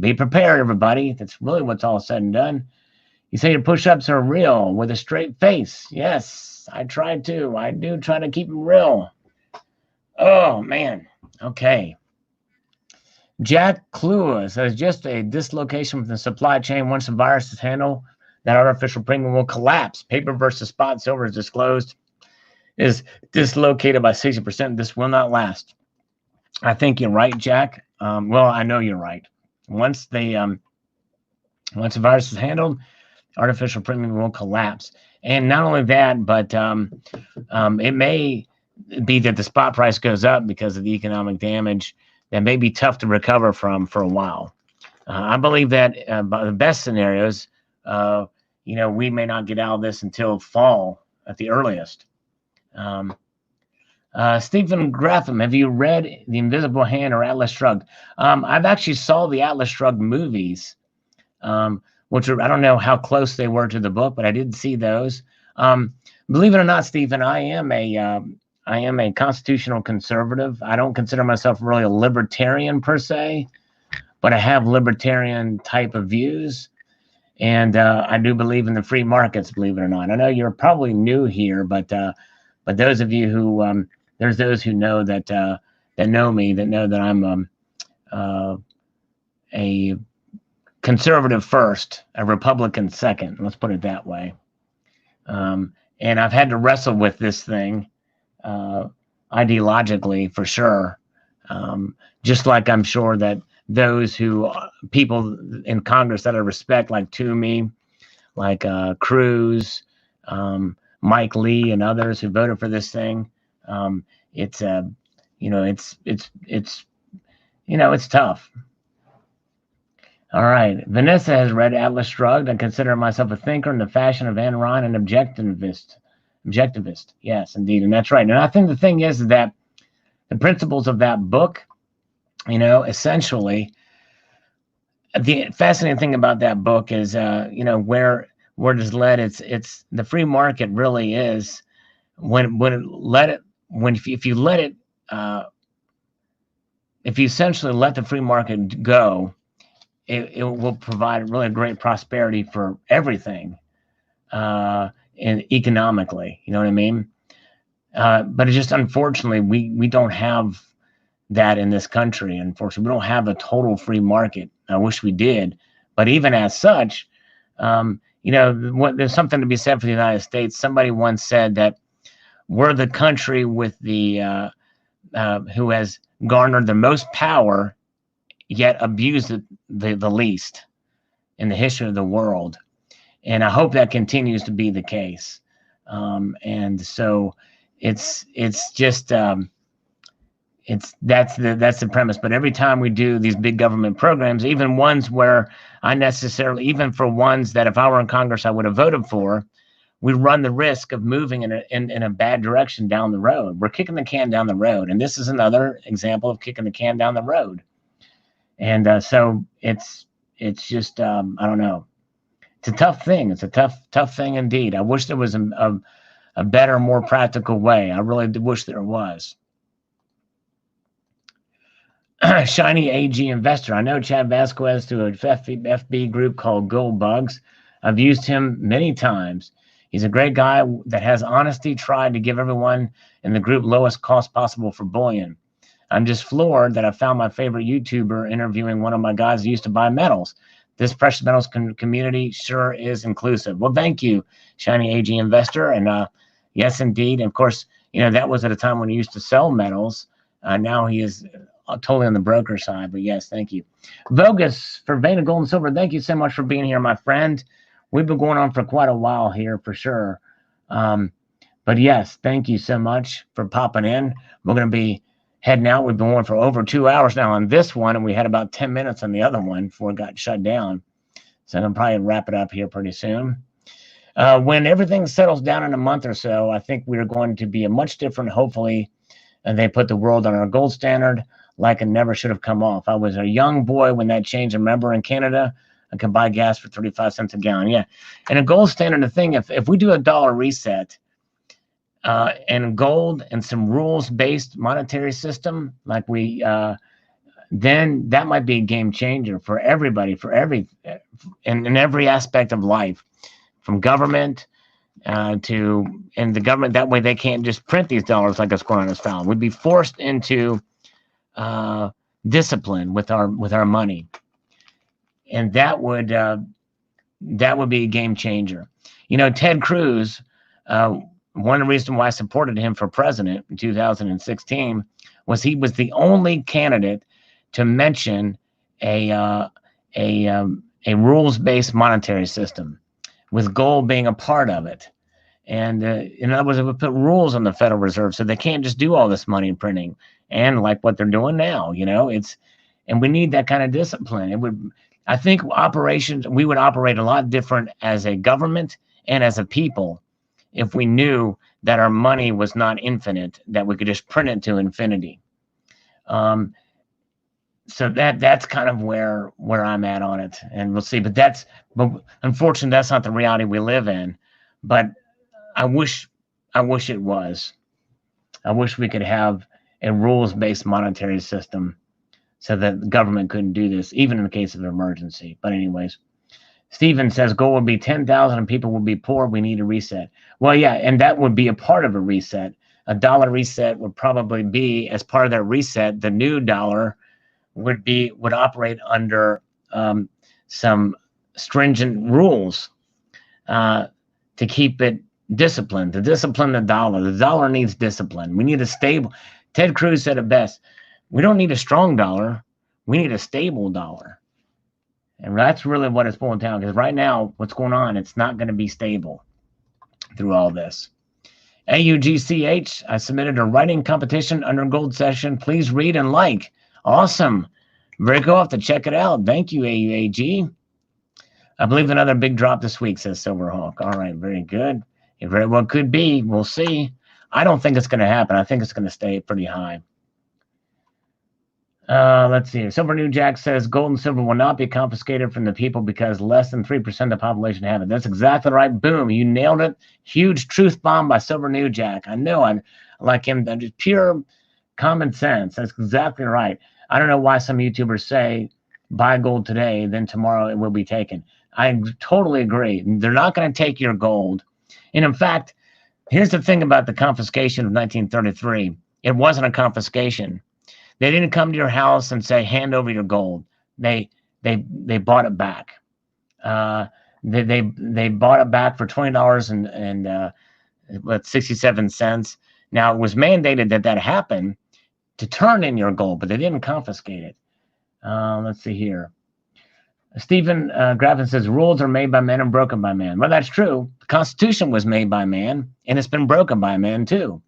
Be prepared, everybody. That's really what's all said and done. You say your push-ups are real with a straight face. Yes, I try to. I do try to keep them real. Oh, man. Okay. Jack Clua says just a dislocation from the supply chain. Once the virus is handled, that artificial premium will collapse. Paper versus spot silver is disclosed is dislocated by 60%. This will not last. I think you're right, Jack. Well, I know you're right. Once the virus is handled, artificial premium will collapse. And not only that, but it may be that the spot price goes up because of the economic damage that may be tough to recover from for a while. I believe that by the best scenarios, we may not get out of this until fall at the earliest. Stephen Gratham, have you read The Invisible Hand or Atlas Shrugged? I've actually saw the Atlas Shrugged movies, which are, I don't know how close they were to the book, but I did see those. Believe it or not, Stephen, I am a constitutional conservative. I don't consider myself really a libertarian per se, but I have libertarian type of views. And I do believe in the free markets, believe it or not. I know you're probably new here, but those of you who, there's those who know that know me, that know that I'm a conservative first, a Republican second. Let's put it that way. And I've had to wrestle with this thing ideologically for sure. Just like I'm sure that those people in Congress that I respect, like Toomey, like Cruz, Mike Lee, and others who voted for this thing, it's tough. All right. Vanessa has read Atlas Shrugged. I consider myself a thinker in the fashion of Ayn Rand and objectivist. Yes, indeed. And that's right. And I think the thing is that the principles of that book, essentially, the fascinating thing about that book is, where it is led. It's the free market really is when it let it when if you let it if you essentially let the free market go, it will provide really great prosperity for everything, and economically. You know what I mean? But it's just unfortunately we don't have that in this country. Unfortunately, we don't have a total free market. I wish we did, but even as such, there's something to be said for the United States. Somebody once said that we're the country with the who has garnered the most power, yet abused the least in the history of the world. And I hope that continues to be the case. And so it's just that's the premise. But every time we do these big government programs, even ones where even for ones that if I were in Congress I would have voted for, we run the risk of moving in a bad direction down the road. We're kicking the can down the road, and this is another example of kicking the can down the road. And so it's just I don't know. It's a tough thing. It's a tough thing indeed. I wish there was a better, more practical way. I really wish there was. Shiny AG investor. I know Chad Vasquez through a FB group called Gold Bugs. I've used him many times. He's a great guy that has honesty, tried to give everyone in the group lowest cost possible for bullion. I'm just floored that I found my favorite YouTuber interviewing one of my guys who used to buy metals. This precious metals community sure is inclusive. Well, thank you, Shiny AG investor. And yes, indeed. And of course, that was at a time when he used to sell metals. Now he is totally on the broker side. But yes, thank you. Vogus for Vein of Gold and Silver. Thank you so much for being here, my friend. We've been going on for quite a while here for sure. But yes, thank you so much for popping in. We're going to be heading out. We've been going for over 2 hours now on this one, and we had about 10 minutes on the other one before it got shut down. So I'm going to probably wrap it up here pretty soon. When everything settles down in a month or so, I think we're going to be a much different, hopefully, and they put the world on our gold standard like it never should have come off. I was a young boy when that changed. I remember in Canada, I could buy gas for 35 cents a gallon. Yeah. And a gold standard, the thing, if we do a dollar reset and gold and some rules-based monetary system, like then that might be a game changer for everybody, in every aspect of life, from government and the government. That way they can't just print these dollars like what's going on in Fallon. We'd be forced into discipline with our money. And that would be a game changer. Ted Cruz, one of the reasons why I supported him for president in 2016 was he was the only candidate to mention a rules-based monetary system, with gold being a part of it. And in other words, it would put rules on the Federal Reserve so they can't just do all this money printing and like what they're doing now. And we need that kind of discipline. I think we would operate a lot different as a government and as a people if we knew that our money was not infinite, that we could just print it to infinity. So that's kind of where I'm at on it, and we'll see. But unfortunately, that's not the reality we live in. But I wish it was. I wish we could have a rules-based monetary system, so that the government couldn't do this, even in the case of an emergency. But anyways, Steven says gold would be 10,000 and people would be poor. We need a reset. Well, yeah, and that would be a part of a reset. A dollar reset would probably be, as part of that reset, the new dollar would operate under some stringent rules to keep it disciplined, to discipline the dollar. The dollar needs discipline. We need a stable. Ted Cruz said it best. We don't need a strong dollar. We need a stable dollar. And that's really what it's boiling down, because right now, what's going on, it's not going to be stable through all this. AUGCH, I submitted a writing competition under Gold Session. Please read and like. Awesome. Very cool. I'll have to check it out. Thank you, AUAG. I believe another big drop this week, says Silverhawk. All right, very good. It very well could be. We'll see. I don't think it's going to happen. I think it's going to stay pretty high. Let's see. Silver New Jack says gold and silver will not be confiscated from the people because less than 3% of the population have it. That's exactly right. Boom. You nailed it. Huge truth bomb by Silver New Jack. I know. I like him. Just pure common sense. That's exactly right. I don't know why some YouTubers say buy gold today, then tomorrow it will be taken. I totally agree. They're not going to take your gold. And in fact, here's the thing about the confiscation of 1933. It wasn't a confiscation. They didn't come to your house and say, hand over your gold. They bought it back. They bought it back for $20 and 67 cents. Now, it was mandated that happen to turn in your gold, but they didn't confiscate it. Let's see here. Stephen Graffin says rules are made by men and broken by man. Well, that's true. The Constitution was made by man, and it's been broken by man too.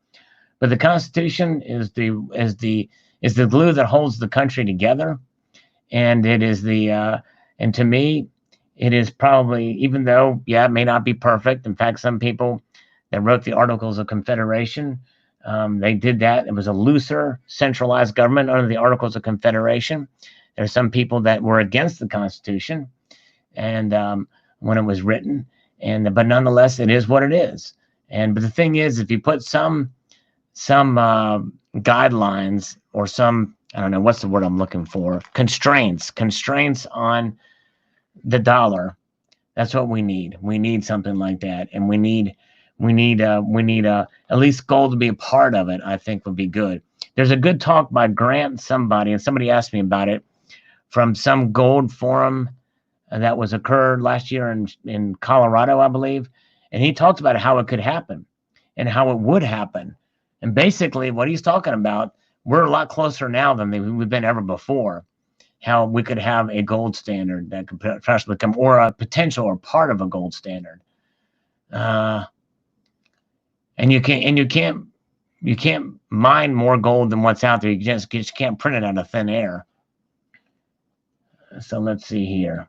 But the Constitution is the glue that holds the country together, and it is and to me, it is probably, even though it may not be perfect. In fact, some people that wrote the Articles of Confederation, they did that. It was a looser, centralized government under the Articles of Confederation. There's some people that were against the Constitution, and when it was written, but nonetheless, it is what it is. But the thing is, if you put some guidelines or some, I don't know what's the word I'm looking for, constraints on the dollar, that's what we need. We need something like that, and we need at least gold to be a part of it. I think would be good. There's a good talk by Grant somebody, and somebody asked me about it, from some gold forum that was occurred last year in Colorado, I believe, and he talked about how it could happen and how it would happen. And basically what he's talking about, we're a lot closer now than we've been ever before, how we could have a gold standard that could potentially become, or a potential or part of a gold standard. And you can't mine more gold than what's out there. You just can't print it out of thin air. So let's see here.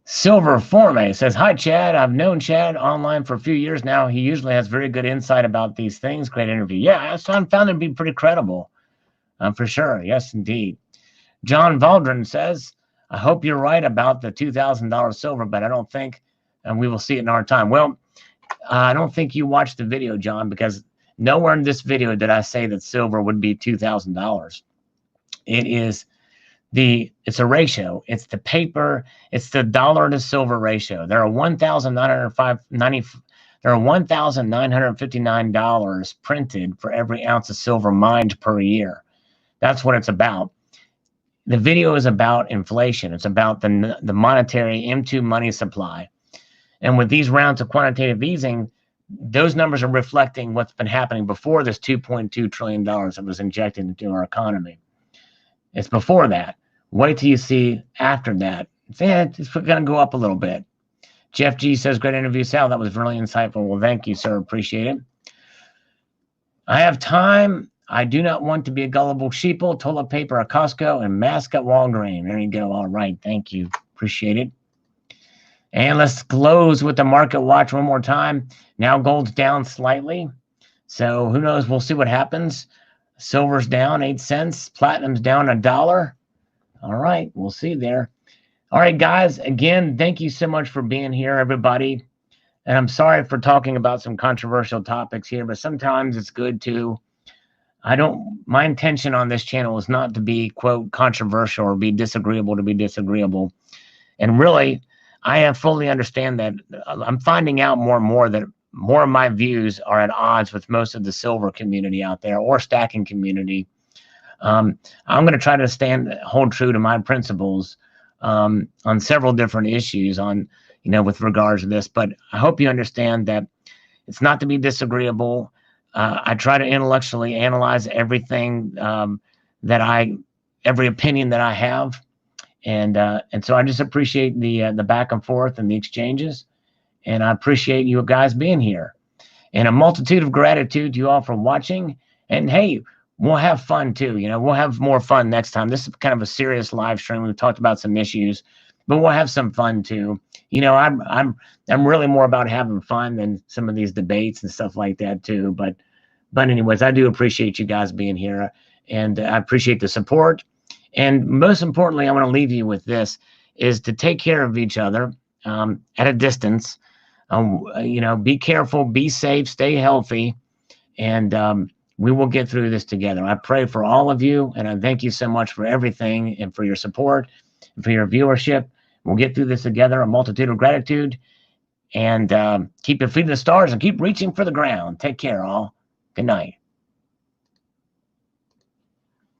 Silver Forme says, hi, Chad. I've known Chad online for a few years now. He usually has very good insight about these things. Great interview. Yeah, I found it to be pretty credible, for sure. Yes, indeed. John Valdron says, I hope you're right about the $2,000 silver, but I don't think we will see it in our time. Well, I don't think you watched the video, John, because nowhere in this video did I say that silver would be $2,000. It's a ratio. It's the paper. It's the dollar to silver ratio. There are $1,959 printed for every ounce of silver mined per year. That's what it's about. The video is about inflation. It's about the monetary M2 money supply. And with these rounds of quantitative easing, those numbers are reflecting what's been happening before this $2.2 trillion that was injected into our economy. It's before that. Wait till you see after that. It's going to go up a little bit. Jeff G says, great interview, Sal. That was really insightful. Well, thank you, sir. Appreciate it. I have time. I do not want to be a gullible sheeple, toilet paper at Costco, and mask at Walgreens. There you go. All right. Thank you. Appreciate it. And let's close with the market watch one more time. Now gold's down slightly. So who knows? We'll see what happens. Silver's down 8 cents. Platinum's down $1. All right. We'll see there. All right, guys. Again, thank you so much for being here, everybody. And I'm sorry for talking about some controversial topics here, but sometimes it's good to, my intention on this channel is not to be, quote, controversial or be disagreeable to be disagreeable. And really, I have fully understand that I'm finding out more and more that more of my views are at odds with most of the silver community out there or stacking community. I'm going to try to hold true to my principles on several different issues with regards to this. But I hope you understand that it's not to be disagreeable. I try to intellectually analyze everything every opinion that I have. And so I just appreciate the back and forth and the exchanges. And I appreciate you guys being here. And a multitude of gratitude to you all for watching. And hey, we'll have fun too. We'll have more fun next time. This is kind of a serious live stream. We've talked about some issues, but we'll have some fun too. I'm really more about having fun than some of these debates and stuff like that too. But But anyways, I do appreciate you guys being here, and I appreciate the support. And most importantly, I want to leave you with this: is to take care of each other at a distance. Be careful, be safe, stay healthy, and we will get through this together. I pray for all of you, and I thank you so much for everything and for your support and for your viewership. We'll get through this together. A multitude of gratitude, and keep your feet in the stars and keep reaching for the ground. Take care, all. Good night.